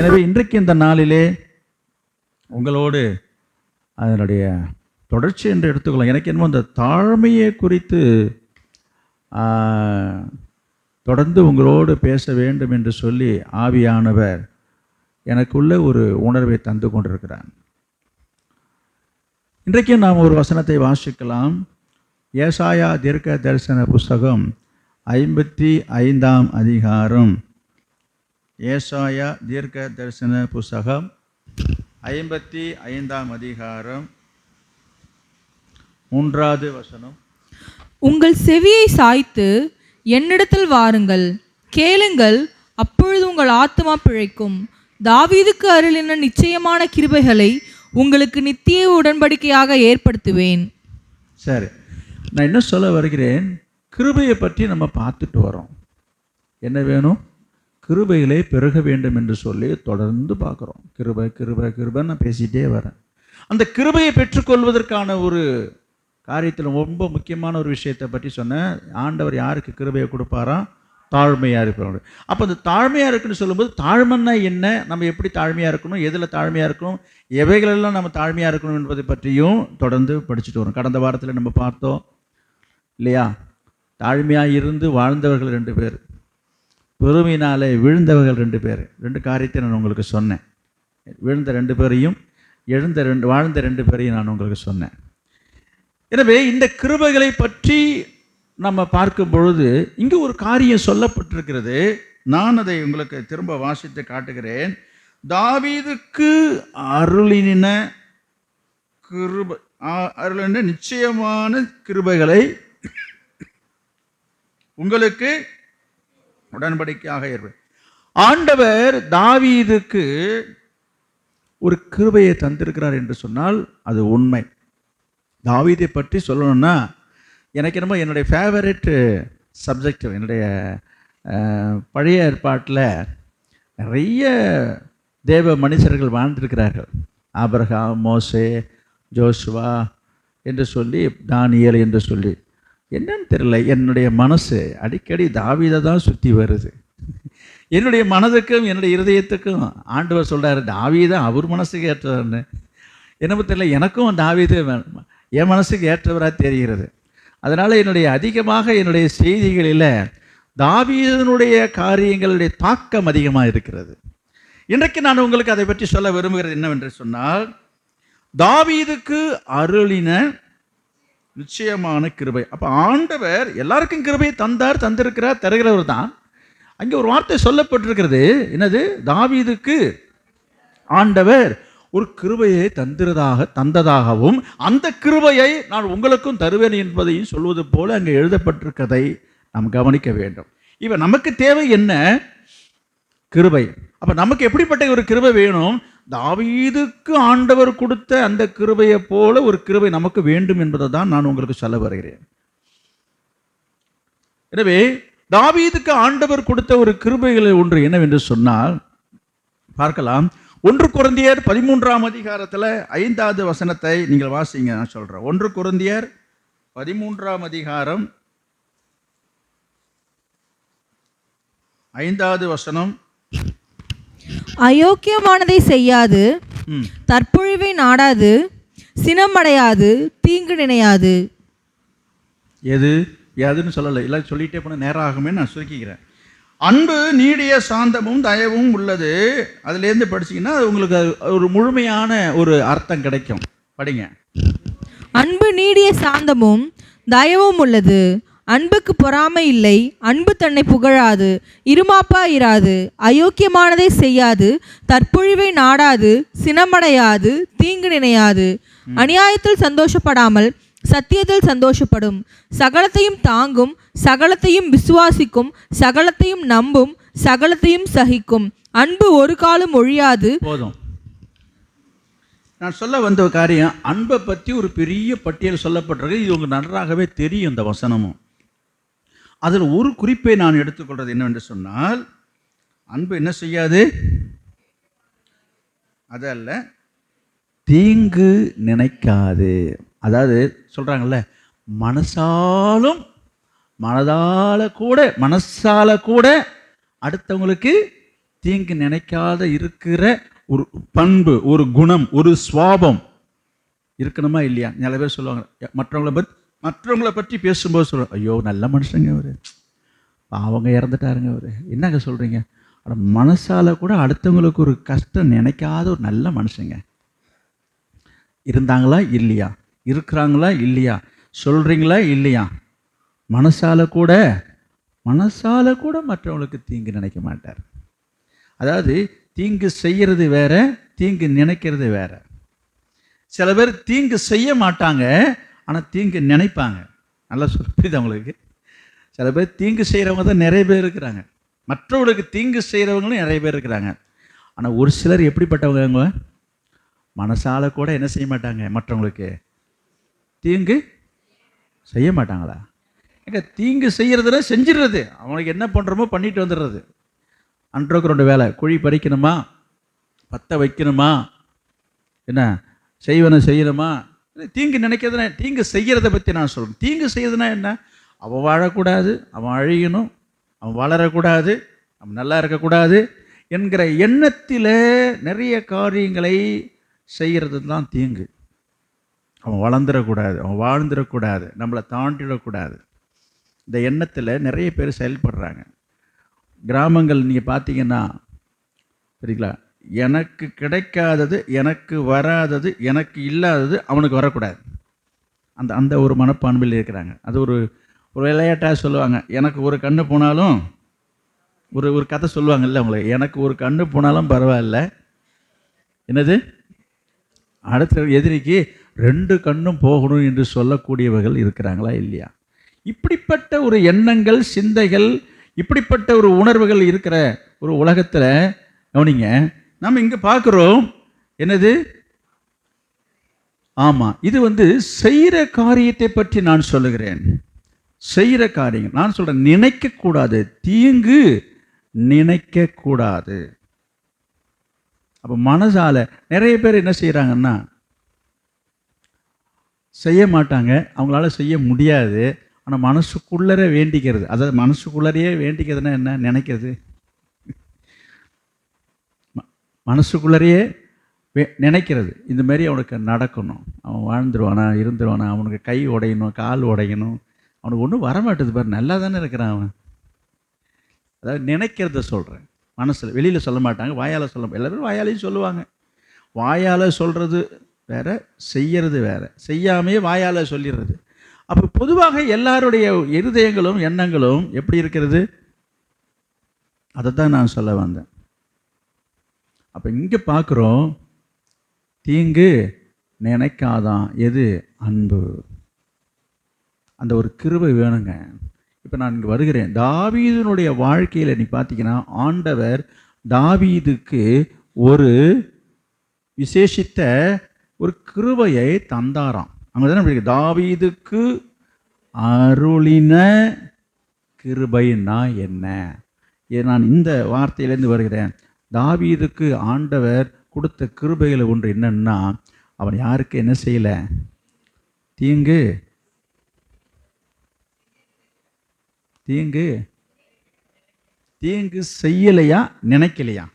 எனவே இன்றைக்கு இந்த நாளிலே உங்களோடு அதனுடைய தொடர்ச்சி என்று எடுத்துக்கொள்ளலாம். எனக்கு என்னமோ அந்த தாழ்மையை குறித்து தொடர்ந்து உங்களோடு பேச வேண்டும் என்று சொல்லி ஆவியானவர் எனக்குள்ள ஒரு உணர்வை தந்து கொண்டிருக்கிறார். இன்றைக்கு நாம் ஒரு வசனத்தை வாசிக்கலாம். ஏசாயா தீர்க்க தரிசன புஸ்தகம் 55ஆம் அதிகாரம். ஏசாயா தீர்க்க தரிசன புஸ்தகம் 55ஆம் அதிகாரம் 3வது வசனம். உங்கள் செவியை சாய்த்து என்னிடத்தில் வாருங்கள், கேளுங்கள், அப்பொழுது உங்கள் ஆத்துமா பிழைக்கும். தாவீதுக்கு அருளின நிச்சயமான கிருபைகளை உங்களுக்கு நித்திய உடன்படிக்கையாக ஏற்படுத்துவேன். சரி, நான் என்ன சொல்ல வருகிறேன், கிருபையை பற்றி நம்ம பார்த்துட்டு வரோம். என்ன வேணும்? கிருபைகளே பெருக வேண்டும் என்று சொல்லி தொடர்ந்து பார்க்குறோம். கிருபை கிருபை கிருபை நான் பேசிகிட்டே வரேன். அந்த கிருபையை பெற்றுக்கொள்வதற்கான ஒரு காரியத்தில் ரொம்ப முக்கியமான ஒரு விஷயத்தை பற்றி சொன்னேன். ஆண்டவர் யாருக்கு கிருபையை கொடுப்பாராம்? தாழ்மையாக இருக்கிறவங்க. அப்போ அந்த தாழ்மையாக இருக்குன்னு சொல்லும்போது தாழ்மைன்னா என்ன, நம்ம எப்படி தாழ்மையாக இருக்கணும், எதில் தாழ்மையாக இருக்கணும், எவைகளெல்லாம் நம்ம தாழ்மையாக இருக்கணும் என்பதை பற்றியும் தொடர்ந்து படிச்சுட்டு வரோம். கடந்த வாரத்தில் நம்ம பார்த்தோம் இல்லையா? தாழ்மையாக இருந்து வாழ்ந்தவர்கள் 2 பேர், பெருமையினாலே விழுந்தவர்கள் 2 பேர். 2 காரியத்தை நான் உங்களுக்கு சொன்னேன். விழுந்த 2 பேரையும் வாழ்ந்த 2 பேரையும் நான் உங்களுக்கு சொன்னேன். எனவே இந்த கிருபைகளை பற்றி நம்ம பார்க்கும் பொழுது இங்கு ஒரு காரியம் சொல்லப்பட்டிருக்கிறது. நான் அதை உங்களுக்கு திரும்ப வாசித்து காட்டுகிறேன். தாவீதுக்கு அருளின நிச்சயமான கிருபைகளை உங்களுக்கு உடன்படிக்கையாக ஏற்படும். ஆண்டவர் தாவீதுக்கு ஒரு கிருபையை தந்திருக்கிறார் என்று சொன்னால் அது உண்மை. தாவீதை பற்றி சொல்லணும்னா எனக்கு என்னமோ என்னுடைய ஃபேவரட் சப்ஜெக்ட். என்னுடைய பழைய ஏற்பாட்டில் நிறைய தேவ மனுஷர்கள் வாழ்ந்திருக்கிறார்கள். ஆபிரகாம், மோசே, ஜோசுவா என்று சொல்லி, தானியேல் என்று சொல்லி. என்னன்னு தெரியல, என்னுடைய மனசு அடிக்கடி தாவீதை தான் சுற்றி வருது. என்னுடைய மனதுக்கும் என்னுடைய இருதயத்துக்கும் ஆண்டவர் சொல்கிறார் தாவீதை அவர் மனசுக்கு ஏற்றவர்னு. என்னமோ தெரியல, எனக்கும் தாவீது என் மனசுக்கு ஏற்றவராக தெரிகிறது. அதனால் அதிகமாக என்னுடைய செய்திகளில் தாவீதனுடைய காரியங்களுடைய தாக்கம் அதிகமாக இருக்கிறது. இன்றைக்கு நான் உங்களுக்கு அதை பற்றி சொல்ல விரும்புகிறது என்னவென்று சொன்னால், தாவீதுக்கு அருளின நிச்சயமான கிருபை. அப்போ ஆண்டவர் எல்லாருக்கும் கிருபையை தந்திருக்கிறார், தருகிறவர் தான். அங்கே ஒரு வார்த்தை சொல்லப்பட்டிருக்கிறது. என்னது? தாவீதுக்கு ஆண்டவர் ஒரு கிருபையை தந்ததாகவும் அந்த கிருபையை நான் உங்களுக்கும் தருவேன் என்பதையும் சொல்வது போல அங்கே எழுதப்பட்டிருக்கதை நாம் கவனிக்க வேண்டும். இப்போ நமக்கு தேவை என்ன? கிருபை. அப்போ நமக்கு எப்படிப்பட்ட ஒரு கிருபை வேணும்? தாவீதுக்கு ஆண்டவர் கொடுத்த அந்த கிருபையை போல ஒரு கிருபை நமக்கு வேண்டும் என்பதை தான் நான் உங்களுக்கு சொல்ல வருகிறேன். எனவே தாவீதுக்கு ஆண்டவர் கொடுத்த ஒரு கிருபைகளில் ஒன்று என்னவென்று சொன்னால் பார்க்கலாம். 1 கொரிந்தியர் 13ஆம் அதிகாரத்தில் 5வது வசனத்தை நீங்கள் வாசிங்க. நான் சொல்கிறேன். 1 கொரிந்தியர் 13ஆம் அதிகாரம் 5வது வசனம். அயோக்கியமானதை செய்யாது, தற்பொழிவை நாடாது, சினமடையாது, தீங்கு நினையாது. எதுன்னு சொல்லலை, இல்லை சொல்லிட்டே போன நேரம் ஆகுமே, நான் சுருக்கிக்கிறேன். அன்பு நீடிய சாந்தமும் தயவும் உள்ளது. அதுலேருந்து படிச்சிங்கன்னா அது உங்களுக்கு ஒரு முழுமையான ஒரு அர்த்தம் கிடைக்கும். படிங்க. அன்பு நீடிய சாந்தமும் தயவும் உள்ளது. அன்புக்கு பொறாமை இல்லை. அன்பு தன்னை புகழாது, இருமாப்பா இராது, அயோக்கியமானதை செய்யாது, தற்பொழிவை நாடாது, சினமடையாது, தீங்கு நினையாது, அநியாயத்தில் சந்தோஷப்படாமல் சத்தியத்தில் சந்தோஷப்படும், சகலத்தையும் தாங்கும், சகலத்தையும் விசுவாசிக்கும், சகலத்தையும் நம்பும், சகலத்தையும் சகிக்கும். அன்பு ஒரு காலம் ஒழியாது. போதும். நான் சொல்ல வந்த காரியம், அன்பை பற்றி ஒரு பெரிய பட்டியல் சொல்லப்பட்டிருக்கு. இது உங்களுக்கு நன்றாகவே தெரியும். இந்த வசனமும் அதில் ஒரு குறிப்பை நான் எடுத்துக்கொள்வது என்னவென்று சொன்னால், அன்பு என்ன செய்யாது? அதல்ல, தீங்கு நினைக்காது. அதாவது சொல்கிறாங்கல்ல, மனசால கூட அடுத்தவங்களுக்கு தீங்கு நினைக்காத இருக்கிற ஒரு பண்பு, ஒரு குணம், ஒரு சுவாபம் இருக்கணுமா இல்லையா? நிறைய பேர் சொல்லுவாங்க, மற்றவங்களை பற்றி பேசும்போது சொல்லுவாங்க, ஐயோ நல்ல மனுஷங்க அவர், அவங்க இறந்துட்டாருங்க அவர். என்னங்க சொல்கிறீங்க? ஆனால் மனசால கூட அடுத்தவங்களுக்கு ஒரு கஷ்டம் நினைக்காத ஒரு நல்ல மனுஷங்க இருந்தாங்களா இல்லையா? இருக்கிறாங்களா இல்லையா? சொல்கிறீங்களா இல்லையா? மனசால கூட மற்றவங்களுக்கு தீங்கு நினைக்க மாட்டார். அதாவது தீங்கு செய்கிறது வேற, தீங்கு நினைக்கிறது வேற. சில பேர் தீங்கு செய்ய மாட்டாங்க, ஆனால் தீங்கு நினைப்பாங்க. நல்லா புரியுது அவங்களுக்கு? சில பேர் தீங்கு செய்கிறவங்க தான் நிறைய பேர் இருக்கிறாங்க, மற்றவங்களுக்கு தீங்கு செய்கிறவங்களும் நிறைய பேர் இருக்கிறாங்க. ஆனால் ஒரு சிலர் எப்படிப்பட்டவங்க, மனசால கூட என்ன செய்ய மாட்டாங்க, மற்றவங்களுக்கு தீங்கு செய்ய மாட்டாங்களா? எங்க தீங்கு செய்யறதுல செஞ்சிடுறது, அவனுக்கு என்ன பண்ணுறோமோ பண்ணிட்டு வந்துடுறது. அன்றோக்கு ரெண்டு வேலை, குழி பறிக்கணுமா, பற்ற வைக்கணுமா, என்ன செய்யணுமா, தீங்கு நினைக்கிறதுனா, தீங்கு செய்கிறத பற்றி நான் சொல்கிறேன். தீங்கு செய்யறதுனா என்ன? அவன் வாழக்கூடாது, அவன் அழியணும், அவன் வளரக்கூடாது, அவன் நல்லா இருக்கக்கூடாது என்கிற எண்ணத்தில் நிறைய காரியங்களை செய்கிறது தான் தீங்கு. அவன் வளர்ந்துடக்கூடாது, அவன் வாழ்ந்துடக்கூடாது, நம்மளை தாண்டிடக்கூடாது, இந்த எண்ணத்தில் நிறைய பேர் செயல்படுறாங்க. கிராமங்கள் நீங்கள் பார்த்தீங்கன்னா சரிங்களா, எனக்கு கிடைக்காதது, எனக்கு வராதது, எனக்கு இல்லாதது அவனுக்கு வரக்கூடாது, அந்த ஒரு மனப்பான்மையில் இருக்கிறாங்க. அது ஒரு விளையாட்டாக சொல்லுவாங்க, எனக்கு ஒரு கண்ணு போனாலும், ஒரு கதை சொல்லுவாங்கல்ல உங்களுக்கு, எனக்கு ஒரு கண்ணு போனாலும் பரவாயில்ல, என்னது அடுத்த எதிரிக்கு 2 கண்ணும் போகணும் என்று சொல்லக்கூடியவர்கள் இருக்கிறாங்களா இல்லையா? இப்படிப்பட்ட ஒரு எண்ணங்கள், சிந்தைகள், இப்படிப்பட்ட ஒரு உணர்வுகள் இருக்கிற ஒரு உலகத்தில் கவனிங்க, நம்ம இங்கே பார்க்குறோம் என்னது? ஆமாம், இது செய்கிற காரியத்தை பற்றி நான் சொல்லுகிறேன். செய்கிற காரியங்கள் நான் சொல்கிறேன், நினைக்கக்கூடாது, தீங்கு நினைக்கக்கூடாது. அப்போ மனசால நிறைய பேர் என்ன செய்கிறாங்கன்னா, செய்ய மாட்டாங்க, அவங்களால செய்ய முடியாது, ஆனால் மனசுக்குள்ளே வேண்டிக்கிறது. அதாவது மனசுக்குள்ளரையே வேண்டிக்கிறதுனா என்ன? நினைக்கிறது. மனசுக்குள்ளரையே நினைக்கிறது, இந்த மாதிரி அவனுக்கு நடக்கணும், அவன் வாழ்ந்துருவானா, இருந்துருவானா, அவனுக்கு கை உடையணும், கால் உடையணும், அவனுக்கு ஒன்றும் வரமாட்டுது பாரு, நல்லா தானே இருக்கிறான் அவன். அதாவது நினைக்கிறத சொல்கிறேன், மனசில், வெளியில் சொல்ல மாட்டாங்க, வாயால் சொல்ல. எல்லாரும் வாயாலையும் சொல்லுவாங்க. வாயால் சொல்கிறது வேற, செய்யறது வேற. செய்யாமையே வாயால் சொல்லிடுறது. அப்போ பொதுவாக எல்லாருடைய இருதயங்களும் எண்ணங்களும் எப்படி இருக்கிறது? அதை தான் நான் சொல்ல வந்தேன். அப்போ இங்கே பார்க்குறோம், தீங்கு நினைக்காதான் எது? அன்பு. அந்த ஒரு கிருபை வேணுங்க. இப்போ நான் இங்கே வருகிறேன், தாவீதுனுடைய வாழ்க்கையில் நீ பார்த்தீங்கன்னா, ஆண்டவர் தாவீதுக்கு ஒரு விசேஷித்த ஒரு கிருபையை தந்தாராம். அங்கே தானே தாவீதுக்கு அருளின கிருபைன்னா என்ன? நான் இந்த வார்த்தையிலேருந்து வருகிறேன். தாவீதுக்கு ஆண்டவர் கொடுத்த கிருபைகளை ஒன்று என்னன்னா, அவன் யாருக்கு என்ன செய்யலை? தீங்கு தீங்கு தீங்கு செய்யலையா, நினைக்கலையா?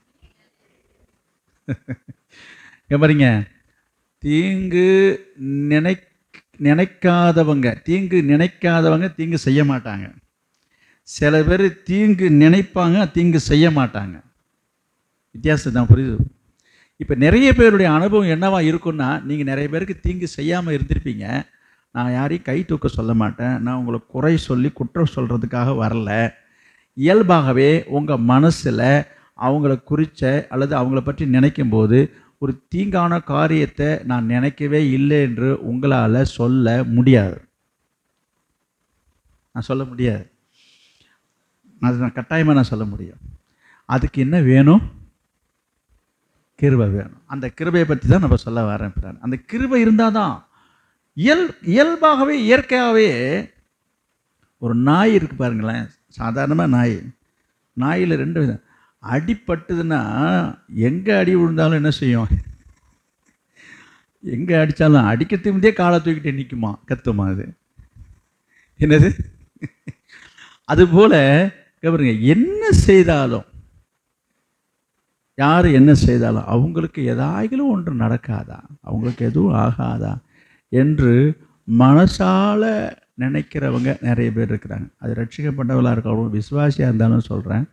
பாருங்க, தீங்கு நினைக்காதவங்க தீங்கு செய்ய மாட்டாங்க. சில பேர் தீங்கு நினைப்பாங்க, தீங்கு செய்ய மாட்டாங்க. வித்தியாசம் தான், புரியுது? இப்போ நிறைய பேருடைய அனுபவம் என்னவா இருக்குன்னா, நீங்கள் நிறைய பேருக்கு தீங்கு செய்யாமல் இருந்திருப்பீங்க. நான் யாரையும் கை தூக்க சொல்ல மாட்டேன், நான் உங்களை குறை சொல்லி குற்றம் சொல்கிறதுக்காக வரல. இயல்பாகவே உங்கள் மனசில் அவங்கள குறித்த அல்லது அவங்கள பற்றி நினைக்கும்போது ஒரு தீங்கான காரியத்தை நான் நினைக்கவே இல்லை என்று உங்களால் சொல்ல முடியாது. நான் சொல்ல முடியாது, அது நான் கட்டாயமாக நான் சொல்ல முடியும். அதுக்கு என்ன வேணும்? கிருபை வேணும். அந்த கிருபையை பற்றி தான் நம்ம சொல்ல வரேன். அந்த கிருபை இருந்தால் தான் இயல்பாகவே இயற்கையாகவே. ஒரு நாய் இருக்குது பாருங்களேன், சாதாரணமாக நாயில் 2 விதம். அடிப்பட்டுதுன்னா எங்கே அடி விழுந்தாலும் என்ன செய்யும்? எங்கே அடித்தாலும் அடிக்கிறதுக்கு முந்தையே காலை தூக்கிட்டு நிற்குமா, கத்துமா? அது என்னது? அதுபோல் பாருங்க, என்ன செய்தாலும் யார் என்ன செய்தாலும் அவங்களுக்கு ஏதாயிலும் ஒன்று நடக்காதா, அவங்களுக்கு எதுவும் ஆகாதா என்று மனசால நினைக்கிறவங்க நிறைய பேர் இருக்கிறாங்க. அது ரட்சிக்கப்பட்டவளாக இருக்கணும், விசுவாசியாக இருந்தாலும் சொல்கிறேன்.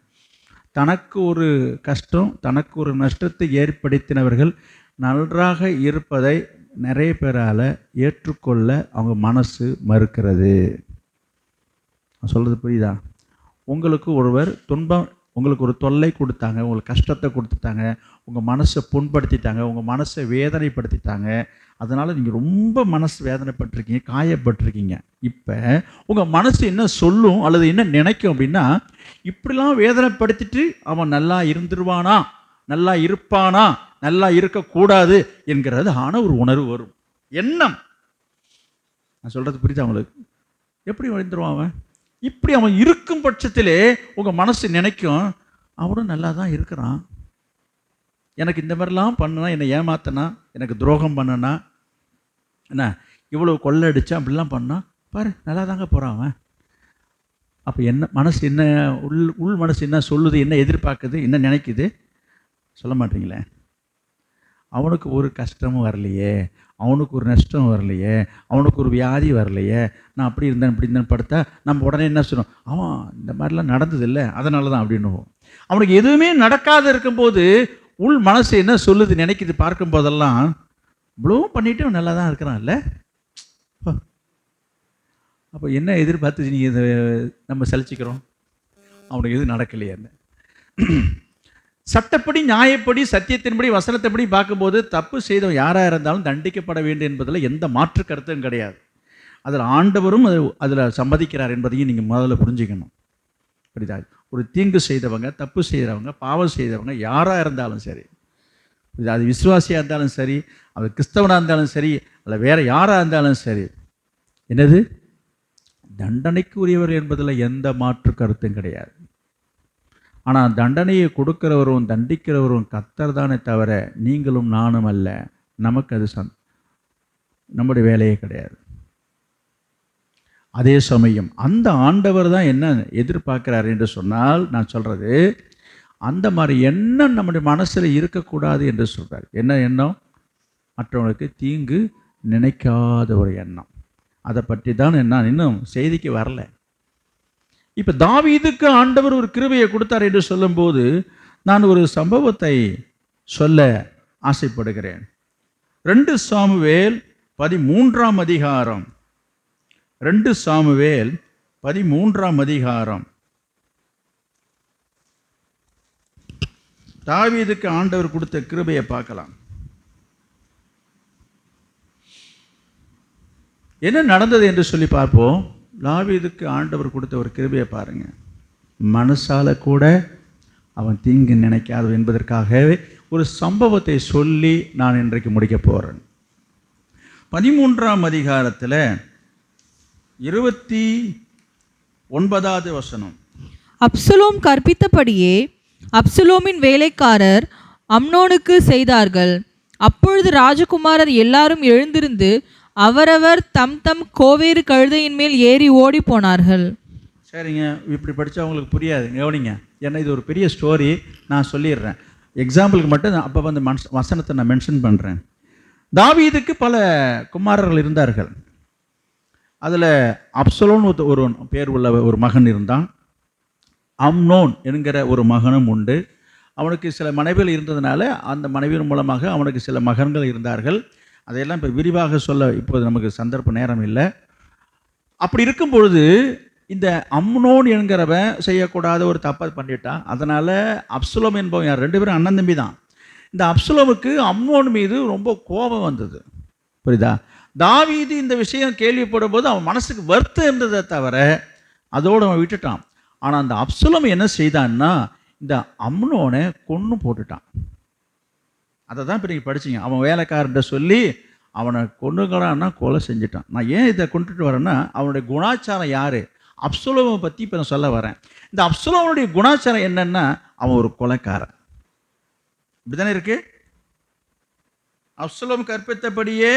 தனக்கு ஒரு கஷ்டம், தனக்கு ஒரு நஷ்டத்தை ஏற்படுத்தினவர்கள் நன்றாக இருப்பதை நிறைய பேரால் ஏற்றுக்கொள்ள அவங்க மனசு மறுக்கிறது. சொல்கிறது புரியுதா? உங்களுக்கு ஒருவர் துன்பம், உங்களுக்கு ஒரு தொல்லை கொடுத்தாங்க, உங்களுக்கு கஷ்டத்தை கொடுத்துட்டாங்க, உங்கள் மனசை புண்படுத்திட்டாங்க, உங்கள் மனசை வேதனைப்படுத்திட்டாங்க, அதனால் நீங்கள் ரொம்ப மனசு வேதனைப்பட்டிருக்கீங்க, காயப்பட்டிருக்கீங்க. இப்போ உங்கள் மனசு என்ன சொல்லும் அல்லது என்ன நினைக்கும் அப்படின்னா, இப்படிலாம் வேதனைப்படுத்திட்டு அவன் நல்லா இருந்துருவானா, நல்லா இருப்பானா, நல்லா இருக்கக்கூடாது என்கிறது ஆன ஒரு உணர்வு வரும், எண்ணம். நான் சொல்கிறது புரியுதா உங்களுக்கு? எப்படி வந்துடுவான் அவன்? இப்படி அவன் இருக்கும் பட்சத்திலே உங்கள் மனசு நினைக்கும், அவனும் நல்லா தான் இருக்கிறான், எனக்கு இந்த மாதிரிலாம் பண்ணனா, என்னை ஏமாத்தனா, எனக்கு துரோகம் பண்ணனா, என்ன இவ்வளோ கொள்ளை அடித்தா, அப்படிலாம் பண்ணா, பாரு நல்லா தாங்க போகிறான் அவன். அப்போ என்ன மனசு, என்ன உள் மனசு என்ன சொல்லுது, என்ன எதிர்பார்க்குது, என்ன நினைக்குது? சொல்ல மாட்டீங்களே. அவனுக்கு ஒரு கஷ்டமும் வரலையே, அவனுக்கு ஒரு நஷ்டம் வரலையே, அவனுக்கு ஒரு வியாதி வரலையே, நான் அப்படி இருந்தேன் இப்படி இருந்தேன் படுத்தா நம்ம உடனே என்ன சொல்லணும், அவன் இந்த மாதிரிலாம் நடந்தது இல்லை அதனால தான் அப்படின்னு. அவனுக்கு எதுவுமே நடக்காத இருக்கும்போது உள் மனசு என்ன சொல்லுது, நினைக்குது, பார்க்கும் போதெல்லாம் இவ்வளோ பண்ணிட்டு அவன் நல்லா தான் இருக்கிறான்ல. அப்போ என்ன எதிர்பார்த்து நீங்கள் இதை நம்ம சலிச்சிக்கிறோம்? அவனுக்கு எதுவும் நடக்கலையே. சட்டப்படி, நியாயப்படி, சத்தியத்தின்படி, வசனத்தின்படி பார்க்கும்போது தப்பு செய்தவன் யாராக இருந்தாலும் தண்டிக்கப்பட வேண்டும் என்பதில் எந்த மாற்று கருத்தும் கிடையாது. அதில் ஆண்டவரும் அதில் சம்மதிக்கிறார் என்பதையும் நீங்கள் முதல்ல புரிஞ்சுக்கணும். புரியுதா? ஒரு தீங்கு செய்தவங்க, தப்பு செய்கிறவங்க, பாவம் செய்தவங்க யாராக இருந்தாலும் சரி, புரியுதா? அது விசுவாசியாக இருந்தாலும் சரி, அது கிறிஸ்தவனாக இருந்தாலும் சரி, அல்ல வேறு யாராக இருந்தாலும் சரி, என்னது தண்டனைக்கு உரியவர் என்பதில் எந்த மாற்று கருத்தும் கிடையாது. ஆனால் தண்டனையை கொடுக்கிறவரும் தண்டிக்கிறவரும் கர்த்தர் தானே தவிர நீங்களும் நானும் அல்ல. நமக்கு அது நம்முடைய வேலையே கிடையாது. அதே சமயம் அந்த ஆண்டவர் தான் என்ன எதிர்பார்க்கிறார் என்று சொன்னால், நான் சொல்கிறது அந்த மாதிரி எண்ணம் நம்முடைய மனசில் இருக்கக்கூடாது என்று சொல்கிறார். என்ன எண்ணம்? மற்றவங்களுக்கு தீங்கு நினைக்காத ஒரு எண்ணம். அதை பற்றி தான் நான் இன்னும் செய்திக்கு வரல. இப்போ தாவீதுக்கு ஆண்டவர் ஒரு கிருபையை கொடுத்தார் என்று சொல்லும்போது நான் ஒரு சம்பவத்தை சொல்ல ஆசைப்படுகிறேன். 2 சாமுவேல் 13ஆம் அதிகாரம், 2 சாமுவேல் 13ஆம் அதிகாரம். தாவீதுக்கு ஆண்டவர் கொடுத்த கிருபையை பார்க்கலாம். என்ன நடந்தது என்று சொல்லி பார்ப்போம். தாவீதுக்கு ஆண்டவர் கொடுத்த ஒரு கிருபையை பாருங்க. மனசால கூட அவன் தீங்கு நினைக்காது என்பதற்காகவே ஒரு சம்பவத்தை சொல்லி நான் இன்றைக்கு முடிக்க போகிறேன். 13ஆம் அதிகாரத்தில் 29வது வசனம். அப்சலோம் கற்பித்தபடியே அப்சலோமின் வேலைக்காரர் அம்னோனுக்கு செய்தார்கள். அப்பொழுது ராஜகுமாரர் எல்லாரும் எழுந்திருந்து அவரவர் தம் தம் கோவேறு கழுதையின் மேல் ஏறி ஓடி போனார்கள். சரிங்க, இப்படி படித்தா உங்களுக்கு புரியாது, கவனிங்க. ஏன்னா இது ஒரு பெரிய ஸ்டோரி, நான் சொல்லிடுறேன். எக்ஸாம்பிளுக்கு மட்டும் அப்போ வந்து வசனத்தை நான் மென்ஷன் பண்ணுறேன். தாவீதுக்கு பல குமாரர்கள் இருந்தார்கள். அதில் அப்சலோன் ஒரு பேர் உள்ள ஒரு மகன் இருந்தான். அம்னோன் என்கிற ஒரு மகனும் உண்டு. அவனுக்கு சில மனைவிகள் இருந்ததுனால அந்த மனைவியின் மூலமாக அவனுக்கு சில மகன்கள் இருந்தார்கள். அதையெல்லாம் இப்போ விரிவாக சொல்ல இப்போது நமக்கு சந்தர்ப்ப நேரம் இல்லை. அப்படி இருக்கும் பொழுது இந்த அம்னோன் என்கிறவன் செய்யக்கூடாத ஒரு தப்பை பண்ணிட்டான். அதனால் அப்சலோம் என்பவன் யார், 2 பேரும் அண்ணன் தம்பி தான். இந்த அப்சலோமுக்கு அம்னோன் மீது ரொம்ப கோபம் வந்தது. புரியுதா? தாவீது இந்த விஷயம் கேள்விப்படும் போது அவன் மனசுக்கு வருத்தம் இருந்ததை தவிர அதோடு அவன் விட்டுட்டான். ஆனால் அந்த அப்சலோம் என்ன செய்தான்னா இந்த அம்னோனை கொன்று போட்டுட்டான். அதை தான் இப்போ நீங்கள் படிச்சிங்க. அவன் வேலைக்காரன்ட்ட சொல்லி அவனை கொண்டுக்கிறான்னா கொலை செஞ்சுட்டான். நான் ஏன் இதை கொண்டுட்டு வரேன்னா அவனுடைய குணாச்சாரம் யார், அப்சலோமை பற்றி இப்போ நான் சொல்ல வரேன். இந்த அப்சலோமுடைய குணாச்சாரம் என்னன்னா அவன் ஒரு கொலைக்காரன். இப்படி தானே இருக்கு. அப்சலோம் கற்பித்தபடியே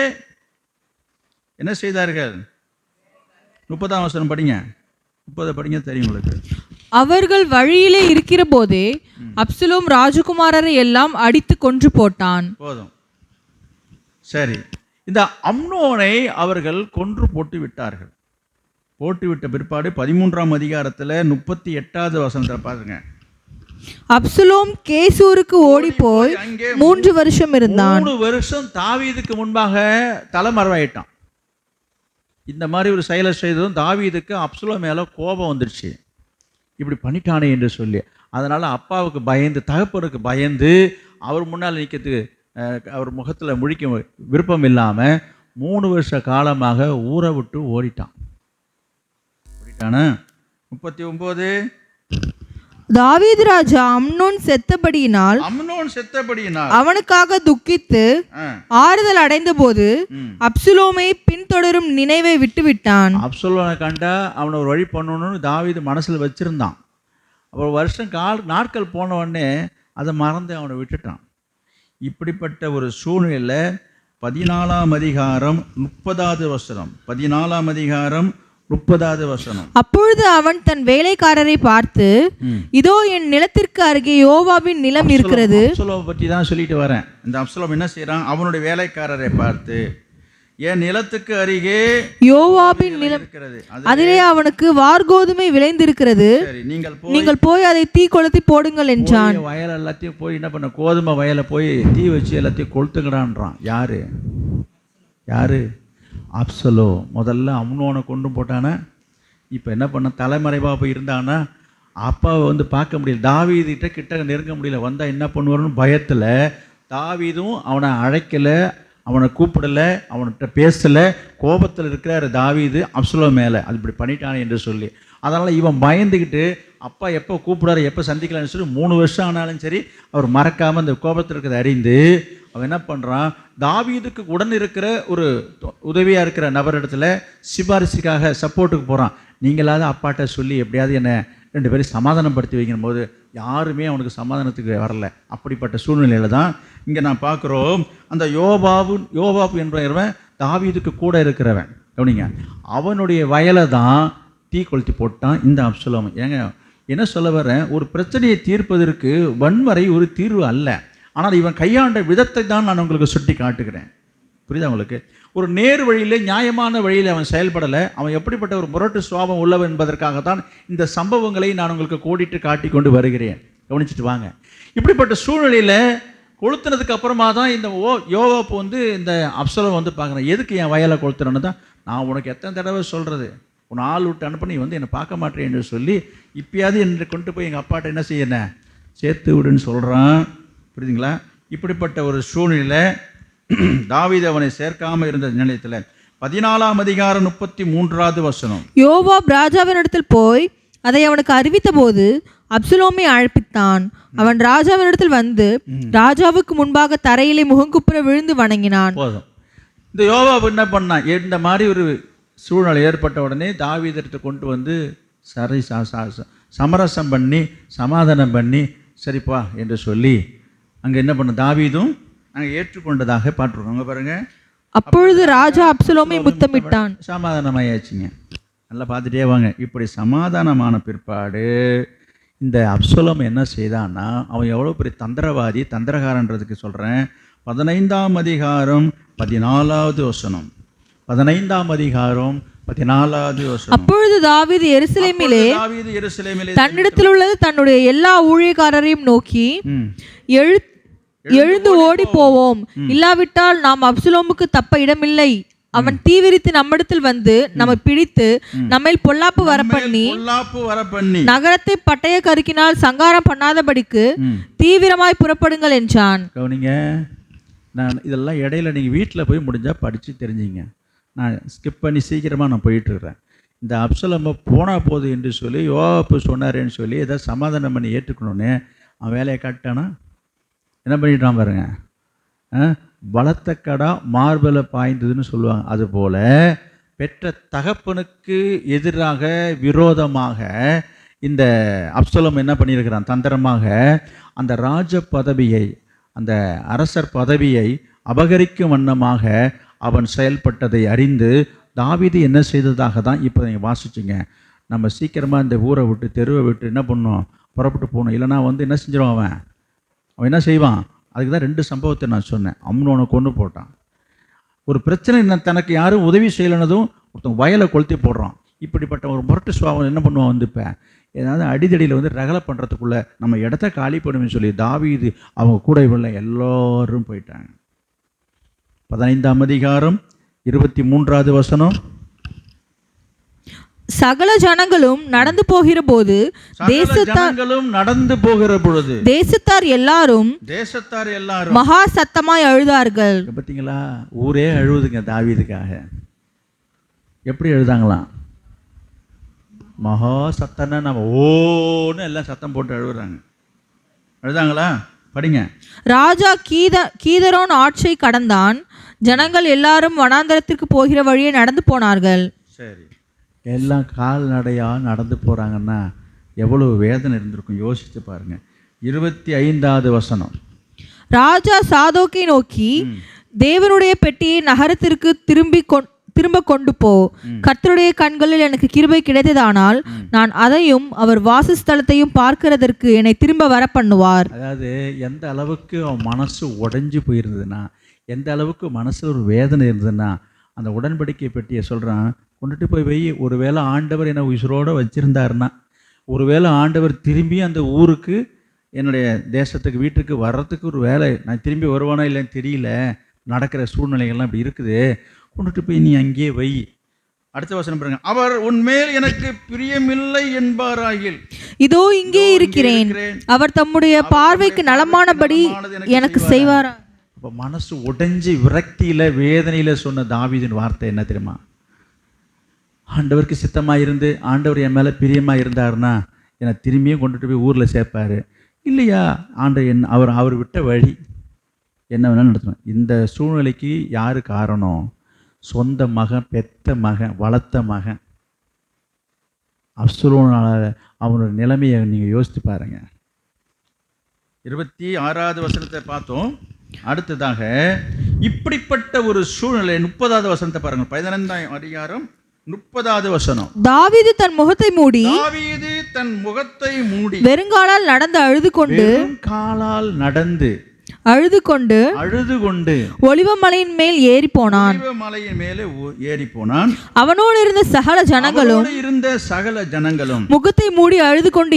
என்ன செய்தார்கள்? 30ஆம் வசனம் படிங்க. 30 படிங்க, தெரியும் உங்களுக்கு. அவர்கள் வழியிலே இருக்கிற போதே அப்சலோம் ராஜகுமாரரை எல்லாம் அடித்து கொன்று போட்டான். போதும். சரி, இந்த அம்னோனை அவர்கள் கொன்று போட்டு விட்டார்கள். போட்டு விட்ட பிற்பாடு 13ஆம் அதிகாரத்தில் 38வது வசனத்தை பாருங்க. அப்சலோம் கேசூருக்கு ஓடி போய் அங்கே 3 வருஷம் இருந்தான். 3 வருஷம் தாவீதுக்கு முன்பாக தலைமறைவாயிட்டான். இந்த மாதிரி ஒரு செயலை செய்ததும் தாவீதுக்கு அப்சலோம் மேலே கோபம் வந்துடுச்சு. இப்படி பண்ணிட்டானே என்று சொல்லி, அதனால் அப்பாவுக்கு பயந்து, தகப்பனுக்கு பயந்து, அவர் முன்னால் நிற்கிறதுக்கு அவர் முகத்தில் முழிக்க விருப்பம் இல்லாமல் 3 வருஷ காலமாக ஊரை விட்டு ஓடிட்டான். 39 தாவீது ராஜா அம்னோன் செத்தபடியினால் அவனுக்காக துக்கித்து ஆறுதல் அடைந்த போது அப்சலோமை பின்தொடரும் நினைவை விட்டுவிட்டான். அப்சலோமை கண்டா அவனை ஒரு வழி பண்ணணும்னு தாவீது மனசில் வச்சிருந்தான். அப்புறம் நாட்கள் போன உடனே அதை மறந்து அவனை விட்டுட்டான். இப்படிப்பட்ட ஒரு சூழ்நிலையில் 14ஆம் அதிகாரம் 30வது வசனம், 14ஆம் அதிகாரம் 30வது வசனம். அப்பொழுது அவன் தன் வேலைக்காரரை பார்த்து, இதோ என் நிலத்திற்கு அருகே யோவாபின் நிலம் இருக்கிறது. அப்சலோம் பற்றி தான் சொல்லிட்டு வரேன். இந்த அப்சலோம் என்ன செய்யறான்? அவனுடைய வேலைக்காரரை பார்த்து, என் நிலத்துக்கு அருகே யோவாபின் நிலம் இருக்கிறது, அதிலே அவனுக்கு வார்கோதுமை விளைந்திருக்கிறது, நீங்கள் போய் அதை தீ கொளுத்தி போடுங்கள் என்றான். வயல் எல்லாத்தையும் போய் என்ன பண்ண, கோதுமை வயலை போய் தீ வச்சு எல்லாத்தையும் கொளுத்துங்கடான்றான். யாரு? அப்சலோ. முதல்ல அம்னோனை கொண்டு போட்டானா, இப்போ என்ன பண்ண, தலைமறைவாக போய் இருந்தானா, அப்பாவை வந்து பார்க்க முடியல, தாவீதுகிட்ட கிட்ட நெருங்க முடியல, வந்தால் என்ன பண்ணுவார்னு பயத்தில் தாவீதும் அவனை அழைக்கலை, அவனை கூப்பிடலை, அவன்கிட்ட பேசலை. கோபத்தில் இருக்கிறார் தாவீது அப்சலோ மேலே, அது இப்படி பண்ணிட்டானே என்று சொல்லி. அதனால் இவன் பயந்துக்கிட்டு அப்பா எப்போ கூப்பிடாரு, எப்போ சந்திக்கலான்னு சொல்லி 3 வருஷம் ஆனாலும் சரி அவர் மறக்காமல் அந்த கோபத்தில் இருக்கிறத அறிந்து அவன் என்ன பண்ணுறான், தாவீதுக்கு உடன் இருக்கிற ஒரு உதவியாக இருக்கிற நபரிடத்துல சிபாரிசுக்காக சப்போர்ட்டுக்கு போகிறான். நீங்களாவது அப்பாட்ட சொல்லி எப்படியாவது என்னை 2 பேரும் சமாதானப்படுத்தி வைக்கும் போது யாருமே அவனுக்கு சமாதானத்துக்கு வரல. அப்படிப்பட்ட சூழ்நிலையில் தான் இங்கே நான் பார்க்குறோம். அந்த யோவாபு என்பவன் தாவீதுக்கு கூட இருக்கிறவன். கவனிங்க, அவனுடைய வயலை தான் தீ கொளுத்தி போட்டான் இந்த அப்சலோம். ஏங்க என்ன சொல்ல வரேன், ஒரு பிரச்சனையை தீர்ப்பதற்கு வன்முறை ஒரு தீர்வு அல்ல. ஆனால் இவன் கையாண்ட விதத்தை தான் நான் உங்களுக்கு சுட்டி காட்டுகிறேன். புரியுதா உங்களுக்கு? ஒரு நேர் வழியில், நியாயமான வழியில் அவன் செயல்படலை. அவன் எப்படிப்பட்ட ஒரு முரட்டு சுவாபம் உள்ளவன் என்பதற்காகத்தான் இந்த சம்பவங்களை நான் உங்களுக்கு கோடிட்டு காட்டி கொண்டு வருகிறேன். கவனிச்சுட்டு வாங்க. இப்படிப்பட்ட சூழ்நிலையில் கொளுத்துனதுக்கு அப்புறமா தான் இந்த யோவாப்பு வந்து இந்த அப்சலோம் வந்து பார்க்குறேன். எதுக்கு என் வயலை கொளுத்துறேன்னு தான் நான் உனக்கு எத்தனை தடவை சொல்கிறது, உன்னை ஆள் விட்டு அனுப்ப, நீ வந்து என்னை பார்க்க மாட்டேன் என்று சொல்லி இப்பயாவது என்னை கொண்டு போய் எங்கள் அப்பாட்ட என்ன செய்யணும், சேர்த்து விடுன்னு சொல்கிறான். புரியுதுங்களா? இப்படிப்பட்ட ஒரு சூழ்நிலை தாவீது அவனை சேர்க்காமல் இருந்த நிலையத்தில் 14ஆம் அதிகாரம் 33வது வசனம். யோவாப் ராஜாவினிடத்தில் போய் அதை அவனுக்கு அறிவித்த போது அப்சலோமை அழைப்பித்தான். அவன் ராஜாவினிடத்தில் வந்து ராஜாவுக்கு முன்பாக தரையிலே முகங்குப்புற விழுந்து வணங்கினான். போதும். இந்த யோவாப் என்ன பண்ணான், இந்த மாதிரி ஒரு சூழ்நிலை ஏற்பட்ட உடனே தாவீதத்தை கொண்டு வந்து சமரசம் பண்ணி சமாதானம் பண்ணி சரிப்பா என்று சொல்லி அங்கே என்ன பண்ண, தாவீதும் நாங்கள் ஏற்றுக்கொண்டதாக பாட்டுருக்கோங்க பாருங்க. அப்பொழுது ராஜா அப்சலோமை முத்தமிட்டான். சமாதானமாயாச்சுங்க. நல்லா பார்த்துட்டே வாங்க. இப்படி சமாதானமான பிற்பாடு இந்த அப்சலோம் என்ன செய்தான்னா, அவன் எவ்வளோ பெரிய தந்திரவாதி, தந்திரகாரன்றதுக்கு சொல்கிறேன். 15ஆம் அதிகாரம் 14வது வசனம். 15ஆம் அதிகாரம் 14வது வசனம். அப்பொழுது தாவீது எருசலேமிலே தன்னிடத்தில் உள்ளது தன்னுடைய எல்லா ஊழியக்காரரையும் நோக்கி, எழுந்து ஓடி போவோம், இல்லாவிட்டால் நாம் அப்சலோமுக்கு தப்ப இடமில்லை. அவன் தீவிரித்து நம்மிடத்தில் வந்து நம்மை பிடித்து நம்மை பொல்லாப்பு வரப்பண்ணி நகரத்தை பட்டய கருக்கினால் சங்காரம் பண்ணாதபடிக்கு தீவிரமாய் புறப்படுங்கள் என்றான். கவனிங்க, நான் இதெல்லாம் இடையில நீங்கள் வீட்டில் போய் முடிஞ்சால் படித்து தெரிஞ்சிங்க. நான் ஸ்கிப் பண்ணி சீக்கிரமாக நான் போயிட்டுருக்கிறேன். இந்த அப்சலோம் போனால் போதும் என்று சொல்லி யோவாப்பு சொன்னாரேன்னு சொல்லி ஏதோ சமாதானம் பண்ணி ஏற்றுக்கணுன்னு அவன் வேலையை காட்டானா என்ன பண்ணிட்டான் பாருங்க. பலத்த கடா மார்பல பாய்ந்ததுன்னு சொல்லுவாங்க. அதுபோல் பெற்ற தகப்பனுக்கு எதிராக விரோதமாக இந்த அப்சலோம் என்ன பண்ணியிருக்கிறான், தந்திரமாக அந்த ராஜ பதவியை, அந்த அரசர் பதவியை அபகரிக்கும் வண்ணமாக அவன் செயல்பட்டதை அறிந்து தாவீது என்ன செய்ததாக தான் இப்போ நீங்கள் வாசிச்சிங்க. நம்ம சீக்கிரமாக இந்த ஊரை விட்டு தெருவை விட்டு என்ன பண்ணோம், புறப்பட்டு போகணும். இல்லைனா என்ன செஞ்சிடும் அவன் என்ன செய்வான்? அதுக்கு தான் 2 சம்பவத்தை நான் சொன்னேன். அம்னோனை கொண்டு போட்டான். ஒரு பிரச்சனை தனக்கு யாரும் உதவி செய்யலைனதும் ஒருத்தன் வயலை கொளுத்தி போடுறான். இப்படிப்பட்ட ஒரு முரட்டு சுவாபம் என்ன பண்ணுவான்? இப்போ ஏதாவது அடிதடியில் ரகலை பண்ணுறதுக்குள்ளே நம்ம இடத்த காலி பண்ணுவேன்னு சொல்லி தாவீது அவங்க கூட உள்ள எல்லோரும் போயிட்டாங்க. 15ஆம் அதிகாரம் 23வது வசனம். சகல ஜனங்களும் நடந்து போகிற போது தேசத்தார் எல்லாரும் மகா சத்தமாய் அழுதார்கள். பார்த்தீங்களா? ஊரே அழுவுதுங்க தாவீதுக்காக. எப்படி எழுதாங்களாம்? மகா சத்தம்னா நம்ம ஓன்னு எல்லாம் சத்தம் போட்டு அழுதாங்களா? படிங்க. ராஜா கீதரோன் ஆட்சியை கடந்தான். ஜனங்கள் எல்லாரும் வனாந்தரத்திற்கு போகிற வழியே நடந்து போனார்கள். சரி, எல்லாம் கால்நடையா நடந்து போறாங்கன்னா எவ்வளவு வேதனை இருந்திருக்கும் யோசிச்சு பாருங்க. 25வது வசனம். ராஜா சாதோக்கை நோக்கி, தேவனுடைய பெட்டியை நகரத்திற்கு திரும்ப கொண்டு போ. கர்த்தருடைய கண்களில் எனக்கு கிருபை கிடைத்ததானால் நான் அதையும் அவர் வாசஸ்தலத்தையும் பார்க்கிறதற்கு என்னை திரும்ப வர பண்ணுவார். அதாவது எந்த அளவுக்கு அவன் மனசு உடைஞ்சு போயிருந்ததுன்னா, எந்த அளவுக்கு மனசுல ஒரு வேதனை இருந்ததுன்னா, அந்த உடன்படிக்கை பெட்டியை சொல்றான், கொண்டுட்டு போய் வை. ஒருவேளை ஆண்டவர் என்னை உயிரோடு வச்சிருந்தாருன்னா, ஒருவேளை ஆண்டவர் திரும்பி அந்த ஊருக்கு என்னுடைய தேசத்துக்கு வீட்டுக்கு வர்றதுக்கு ஒரு வேலை, நான் திரும்பி வருவானா இல்லைன்னு தெரியல, நடக்கிற சூழ்நிலைகள்லாம் இப்படி இருக்குது, கொண்டுட்டு போய் நீ அங்கேயே வை. அடுத்த வசனம் பாருங்க. அவர் உன்மேல் எனக்கு பிரியமில்லை என்பாராகில் இதோ இங்கே இருக்கிறேன், அவர் தம்முடைய பார்வைக்கு நலமானபடி எனக்கு செய்வாரா. இப்போ மனசு உடைஞ்சி விரக்தியில வேதனையில சொன்ன தாவீதின் வார்த்தை என்ன தெரியுமா? ஆண்டவருக்கு சித்தமாக இருந்து ஆண்டவர் என் மேலே பிரியமாக இருந்தாருன்னா என்னை திரும்பியும் கொண்டுட்டு போய் ஊரில் சேர்ப்பார். இல்லையா, ஆண்டவர் அவர் விட்ட வழி என்ன வேணாலும் நடத்தணும். இந்த சூழ்நிலைக்கு யார் காரணம்? சொந்த மகன், பெத்த மகன், வளர்த்த மகன் அப்சலோனால அவனோட நிலைமையை நீங்கள் யோசித்து பாருங்க. 26வது வசனத்தை பார்த்தோம். அடுத்ததாக இப்படிப்பட்ட ஒரு சூழ்நிலை 30வது வசனத்தை பாருங்க. 15ஆம் அதிகாரம் 30வது வசனம். தாவீது தன் முகத்தை மூடி வெறுங்காலால் நடந்து அழுது கொண்டு ஒலிவமலையின் மேல் ஏறி போனான். அவனோடு இருந்த சகல ஜனங்களும் முகத்தை மூடி அழுது கொண்டு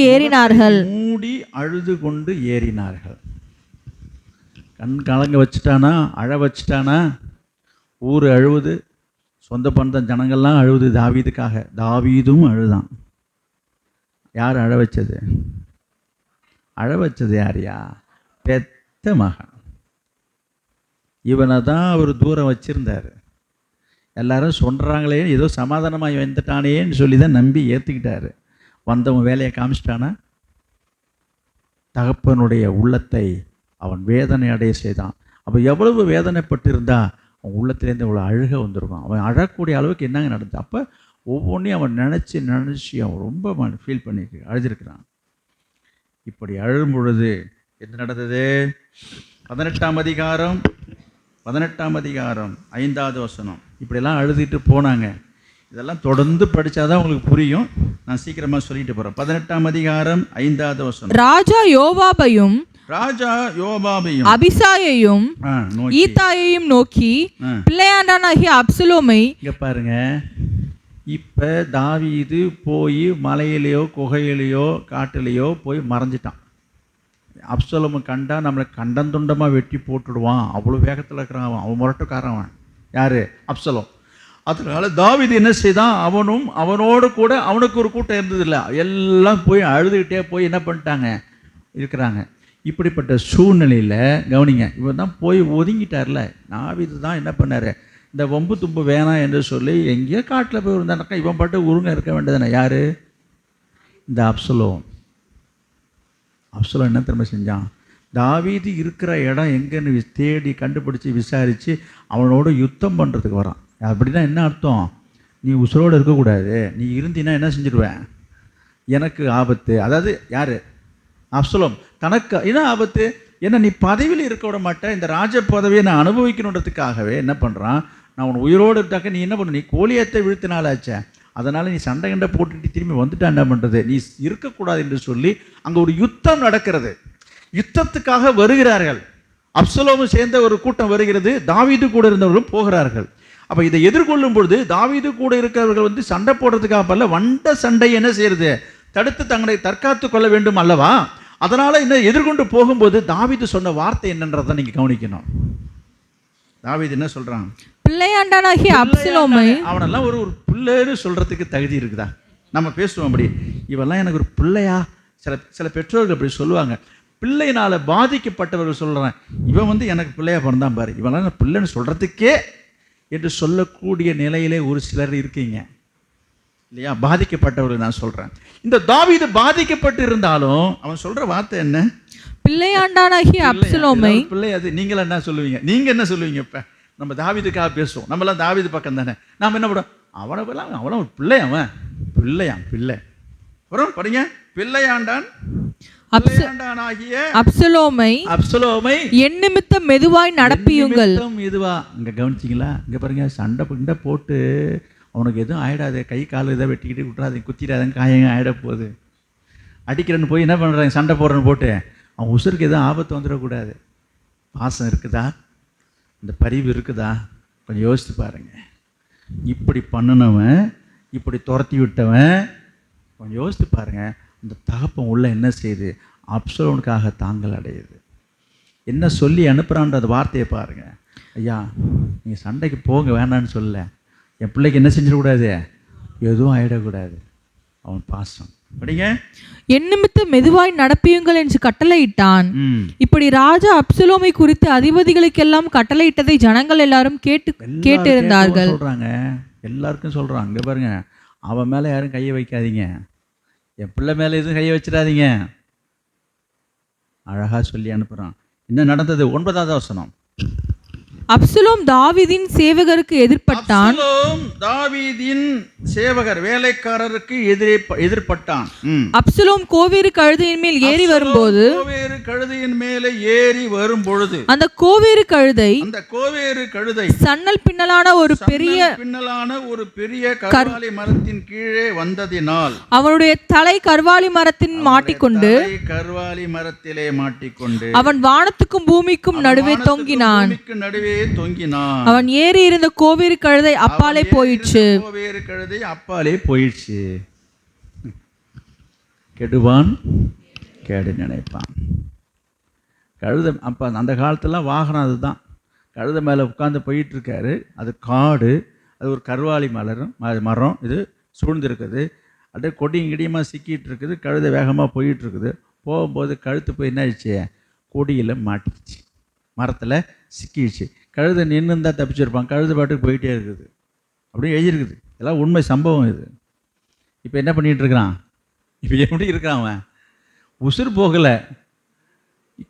ஏறினார்கள். கண் கலங்க வச்சுட்டானா, அழ வச்சுட்டானா, ஊர் அழுவுது, சொந்த பந்த ஜனங்கள்லாம் அழுவுது தாவீதுக்காக. தாவீதும் அழுதான். யார் அழ வச்சது? யாரையா? பெத்த மகன். இவனை தான் அவர் தூரம் வச்சிருந்தார். எல்லாரும் சொல்கிறாங்களே ஏதோ சமாதானமாக வந்துட்டானேன்னு சொல்லி தான் நம்பி ஏற்றுக்கிட்டாரு. வந்தவன் வேலையை காமிச்சிட்டானா? தகப்பனுடைய உள்ளத்தை அவன் வேதனை அடைய செய்தான். அப்போ எவ்வளவு வேதனைப்பட்டிருந்தா அவன் உள்ளத்துலேருந்து இவ்வளோ அழுக வந்துருக்கான். அவன் அழக்கூடிய அளவுக்கு என்னங்க நடந்துச்சு? அப்போ ஒவ்வொன்றையும் அவன் நினச்சி அவன் ரொம்ப ஃபீல் பண்ணிட்டு அழுதுருக்கிறான். இப்படி அழும் பொழுது என்ன நடந்தது? 18ஆம் அதிகாரம் 5வது வசனம். இப்படியெல்லாம் அழுதுட்டு போனாங்க. இதெல்லாம் தொடர்ந்து படித்தாதான் உங்களுக்கு புரியும். நான் சீக்கிரமாக சொல்லிட்டு போகிறேன். 18ஆம் அதிகாரம் 5வது வசனம். ராஜா யோவாபையும் அபிசாயையும் ஈத்தாயையும் நோக்கி, பிள்ளையாண்டானாகிய அப்சலோமை. இங்க பாருங்க, இப்ப தாவீது போய் மலையிலையோ குகையிலையோ காட்டிலையோ போய் மறைஞ்சிட்டான். அப்சலோமை கண்டா நம்மளை கண்டந்துண்டமாக வெட்டி போட்டுடுவான், அவ்வளோ வேகத்தில் இருக்கிறான். அவன் முரட்டுக்காரன். யாரு? அப்சலோம். அதனால தாவீது என்ன செய்தான்? அவனோடு கூட அவனுக்கு ஒரு கூட்டம் இருந்ததில்லை, எல்லாம் போய் அழுதுகிட்டே போய் என்ன பண்ணிட்டாங்க இருக்கிறாங்க. இப்படிப்பட்ட சூழ்நிலையில் கவனிங்க, இவன் தான் போய் ஒதுங்கிட்டார்ல. தாவீது தான் என்ன பண்ணார்? இந்த வம்பு தும்பு வேணாம் என்று சொல்லி எங்கேயோ காட்டில் போய் இருந்தானாக்கா இவன் பாட்டு ஒழுங்காக இருக்க வேண்டியதானே. யார்? இந்த அப்சலோம் என்ன திரும்ப செஞ்சான்? தாவீது இருக்கிற இடம் எங்கன்னு தேடி கண்டுபிடிச்சி விசாரித்து அவனோட யுத்தம் பண்ணுறதுக்கு வரான். அப்படின்னா என்ன அர்த்தம்? நீ உசுரோடு இருக்கக்கூடாது, நீ இருந்தீன்னா என்ன செஞ்சிடுவேன்? எனக்கு ஆபத்து. அதாவது யார்? அப்சலோம். தனக்கு என்ன ஆபத்து? ஏன்னா நீ பதவியில் இருக்க விட மாட்டேன், இந்த ராஜ பதவியை நான் அனுபவிக்கணுன்றதுக்காகவே என்ன பண்ணுறான்? நான் உன் உயிரோடு இருந்தாக்க நீ என்ன பண்ண? நீ கோலியத்தை வீழ்த்தினாலாச்சே, அதனால் நீ சண்டை கண்டை போட்டுட்டு திரும்பி வந்துட்டா என்ன பண்ணுறது, நீ இருக்கக்கூடாது என்று சொல்லி அங்கே ஒரு யுத்தம் நடக்கிறது. யுத்தத்துக்காக வருகிறார்கள். அப்சலோமு சேர்ந்த ஒரு கூட்டம் வருகிறது, தாவீது கூட இருந்தவர்களும் போகிறார்கள். அப்போ இதை எதிர்கொள்ளும் பொழுது தாவீது கூட இருக்கிறவர்கள் வந்து சண்டை போடுறதுக்காக பல வண்ட சண்டை என்ன செய்யறது, தடுத்து தங்களை தற்காத்து கொள்ள வேண்டும் அல்லவா. அதனால என்ன எதிர்கொண்டு போகும்போது தாவீது சொன்ன வார்த்தை என்னன்றதை நீங்க கவனிக்கணும். தாவீது என்ன சொல்றான், பிள்ளையாண்டானாகிய அப்சலோமை, அவனெல்லாம் ஒரு பிள்ளைன்னு சொல்றதுக்கு தகுதி இருக்குதா? நம்ம பேசுவோம் அப்படி, இவெல்லாம் எனக்கு ஒரு பிள்ளையா? சில பெற்றோர்கள் அப்படி சொல்லுவாங்க. பிள்ளையினால பாதிக்கப்பட்டவர்கள் சொல்றேன், இவன் வந்து எனக்கு பிள்ளையா பிறந்தான் பாரு, இவெல்லாம் பிள்ளைன்னு சொல்றதுக்கே என்று சொல்லக்கூடிய நிலையிலே ஒரு சிலர் இருக்கீங்க இல்லையா? பாதிக்கப்பட்டவர்கள் நான் சொல்றேன். இந்த தாவீது பாதிக்கப்பட்டு இருந்தாலும் அவன் சொல்ற வார்த்தை என்ன, பிள்ளையாண்டானாகிய அப்சலோமை. பிள்ளை அது நீங்கள என்ன சொல்லுவீங்க, நீங்க என்ன சொல்லுவீங்க? இப்ப நம்ம தாவீதுக்காக பேசுவோம், நம்மளாம் தாவீது பக்கம் தானே. நாம என்ன பண்ணுவோம், அவனை ஒரு பிள்ளை, அவன் பிள்ளை. அப்புறம் படிங்க, பிள்ளையாண்டான் அப்சலோமை என் நிமித்தம் மெதுவாய் நடப்பியுங்கள். மெதுவா இங்க கவனிச்சிங்களா? இங்க பாருங்க, சண்டை பிண்டை போட்டு அவனுக்கு எதுவும் ஆயிடாது, கை கால் இதை வெட்டிக்கிட்டு விட்டுறாது, குத்திடாதுங்க, காயங்க ஆயிட போகுது. அடிக்கிறன்னு போய் என்ன பண்ணுறாங்க, சண்டை போடுறன்னு போட்டு அவன் உசுருக்கு எதுவும் ஆபத்து வந்துடக்கூடாது. பாசம் இருக்குதா, இந்த பரிவு இருக்குதா? கொஞ்சம் யோசித்து பாருங்க. இப்படி பண்ணினவன், இப்படி துரத்தி விட்டவன், கொஞ்சம் யோசித்து பாருங்க. இந்த தகப்பன் உள்ள என்ன செய்யுது, அப்சலோனுக்காக தாங்கள் அடையுது. என்ன சொல்லி அனுப்புகிறான்ற அந்த வார்த்தையை பாருங்க. ஐயா நீங்கள் சண்டைக்கு போங்க வேண்டான்னு சொல்ல, என் பிள்ளைக்கு என்ன செஞ்சிடக்கூடாது, எதுவும் ஆகிடக்கூடாது. அவன் பாசம். படிங்க, என் நிமித்தம் மெதுவாய் நடப்பியுங்கள் என்று கட்டளையிட்டான். இப்படி ராஜா அப்சலோமை குறித்து அதிபதிகளுக்கெல்லாம் கட்டளையிட்டதை ஜனங்கள் எல்லாரும் கேட்டிருந்தார்கள். சொல்றாங்க, எல்லாருக்கும் சொல்றாங்க, இங்க பாருங்க, அவன் மேல யாரும் கையை வைக்காதீங்க, என் பிள்ளை மேல எதுவும் கையை வச்சிடாதீங்க. அழகா சொல்லி அனுப்புறான். என்ன நடந்தது? 9வது வசனம். அப்சலோம் தாவீதின் சேவகருக்கு எதிர்ப்பட்டான். தாவீதின் சேவகர் வேலைக்காரருக்கு எதிர்ப்பட்டான். அப்சலோம் கோவேறு கழுதையின் மேல் ஏறி வரும்போது, அந்த கோவேறு கழுதை சன்னல் பின்னலான ஒரு பெரிய கர்வாலி மரத்தின் கீழே வந்ததினால் அவனுடைய தலை கர்வாலி மரத்தின் மாட்டிக்கொண்டு அவன் வானத்துக்கும் பூமிக்கும் நடுவே தொங்கினான். அவன் ஏறி இருந்த கோவேறு கழுதை அப்பாலே போயிடுச்சு. கெடுவான் கேடு நினைப்பான். கழுதை அப்ப அந்த காலத்துல வாகனம் அதுதான். கழுதை மேல உட்கார்ந்து போயிட்டு இருக்காரு. அது காடு, அது ஒரு கருவாலி மரம் இது சூழ்ந்திருக்குது. அப்படியே கொடியும் கிடியமா சிக்கிட்டு இருக்குது. கழுதை வேகமா போயிட்டு இருக்குது. போகும்போது கழுத்து போய் என்ன ஆயிடுச்சு, கொடியில் மாட்டிடுச்சு, மரத்தில் சிக்கிடுச்சு. கழுதை நின்று இருந்தால் தப்பிச்சிருப்பான். கழுதை பாட்டுக்கு போயிட்டே இருக்குது. அப்படியே எழுதியிருக்குது. இதெல்லாம் உண்மை சம்பவம் இது. இப்போ என்ன பண்ணிகிட்டு இருக்கிறான், இப்போ எப்படி இருக்கிறான் அவன், உசுறு போகலை,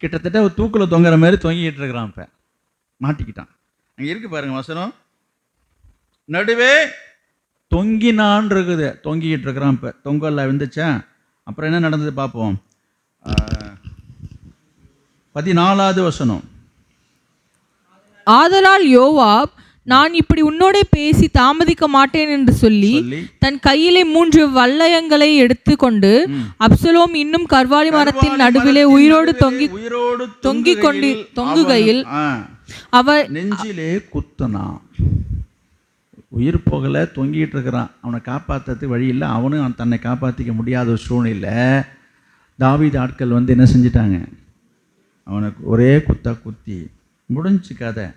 கிட்டத்தட்ட ஒரு தூக்கில் தொங்குற மாதிரி தொங்கிக்கிட்டு இருக்கிறான். இப்போ மாட்டிக்கிட்டான். அங்கே இருக்கு பாருங்க வசனம், நடுவே தொங்கினான் இருக்குது. தொங்கிக்கிட்டு இருக்கிறான். இப்போ தொங்கல்ல விழுந்துச்சா. அப்புறம் என்ன நடந்தது பார்ப்போம். 14வது வசனம். ஆதலால் யோவாப், நான் இப்படி உன்னோட பேசி தாமதிக்க மாட்டேன் என்று சொல்லி தன் கையிலே 3 வல்லையங்களை எடுத்துக்கொண்டு அப்சலோம் இன்னும் கர்வாலி மரத்தின் நடுவிலே உயிரோடு தொங்குகையில் அவர் நெஞ்சிலே குத்தனான். உயிர் போகல, தொங்கிட்டு இருக்கிறான். அவனை காப்பாற்றுறதுக்கு வழி இல்லை. அவனும் தன்னை காப்பாற்றிக்க முடியாத ஒரு சூழ்நிலை. தாவீது ஆட்கள் வந்து என்ன செஞ்சிட்டாங்க, அவனுக்கு ஒரே குத்தி முடிஞ்சு கதை.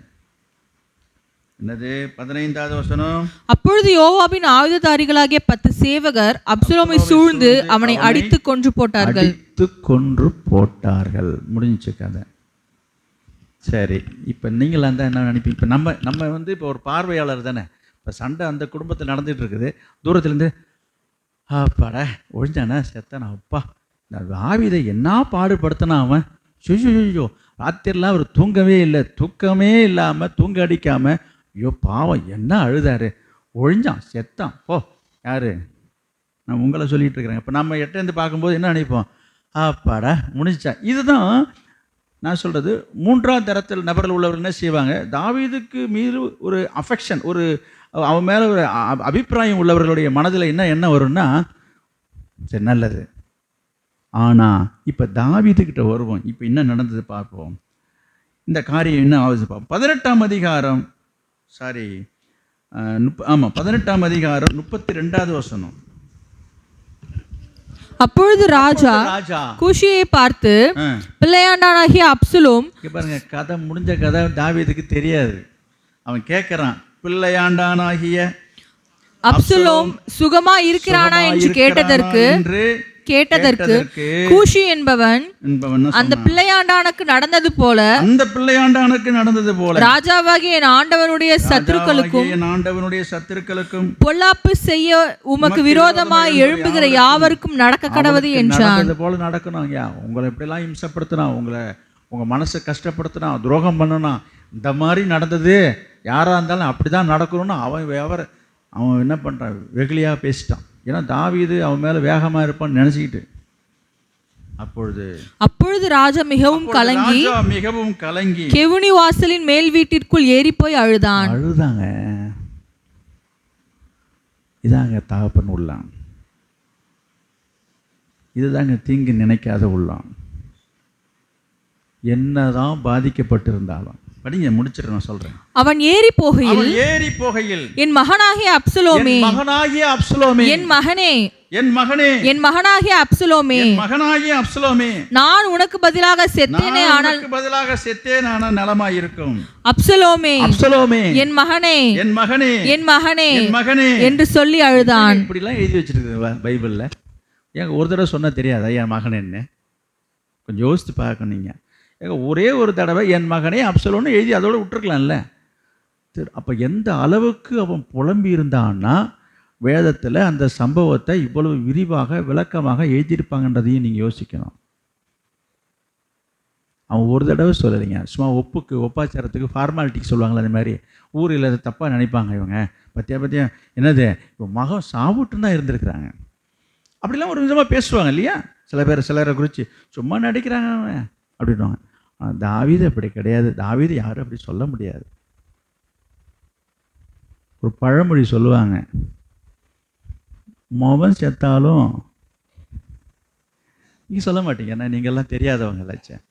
என்னது 15வது வசனம். அப்பொழுது யோவாபின் ஆயுததாரிகளாகிய 10 சேவகர் அப்சலோமை சூழ்ந்து அவனை அடித்து கொன்று போட்டார்கள். முடிஞ்சு கதை. சரி, இப்போ நீங்கள் அந்த என்ன நினைப்பீங்க? இப்போ நம்ம வந்து இப்போ ஒரு பார்வையாளர் தானே. இப்போ சண்டை அந்த குடும்பத்தில் நடந்துகிட்டு இருக்குது. தூரத்துலேருந்து அப்பாடா ஒழிஞ்சானே செத்தானா, அப்பா தாவீதை என்ன பாடுபடுத்தினா அவன், ஐயோ ராத்திரிலாம் அவர் தூக்கமே இல்லாமல் தூங்க அடிக்காமல், ஐயோ பாவம் என்ன அழுதாரு, ஒழிஞ்சான் செத்தான் போ. யார்? நான் உங்களை சொல்லிகிட்டு இருக்கிறேன். இப்போ நம்ம எட்டேருந்து பார்க்கும்போது என்ன நினைப்போம், அப்பாடா முடிஞ்சா. இதுதான் நான் சொல்கிறது. 3ஆம் தரத்தில் நபர்கள் உள்ளவர்கள் என்ன செய்வாங்க, தாவீதுக்கு மீது ஒரு அஃபெக்ஷன், ஒரு அவன் மேலே ஒரு அபிப்பிராயம் உள்ளவர்களுடைய மனதில் என்ன வரும்னா, சரி நல்லது. ஆனால் இப்போ தாவீதுக்கிட்ட வருவோம். இப்போ என்ன நடந்தது பார்ப்போம். இந்த காரியம் என்ன ஆகுது பார்ப்போம். 18ஆம் அதிகாரம் 32வது வசனம். அப்பொழுது ராஜா கூஷியை பார்த்து, பிள்ளையாண்டானாகிய அப்சலோம். பாருங்க, கதை முடிஞ்ச கதை தாவீதுக்கு தெரியாது. அவன் கேட்கிறான், பிள்ளையாண்டானாகிய அப்சலோம் சுகமா இருக்கிறானா என்று கேட்டதற்கு கூஷி என்பவன் அந்த பிள்ளையாண்டானுக்கு நடந்தது போல ராஜாவாகிய என் ஆண்டவனுடைய சத்துருக்களுக்கும் பொல்லாப்பு செய்ய உமக்கு விரோதமாய் எழும்புகிற யாவருக்கும் நடக்க கடவது என்றான். போல நடக்கணும். உங்களை எப்படிலாம் இம்சப்படுத்தினா, உங்க மனசை கஷ்டப்படுத்தினா, துரோகம் பண்ணனா, இந்த மாதிரி நடந்தது. யாரா இருந்தாலும் அப்படிதான் நடக்கணும்னு அவன் என்ன பண்றான், வெகுளியா பேசிட்டான். ஏன்னா தாவீது அவன் மேல வேகமா இருப்பான்னு நினைச்சுக்கிட்டு. அப்பொழுது ராஜா மிகவும் கலங்கி கெவுனி வாசலின் மேல் வீட்டிற்குள் ஏறி போய் அழுதாங்க. இதாங்க தகப்பன் உள்ளான். இதுதாங்க தீங்கு நினைக்காத உள்ளான். என்னதான் பாதிக்கப்பட்டிருந்தாலும் படிங்க, முடிச்சிட்டு நான் சொல்றேன். அவன் ஏறி போகையில் என் மகனாகிய அப்சலோமே, என் மகனாகிய அப்சலோமே, நான் உனக்கு பதிலாக செத்தேனே, ஆனால் நலமாய் இருக்கும். அப்சலோமே, என் மகனே என்று சொல்லி அழுதான். இப்படிலாம் எழுதி வச்சிருக்கு பைபிள்ல. ஏங்க ஒரு தடவை சொன்னா தெரியாதா என் மகன் என்ன? கொஞ்சம் யோசித்து பார்க்கணும். நீங்க ஒரே ஒரு தடவை என் மகனே அப்சலோன்னு எழுதி அதோடு விட்டுருக்கலாம்ல. அப்போ எந்த அளவுக்கு அவன் புலம்பி இருந்தான்னா வேதத்தில் அந்த சம்பவத்தை இவ்வளவு விரிவாக விளக்கமாக எழுதியிருப்பாங்கன்றதையும் நீங்கள் யோசிக்கணும். அவன் ஒரு தடவை சொல்லலைங்க, சும்மா ஒப்பாச்சாரத்துக்கு ஃபார்மாலிட்டிக்கு சொல்லுவாங்களே, அந்த மாதிரி ஊரில் அதை தப்பாக நினைப்பாங்க இவங்க. பற்றியா என்னது இப்போ மகன் சாப்பிட்டுன்னு தான் இருந்திருக்கிறாங்க. அப்படிலாம் ஒரு விதமாக பேசுவாங்க இல்லையா சிலரை குறித்து. சும்மா நடிக்கிறாங்க அவன் அப்படின்வாங்க. தாவீது அப்படி கிடையாது. தாவீது யாரும் அப்படி சொல்ல முடியாது. ஒரு பழமொழி சொல்லுவாங்க, மோகன் செத்தாலும் நீங்கள் சொல்ல மாட்டீங்க. ஏன்னா நீங்கள்லாம் தெரியாதவங்க லட்சம்.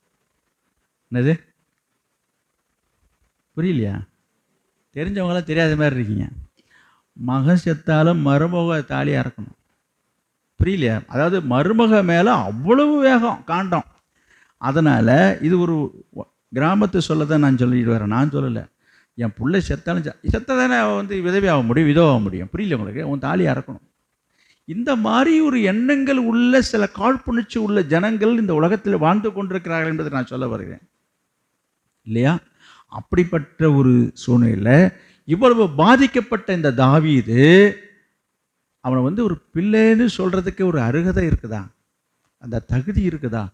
என்னது புரியலையா? தெரிஞ்சவங்களாம் தெரியாத மாதிரி இருக்கீங்க. மகன் செத்தாலும் மருமக தாலியாக இருக்கணும். புரியலையா? அதாவது மருமக மேலே அவ்வளவு வேகம் காண்டம். அதனால் இது ஒரு கிராமத்தை சொல்ல தான் நான் சொல்லிட்டு வரேன். நான் சொல்லலை. என் பிள்ளை செத்தாதானே அவன் விதவையாக முடியும், விதவாக முடியும். புரியல உங்களுக்கு? அவன் தாலியாக இருக்கணும். இந்த மாதிரி ஒரு எண்ணங்கள் உள்ள சில காழ்ப்புணர்ச்சி உள்ள ஜனங்கள் இந்த உலகத்தில் வாழ்ந்து கொண்டிருக்கிறார்கள் என்பதை நான் சொல்ல வருகிறேன் இல்லையா? அப்படிப்பட்ட ஒரு சூழ்நிலையில் இவ்வளவு பாதிக்கப்பட்ட இந்த தாவீது அவனை ஒரு பிள்ளைன்னு சொல்கிறதுக்கு ஒரு அருகதை இருக்குதா? அந்த தகுதி இருக்குதா?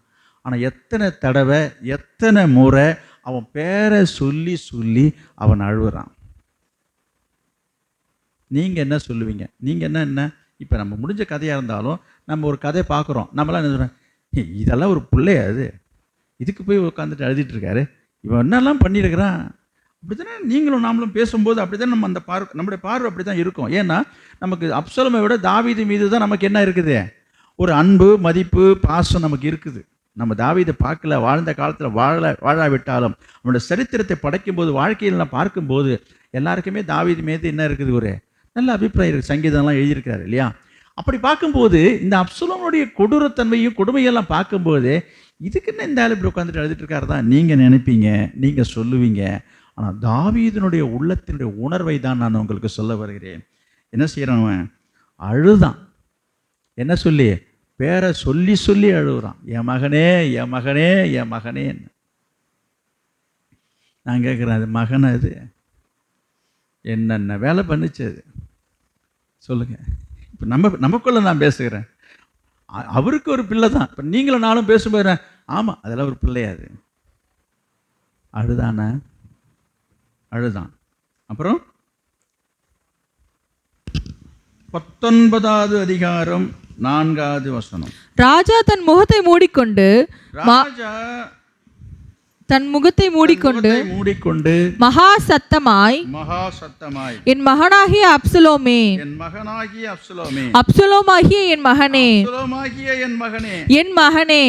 ஆனால் எத்தனை தடவை எத்தனை முறை அவன் பேரை சொல்லி சொல்லி அவன் அழுகுறான். நீங்கள் என்ன சொல்லுவீங்க? நீங்கள் என்ன இப்போ நம்ம முடிஞ்ச கதையாக இருந்தாலும் நம்ம ஒரு கதையை பார்க்குறோம், நம்மளாம் என்ன சொல்கிறோம், இதெல்லாம் ஒரு பிள்ளையா அது, இதுக்கு போய் உட்காந்துட்டு அழுதிட்டு இருக்காரு, இவன் என்னெல்லாம் பண்ணியிருக்கிறான். அப்படி தானே நீங்களும் நாமளும் பேசும்போது அப்படி தான் நம்ம நம்முடைய பார்வை அப்படி தான் இருக்கும். ஏன்னா நமக்கு அப்சலோமை விட தாவீது மீது தான் நமக்கு என்ன இருக்குது, ஒரு அன்பு மதிப்பு பாசம் நமக்கு இருக்குது. நம்ம தாவீதை பார்க்கல, வாழ்ந்த காலத்தில் வாழாவிட்டாலும் அவனோட சரித்திரத்தை படைக்கும்போது வாழ்க்கையில் நான் பார்க்கும்போது எல்லாருக்குமே தாவீது மீது என்ன இருக்குது, ஒரு நல்ல அபிப்பிராயம் இருக்குது. சங்கீதம்லாம் எழுதியிருக்காரு இல்லையா? அப்படி பார்க்கும்போது இந்த அப்சலோமுடைய கொடூரத்தன்மையும் கொடுமையெல்லாம் பார்க்கும்போது இதுக்கு என்ன இந்த ஆள் இப்படி உட்காந்துட்டு எழுதிட்டு இருக்காரு தான் நீங்கள் நினைப்பீங்க, நீங்கள் சொல்லுவீங்க. ஆனால் தாவீதினுடைய உள்ளத்தினுடைய உணர்வை தான் நான் உங்களுக்கு சொல்ல வருகிறேன். என்ன செய்கிறான்? அழுதான். என்ன சொல்லி? பேரை சொல்லி சொல்லி அழுகுறான். என் மகனே, என் மகனே, என் மகனே. நான் கேட்குறேன், அது மகன்? அது என்னென்ன வேலை பண்ணிச்சு அது சொல்லுங்க. இப்போ நமக்குள்ள நான் பேசுகிறேன். அவருக்கு ஒரு பிள்ளை தான். இப்போ நீங்களும் நானும் பேசும்போது ஆமாம் அதெல்லாம் ஒரு பிள்ளையாது. அழுதான். அப்புறம் 19வது அதிகாரம் 4வது வசனம். ராஜா தன் முகத்தை மூடிக்கொண்டு, ராஜா தன் முகத்தை மூடிக்கொண்டு மகா சத்தமாய் என் மகனாகிய அப்சலோமே, அப்சலோமாகிய என் மகனே, என் மகனே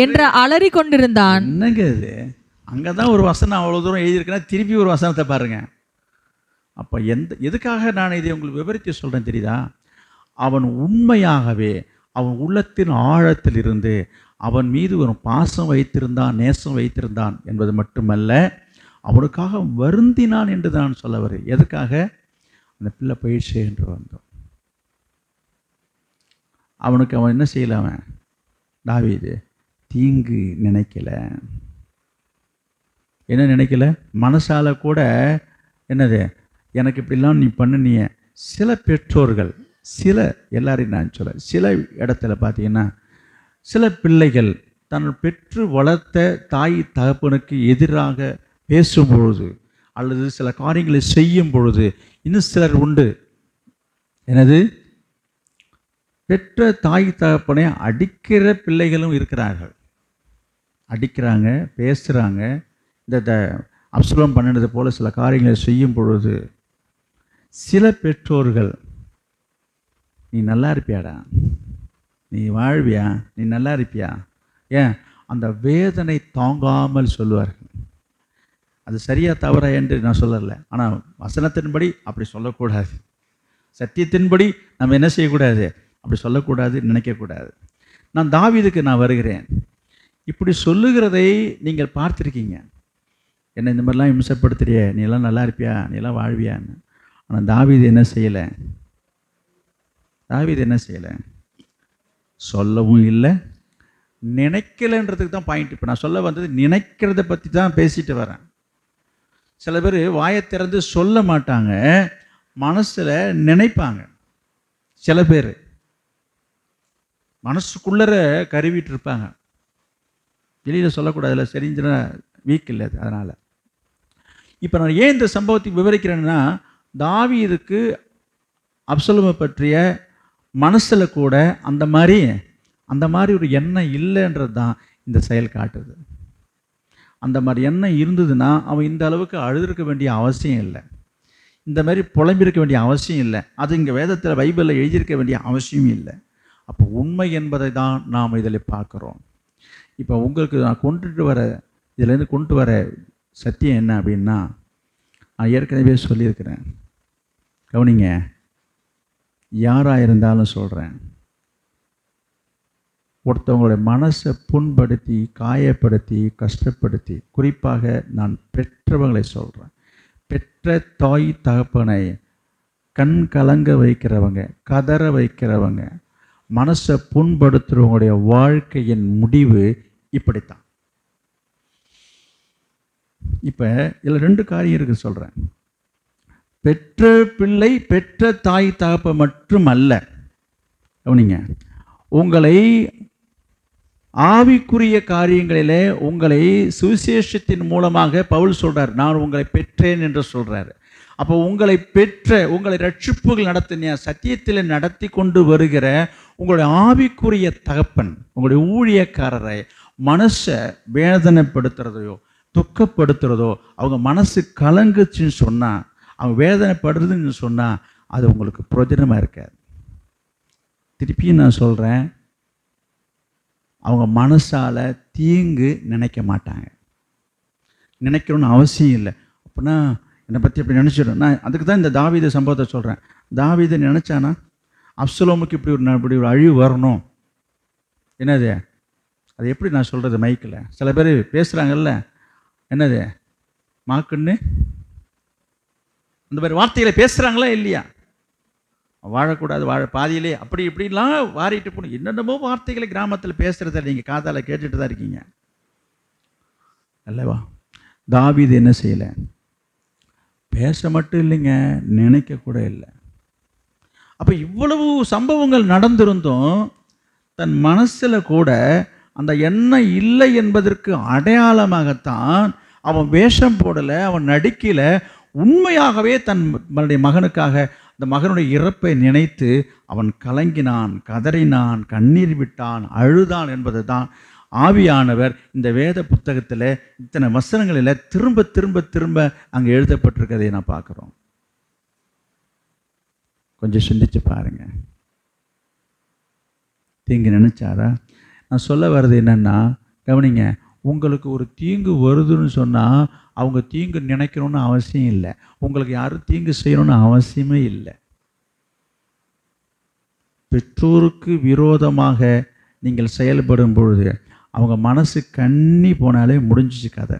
என்று அலறி கொண்டிருந்தான். என்னங்க இது? அங்கதான் ஒரு வசனம் அவ்வளவு தூரம் எழுதியிருக்கேன்னா திருப்பி ஒரு வசனத்தை பாருங்க. அப்ப எதுக்காக நான் இதை உங்களுக்கு விவரித்து சொல்றேன் தெரியுதா? அவன் உண்மையாகவே அவன் உள்ளத்தின் ஆழத்தில் இருந்து அவன் மீது ஒரு பாசம் வைத்திருந்தான், நேசம் வைத்திருந்தான் என்பது மட்டுமல்ல, அவனுக்காக வருந்தினான் என்று தான் சொல்ல வரு. எதுக்காக? அந்த பிள்ளை போயிடுச்சே என்று வந்தோம். அவனுக்கு அவன் என்ன செய்யல? அவன் தாவீது தீங்கு நினைக்கல. என்ன நினைக்கல? மனசால கூட என்னது, எனக்கு இப்படிலாம் நீ பண்ணினிய. சில பெற்றோர்கள், எல்லாரையும் நான் சொல்ல, சில இடத்துல பார்த்தீங்கன்னா சில பிள்ளைகள் தன் பெற்று வளர்த்த தாய் தகப்பனுக்கு எதிராக பேசும் பொழுது அல்லது சில காரியங்களை செய்யும் பொழுது இன்னும் சிலர் உண்டு, எனது பெற்ற தாய் தகப்பனை அடிக்கிற பிள்ளைகளும் இருக்கிறார்கள். அடிக்கிறாங்க, பேசுகிறாங்க. இந்த அப்சலோம் பண்ணினது போல சில காரியங்களை செய்யும் பொழுது சில பெற்றோர்கள், நீ நல்லா இருப்பியாடா, நீ வாழ்வியா, நீ நல்லா இருப்பியா, ஏன் அந்த வேதனை தாங்காமல் சொல்லுவார்கள். அது சரியா தவறா என்று நான் சொல்லலை, ஆனால் வசனத்தின்படி அப்படி சொல்லக்கூடாது, சத்தியத்தின்படி நம்ம என்ன செய்யக்கூடாது, அப்படி சொல்லக்கூடாது, நினைக்கக்கூடாது. நான் தாவீதுக்கு நான் வருகிறேன். இப்படி சொல்லுகிறதை நீங்கள் பார்த்துருக்கீங்க. என்ன இந்த மாதிரிலாம் இம்சப்படுத்துறிய, நீ எல்லாம் நல்லா இருப்பியா, நீ எல்லாம் வாழ்வியான்னு. ஆனால் தாவீது என்ன செய்யலை? தாவீது என்ன செய்யலை? சொல்லவும் இல்லை, நினைக்கலைன்றதுக்கு தான் பாயிண்ட். இப்போ நான் சொல்ல வந்தது நினைக்கிறத பற்றி தான் பேசிட்டு வரேன். சில பேர் வாயை திறந்து சொல்ல மாட்டாங்க, மனசில் நினைப்பாங்க. சில பேர் மனசுக்குள்ளர கருவிட்டு இருப்பாங்க, வெளியில் சொல்லக்கூடாதுல, சரிஞ்சுன்னா வீக் இல்லை. அதனால் இப்போ நான் ஏன் இந்த சம்பவத்தை விவரிக்கிறேன்னா, தாவீதுக்கு அப்சலோமை பற்றிய மனசில் கூட அந்த மாதிரி ஒரு எண்ணம் இல்லைன்றது தான் இந்த செயல் காட்டுது. அந்த மாதிரி எண்ணம் இருந்ததுன்னா அவன் இந்த அளவுக்கு அழுதுருக்க வேண்டிய அவசியம் இல்லை, இந்த மாதிரி புலம்பிருக்க வேண்டிய அவசியம் இல்லை, அது இங்கே வேதத்தில் பைபிளில் எழுதியிருக்க வேண்டிய அவசியம் இல்லை. அப்போ உண்மை என்பதை தான் நாம் இதில் பார்க்குறோம். இப்போ உங்களுக்கு நான் இதிலேருந்து கொண்டு வர சத்தியம் என்ன அப்படின்னா, நான் ஏற்கனவே சொல்லியிருக்கிறேன், கவனிங்க. யாராக இருந்தாலும் சொல்கிறேன், ஒருத்தவங்களுடைய மனசை புண்படுத்தி, காயப்படுத்தி, கஷ்டப்படுத்தி, குறிப்பாக நான் பெற்றவங்களை சொல்கிறேன், பெற்ற தாய் தகப்பனை கண் கலங்க வைக்கிறவங்க, கதற வைக்கிறவங்க, மனசை புண்படுத்துகிறவங்களுடைய வாழ்க்கையின் முடிவு இப்படித்தான். இப்போ இதில் 2 காரியம் இருக்குது சொல்கிறேன். பெற்ற பிள்ளை பெற்ற தாய் தகப்ப மட்டும் அல்ல, கவனிங்க, உங்களை ஆவிக்குரிய காரியங்களிலே உங்களை சுவிசேஷத்தின் மூலமாக பவுல் சொல்றார், நான் உங்களை பெற்றேன் என்று சொல்றாரு. அப்போ உங்களை பெற்ற, உங்களை ரட்சிப்புகள் நடத்தின சத்தியத்தில் நடத்தி கொண்டு வருகிற உங்களுடைய ஆவிக்குரிய தகப்பன், உங்களுடைய ஊழியக்காரரை மனசை வேதனைப்படுத்துறதையோ துக்கப்படுத்துறதோ, அவங்க மனசு கலங்குச்சுன்னு சொன்னால், அவங்க வேதனைப்படுறதுன்னு சொன்னால், அது உங்களுக்கு பிரயோஜனமாக இருக்காது. திருப்பியும் நான் சொல்கிறேன், அவங்க மனசால் தீங்கு நினைக்க மாட்டாங்க, நினைக்கணும்னு அவசியம் இல்லை. அப்படின்னா என்னை பற்றி அப்படி நினச்சிடும். நான் அதுக்கு தான் இந்த தாவீது சம்பவத்தை சொல்கிறேன். தாவீது நினச்சானா அப்சலோமுக்கு இப்படி ஒரு அழிவு வரணும், என்னது அது எப்படி நான் சொல்கிறது? மைக்கில் சில பேர் பேசுகிறாங்கல்ல, என்னது மாக்குன்னு அந்த மாதிரி வார்த்தைகளை பேசுகிறாங்களா இல்லையா? வாழக்கூடாது, பாதியிலே அப்படி இப்படிலாம் வாரிட்டு போகணும், என்னென்னமோ வார்த்தைகளை கிராமத்தில் பேசுகிறத நீங்கள் காதால் கேட்டுட்டு தான் இருக்கீங்க அல்லவா? தாவீது என்ன செய்யலை? பேச மட்டும் இல்லைங்க, நினைக்க கூட இல்லை. அப்போ இவ்வளவு சம்பவங்கள் நடந்திருந்தும் தன் மனசில் கூட அந்த எண்ணம் இல்லை என்பதற்கு அடையாளமாகத்தான் அவன் வேஷம் போடலை, அவன் நடிக்கலை. உண்மையாகவே தன்னுடைய மகனுக்காக, அந்த மகனுடைய இறப்பை நினைத்து அவன் கலங்கினான், கதறினான், கண்ணீர் விட்டான், அழுதான் என்பது தான் ஆவியானவர் இந்த வேத புத்தகத்தில் இத்தனை வசனங்களில் திரும்ப திரும்ப திரும்ப அங்கே எழுதப்பட்டிருக்கதை நான் பார்க்குறோம். கொஞ்சம் சிந்திச்சு பாருங்க. தீங்கு நினைச்சாரா? நான் சொல்ல வர்றது என்னன்னா, கவனிங்க, உங்களுக்கு ஒரு தீங்கு வருதுன்னு சொன்னால் அவங்க தீங்கு நினைக்கணும்னு அவசியம் இல்லை. உங்களுக்கு யாரும் தீங்கு செய்யணும்னு அவசியமே இல்லை. பெற்றோருக்கு விரோதமாக நீங்கள் செயல்படும் பொழுது அவங்க மனசு கண்ணி போனாலே முடிஞ்சிச்சு கதை.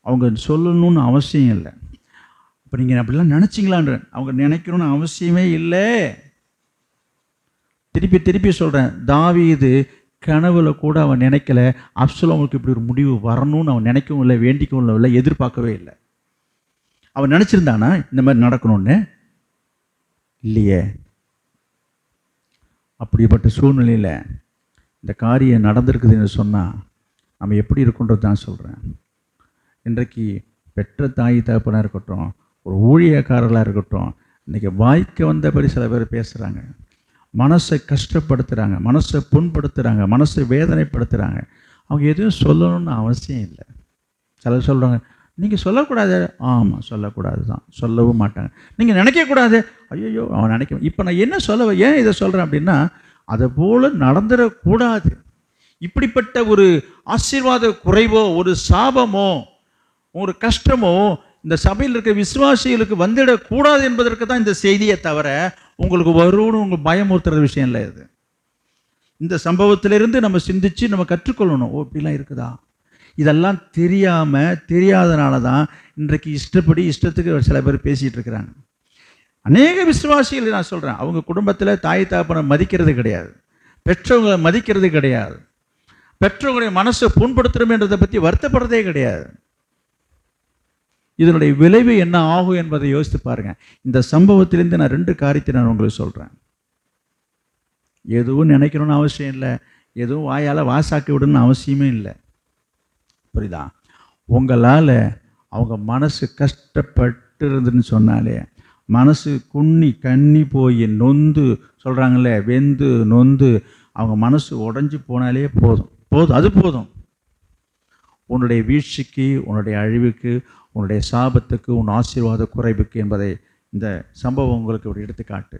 அவங்க சொல்லணும்னு அவசியம் இல்லை. இப்போ நீங்கள் அப்படிலாம் நினச்சிங்களான்ற அவங்க நினைக்கணும்னு அவசியமே இல்லை. திருப்பி திருப்பி சொல்கிறேன், தாவீது கனவுல கூட அவன் நினைக்கல அப்சலோமுக்கு இப்படி ஒரு முடிவு வரணும்னு அவன் நினைக்கவும் இல்லை, வேண்டிக்கவும் இல்லை, எதிர்பார்க்கவே இல்லை. அவன் நினச்சிருந்தானா இந்த மாதிரி நடக்கணும்னு? இல்லையே. அப்படிப்பட்ட சூழ்நிலையில் இந்த காரியம் நடந்திருக்குதுன்னு சொன்னால் நம்ம எப்படி இருக்குன்றது தான் சொல்கிறேன். இன்றைக்கு பெற்ற தாய் தகப்பனாக இருக்கட்டும், ஒரு ஊழியக்காரர்களாக இருக்கட்டும், இன்றைக்கி வாய்க்க வந்தபடி சில பேர் பேசுகிறாங்க, மனசை கஷ்டப்படுத்துகிறாங்க, மனசை புண்படுத்துகிறாங்க, மனசை வேதனைப்படுத்துகிறாங்க. அவங்க எதுவும் சொல்லணும்னு அவசியம் இல்லை. சிலர் சொல்கிறாங்க, நீங்கள் சொல்லக்கூடாது. ஆமாம், சொல்லக்கூடாது தான், சொல்லவும் மாட்டாங்க. நீங்கள் நினைக்கக்கூடாது. ஐயோ அவன் நினைக்க. இப்போ நான் என்ன ஏன் இதை சொல்கிறேன் அப்படின்னா, அதை போல் நடந்துடக்கூடாது. இப்படிப்பட்ட ஒரு ஆசீர்வாத குறைவோ ஒரு சாபமோ ஒரு கஷ்டமோ இந்த சபையில் இருக்க விசுவாசிகளுக்கு வந்துடக்கூடாது என்பதற்கு தான் இந்த செய்தியை தவிர உங்களுக்கு வரும்னு உங்களுக்கு பயமுறுத்துற விஷயம் இல்லை. இது இந்த சம்பவத்திலிருந்து நம்ம சிந்திச்சு நம்ம கற்றுக்கொள்ளணும். ஓ, இப்படிலாம் இருக்குதா? இதெல்லாம் தெரியாதனால தான் இன்றைக்கு இஷ்டத்துக்கு சில பேர் பேசிகிட்டு இருக்கிறாங்க. அநேக விசுவாசிகள் நான் சொல்கிறேன், அவங்க குடும்பத்தில் தாய் தகப்பனை மதிக்கிறது கிடையாது, பெற்றவங்களை மதிக்கிறது கிடையாது, பெற்றவங்களுடைய மனசை புண்படுத்துறோம்ன்றதை பற்றி வருத்தப்படுறதே கிடையாது. இதனுடைய விளைவு என்ன ஆகும் என்பதை யோசித்து பாருங்க. இந்த சம்பவத்திலிருந்து நான் 2 காரியத்தை நான் உங்களுக்கு சொல்கிறேன். எதுவும் நினைக்கணும்னு அவசியம் இல்லை, எதுவும் வாயால் வாசாக்கி விடணும்னு அவசியமே இல்லை. புரியுதா? உங்களால் அவங்க மனசு கஷ்டப்பட்டு இருந்துன்னு சொன்னாலே, மனசு கண்ணி போய் நொந்து சொல்கிறாங்களே, வெந்து நொந்து அவங்க மனசு உடஞ்சி போனாலே போதும், அது போதும். உன்னுடைய வீழ்ச்சிக்கு, உன்னுடைய அழிவுக்கு, உன்னுடைய சாபத்துக்கு, உன் ஆசீர்வாத குறைவுக்கு என்பதை இந்த சம்பவம் உங்களுக்கு ஒரு எடுத்துக்காட்டு.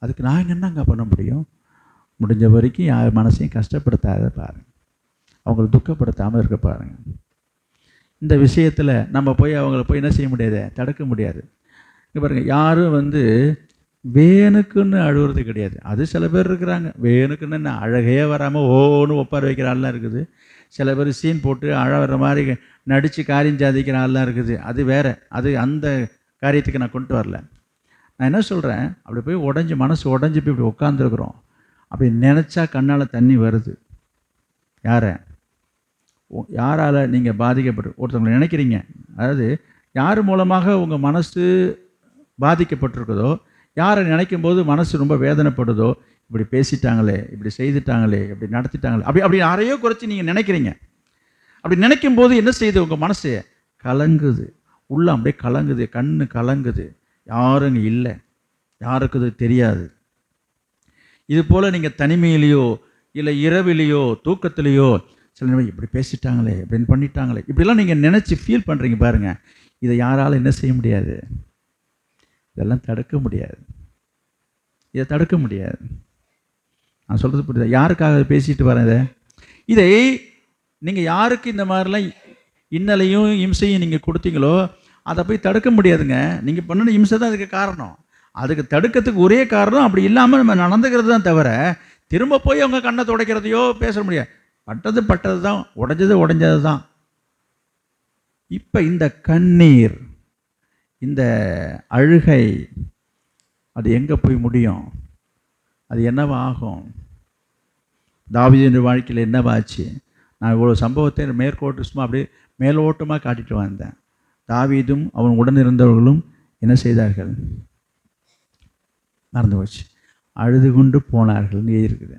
அதுக்கு நான் என்னங்க பண்ண முடியும்? முடிஞ்ச வரைக்கும் யார் மனசையும் கஷ்டப்படுத்தாத பாருங்கள், அவங்களை துக்கப்படுத்தாமல் இருக்க பாருங்கள். இந்த விஷயத்தில் நம்ம அவங்கள போய் என்ன செய்ய முடியாது, தடுக்க முடியாது. இங்கே பாருங்கள், யாரும் வேணுக்குன்னு அழுகிறது கிடையாது. அது சில பேர் இருக்கிறாங்க, வேணுக்குன்னு என்ன அழகையே வராமல் ஓன்னு ஒப்பார வைக்கிற ஆள்லாம் இருக்குது. சில பேர் சீன் போட்டு அழ வர்ற மாதிரி நடித்து காரியம் சாதிக்கிற ஆள்லாம் இருக்குது. அது வேறு, அது அந்த காரியத்துக்கு நான் கொண்டு வரல. நான் என்ன சொல்கிறேன், அப்படி போய் மனசு உடஞ்சி போய் இப்படி உட்காந்துருக்குறோம். அப்படி நினச்சா கண்ணால் தண்ணி வருது. யாரால் நீங்கள் பாதிக்கப்பட்டு ஒருத்தவங்களை நினைக்கிறீங்க, அதாவது யார் மூலமாக உங்கள் மனசு பாதிக்கப்பட்டிருக்குதோ, யாரை நினைக்கும் போது மனசு ரொம்ப வேதனைப்படுதோ, இப்படி பேசிட்டாங்களே, இப்படி செய்துட்டாங்களே, இப்படி நடத்திட்டாங்களே, அப்படி யாரையோ குறைச்சி நீங்கள் நினைக்கிறீங்க. அப்படி நினைக்கும் போது என்ன செய்யுது, உங்கள் மனசு கலங்குது, உள்ள அப்படியே கலங்குது, கண்ணு கலங்குது. யாரும் இல்லை, யாருக்கு அது தெரியாது. இது போல் நீங்கள் தனிமையிலையோ இல்லை இரவிலையோ தூக்கத்திலையோ சில நேரம் இப்படி பேசிட்டாங்களே, இப்படின்னு பண்ணிட்டாங்களே, இப்படிலாம் நீங்கள் நினச்சி ஃபீல் பண்ணுறீங்க பாருங்கள். இதை யாரால் என்ன செய்ய முடியாது, இதெல்லாம் தடுக்க முடியாது. இதை தடுக்க முடியாது. நான் சொல்கிறது புரியுதா? யாருக்காக பேசிட்டு வரேன் இதை நீங்கள் யாருக்கு இந்த மாதிரிலாம் இன்னலையும் இம்சையும் நீங்கள் கொடுத்தீங்களோ அதை போய் தடுக்க முடியாதுங்க. நீங்கள் பண்ணின இம்சை தான் அதுக்கு காரணம். அதுக்கு தடுக்கிறதுக்கு ஒரே காரணம் அப்படி இல்லாமல் நம்ம நடந்துக்கிறது தான் தவிர திரும்ப போய் அவங்க கண்ணை துடைக்கிறதையோ பேச முடியாது. பட்டது தான், உடைஞ்சது தான். இப்போ இந்த கண்ணீர், இந்த அழுகை, அது எங்கே போய் முடியும்? அது என்னவா ஆகும்? தாவீதின் வாழ்க்கையில் என்னவாச்சு? நான் இவ்வளோ சம்பவத்தை மேற்கோட்டு சும்மா அப்படியே மேலோட்டமாக காட்டிட்டு வந்தேன். தாவீதும் அவன் உடன் இருந்தவர்களும் என்ன செய்தார்கள்? மறந்து போச்சு. அழுது கொண்டு போனார்கள்னு எழுதியிருக்குது.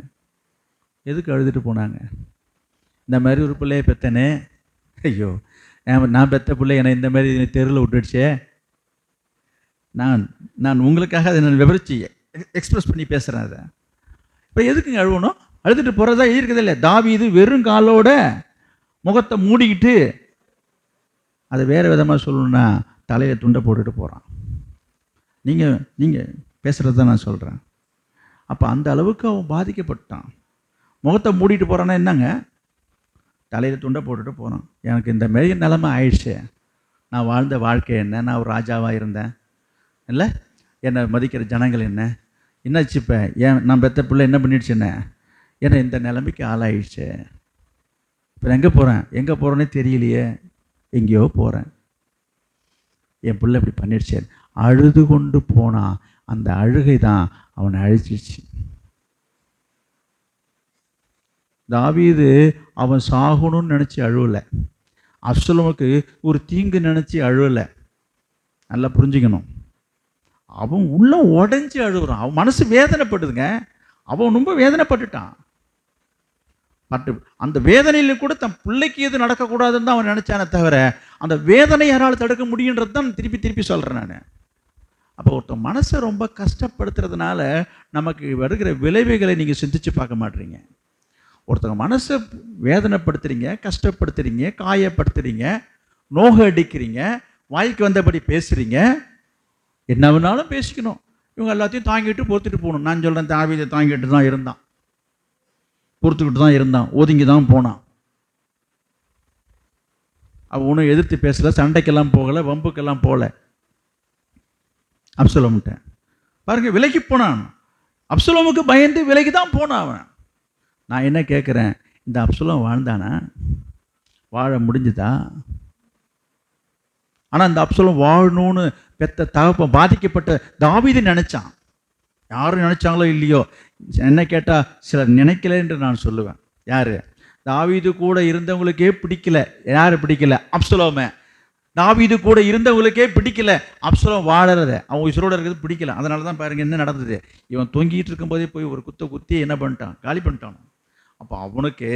எதுக்கு அழுதுட்டு போனாங்க? இந்த மாதிரி ஒரு பிள்ளையை பெற்றனே, ஐயோ நான் பெற்ற பிள்ளை என்னை இந்த மாதிரி தெருவில் விட்டுடுச்சே, நான் உங்களுக்காக அதை நான் விவரித்து எக்ஸ்பிரஸ் பண்ணி பேசுகிறேன். அதை இப்போ எதுக்குங்க அழுவணும்? அழுதுட்டு போகிறதா எழுதியிருக்கதே இல்லை. தாவீது வெறும் காலோட முகத்தை மூடிக்கிட்டு, அதை வேறு விதமாக சொல்லணும்னா தலையில் துண்டை போட்டுட்டு போகிறான். நீங்கள் பேசுகிறது தான் நான் சொல்கிறேன். அப்போ அந்த அளவுக்கு அவன் பாதிக்கப்பட்டான். முகத்தை மூடிட்டு போகிறான்னா என்னங்க? தலையில் துண்டை போட்டுட்டு போகிறான். எனக்கு இந்த மாரி நிலைமை ஆயிடுச்சு. நான் வாழ்ந்த வாழ்க்கை என்ன? நான் ஒரு ராஜாவாக இருந்தேன் இல்லை? என்னை மதிக்கிற ஜனங்கள் என்னாச்சு? இப்போ ஏன் நான் பெற்ற பிள்ளை என்ன பண்ணிடுச்சு? என்ன இந்த நிலைமைக்கு ஆளாயிடுச்சு. இப்போ எங்கே போகிறேன்னே தெரியலையே, எங்கேயோ போகிறேன், என் பிள்ளை இப்படி பண்ணிடுச்சு. அழுது கொண்டு போனான். அந்த அழுகை தான் அவனை அழிச்சிச்சு. தாவீது அவன் சாகணும்னு நினச்சி அழுவலை. அப்சலோமுக்கு ஒரு தீங்கு நினச்சி அழுவலை. நல்லா புரிஞ்சுக்கணும். அவன் உள்ள உடஞ்சி அழுகுறான். அவன் மனசு வேதனைப்படுதுங்க. அவன் ரொம்ப வேதனைப்பட்டுட்டான். பட்டு அந்த வேதனையில கூட தன் பிள்ளைக்கு எது நடக்கக்கூடாதுன்னு தான் அவன் நினைச்சானே தவிர, அந்த வேதனை யாரால் தடுக்க முடியுன்றது தான் திருப்பி சொல்கிறேன் நான். அப்போ ஒருத்தன் மனசை ரொம்ப கஷ்டப்படுத்துறதுனால நமக்கு வருகிற விளைவுகளை நீங்கள் சிந்திச்சு பார்க்க மாட்டீங்க. ஒருத்தங்க மனசை வேதனைப்படுத்துறீங்க, கஷ்டப்படுத்துறீங்க, காயப்படுத்துறீங்க, நோக அடிக்கிறீங்க, வாய்க்கு வந்தபடி பேசுகிறீங்க. என்ன வேணாலும் பேசிக்கணும். இவங்க எல்லாத்தையும் தாங்கிட்டு பொறுத்துட்டு போகணும். நான் சொல்கிறேன், தாவீதை தாங்கிட்டு தான் இருந்தான், பொறுத்துக்கிட்டு தான் இருந்தான், ஒதுங்கி தான் போனான். அவன் ஒன்றும் எதிர்த்து பேசலை, சண்டைக்கெல்லாம் போகலை, வம்புக்கெல்லாம் போகலை. அப்சலோம்கிட்ட பாருங்க, விலைக்கு போனான். அப்சலோமுக்கு பயந்து விலைக்கு தான் போனான் அவன். நான் என்ன கேட்குறேன், இந்த அப்சலோம் வாழ்ந்தானா? வாழ முடிஞ்சுதா? ஆனால் இந்த அப்சலோம் வாழணும்னு பெத்த தகப்பன் பாதிக்கப்பட்ட தாவீது நினைச்சான். யாரும் நினைச்சாங்களோ இல்லையோ, என்ன கேட்டால் சிலர் நினைக்கல என்று நான் சொல்லுவேன். யார்? தாவீது கூட இருந்தவங்களுக்கே பிடிக்கல. யார் பிடிக்கல? அப்சலோமை. தாவீது கூட இருந்தவங்களுக்கே பிடிக்கல அப்சலோம் வாழறத, அவன் உயிரோட இருக்கிறது பிடிக்கல. அதனால தான் பாருங்க என்ன நடந்தது. இவன் தொங்கிட்டு இருக்கும்போதே போய் ஒரு குத்தி என்ன பண்ணிட்டான்? காலி பண்ணிட்டான். அப்போ அவனுக்கு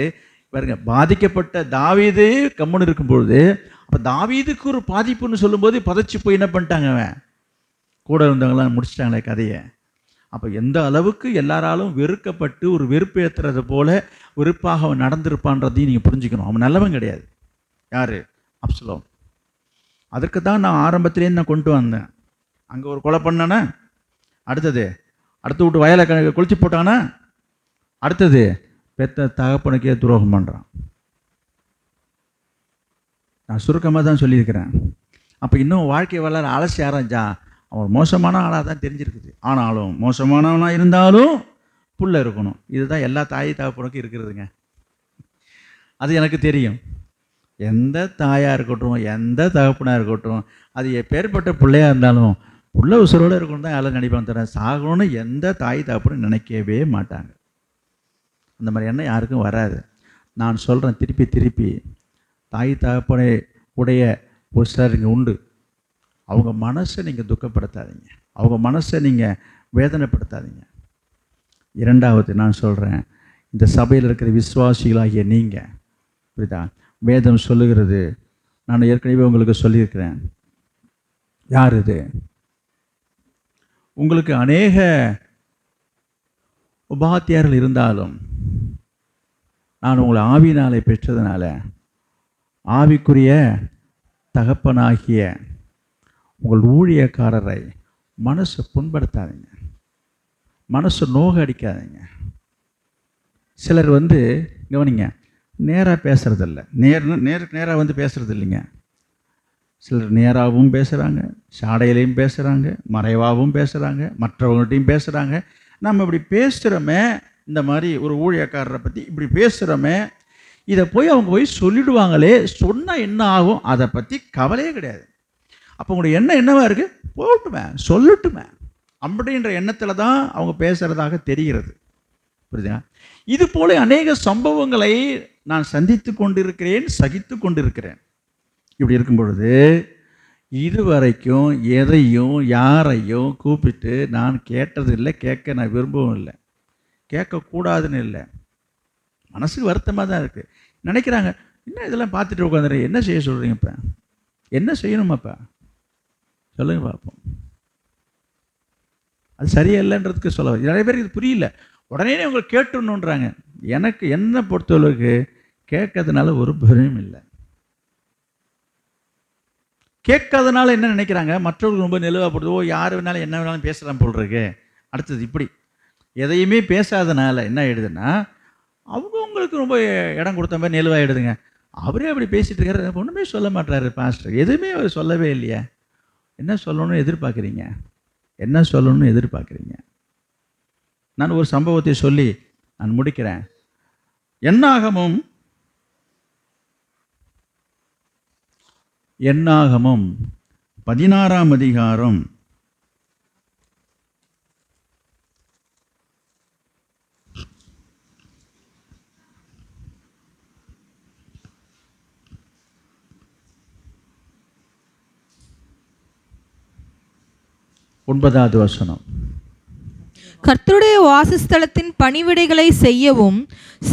பாருங்க, பாதிக்கப்பட்ட தாவீது கம்முன்னு இருக்கும்பொழுது, அப்போ தாவீதுக்கு ஒரு பாதிப்புன்னு சொல்லும்போது பதைச்சு போய் என்ன பண்ணிட்டாங்க, அவன் கூட இருந்தவங்களாம் முடிச்சிட்டாங்களே கதையை. அப்போ எந்த அளவுக்கு எல்லாராலும் வெறுக்கப்பட்டு ஒரு வெறுப்பு ஏற்றுறது போல வெறுப்பாக அவன் நடந்திருப்பான்றதையும் நீங்கள் புரிஞ்சுக்கணும். அவன் நல்லவன் கிடையாது. யார்? அப்சலோம். அதற்கு தான் நான் ஆரம்பத்திலேருந்து நான் கொண்டு வந்தேன். அங்கே ஒரு கொலை பண்ணானே, அடுத்து விட்டு வயலை குளிச்சு போட்டானா, அடுத்தது பெத்த தகப்பனுக்கே துரோகம் பண்ணுறான். நான் சுருக்கமாக தான் சொல்லியிருக்கிறேன். அப்போ இன்னும் வாழ்க்கை வரலாறு அலசி ஆராய்ஞ்சா அவன் மோசமான ஆளாக தான் தெரிஞ்சிருக்குது. ஆனாலும் மோசமானவனாக இருந்தாலும் புள்ள இருக்கணும். இதுதான் எல்லா தாய் தகப்பனுக்கும் இருக்கிறதுங்க. அது எனக்கு தெரியும். எந்த தாயாக இருக்கட்டும், எந்த தகப்பனாக இருக்கட்டும், அது எப்பேற்பட்ட பிள்ளையாக இருந்தாலும் புள்ள உசுரோடு இருக்கணும் தான் எல்லாம் நினைப்பாங்க. தரேன் சாகணும்னு எந்த தாய் தகப்பனும் நினைக்கவே மாட்டாங்க. அந்த மாதிரி எண்ணம் யாருக்கும் வராது. நான் சொல்கிறேன் திருப்பி, தாய் தகப்பனை உடைய ஒரு சிலர் இங்கே உண்டு. அவங்க மனசை நீங்கள் துக்கப்படுத்தாதீங்க, அவங்க மனசை நீங்கள் வேதனைப்படுத்தாதீங்க. இரண்டாவது நான் சொல்கிறேன், இந்த சபையில் இருக்கிற விசுவாசிகளாகிய நீங்கள், புரியுதா? வேதம் சொல்லுகிறது, நான் ஏற்கனவே உங்களுக்கு சொல்லியிருக்கிறேன். யார் இது? உங்களுக்கு அநேக உபாத்தியார்கள் இருந்தாலும் நான் உங்களை ஆவியினாலே பெற்றதுனால ஆவிக்குரிய தகப்பனாகிய உங்கள் ஊழியக்காரரை மனசை புண்படுத்தாதீங்க, மனசு நோக அடிக்காதீங்க. சிலர் கவனிங்க, நேராக பேசுகிறதில்ல, நேருக்கு நேராக பேசுகிறது இல்லைங்க. சிலர் நேராகவும் பேசுகிறாங்க, சாடையிலையும் பேசுகிறாங்க, மறைவாகவும் பேசுகிறாங்க, மற்றவங்கள்ட்டையும் பேசுகிறாங்க. நம்ம இப்படி பேசுகிறோமே, இந்த மாதிரி ஒரு ஊழியக்காரரை பற்றி இப்படி பேசுகிறோமே, இதை அவங்க சொல்லிடுவாங்களே, சொன்னால் என்ன ஆகும், அதை பற்றி கவலையே கிடையாது. அப்போ உங்களுடைய எண்ணம் என்னவா இருக்குது? போட்டுமே, சொல்லட்டுமே அப்படின்ற எண்ணத்தில் தான் அவங்க பேசுகிறதாக தெரிகிறது. புரியுதுங்க? இது போல அநேக சம்பவங்களை நான் சந்தித்து கொண்டிருக்கிறேன், சகித்து கொண்டிருக்கிறேன். இப்படி இருக்கும் பொழுது இதுவரைக்கும் எதையும் யாரையும் கூப்பிட்டு நான் கேட்டதில்லை, கேட்க நான் விரும்பவும் இல்லை, கேட்கக்கூடாதுன்னு இல்லை. மனசுக்கு வருத்தமாக தான் இருக்குது. நினைக்கிறாங்க, இன்னும் இதெல்லாம் பார்த்துட்டு உட்காந்துரு, என்ன செய்ய சொல்கிறீங்க? இப்போ என்ன செய்யணுமாப்பா சொல்லுங்க பார்ப்போம். அது சரியா இல்லைன்றதுக்கு சொல்ல நிறைய பேருக்கு இது புரியல. உடனே உங்களுக்கு கேட்டுணுன்றாங்க. எனக்கு என்ன பொறுத்தளவுக்கு கேட்கறதுனால ஒரு பயனும் இல்லை. கேட்காதனால என்ன நினைக்கிறாங்க, மற்றவர்கள் ரொம்ப நெளிவாக ஓ யார் வேணாலும் என்ன வேணாலும் பேசலாம் போல் இருக்கு. அடுத்தது இப்படி எதையுமே பேசாதனால என்ன ஆயிடுதுன்னா, அவங்களுக்கு ரொம்ப இடம் கொடுத்த மாதிரி நெளிவாயிடுதுங்க. அவரே அப்படி பேசிட்டு இருக்காரு, ஒன்றுமே சொல்ல மாட்டாரு பாஸ்டர், எதுவுமே அவர் சொல்லவே இல்லையா. என்ன சொல்லணும்னு எதிர்பார்க்குறீங்க? என்ன சொல்லணும்னு எதிர்பார்க்குறீங்க? நான் ஒரு சம்பவத்தை சொல்லி நான் முடிக்கிறேன். என்னாகமும் 16ஆம் அதிகாரம் 9வது வசனம். கர்த்தருடைய வாசஸ்தலத்தின் பணிவிடைகளை செய்யவும்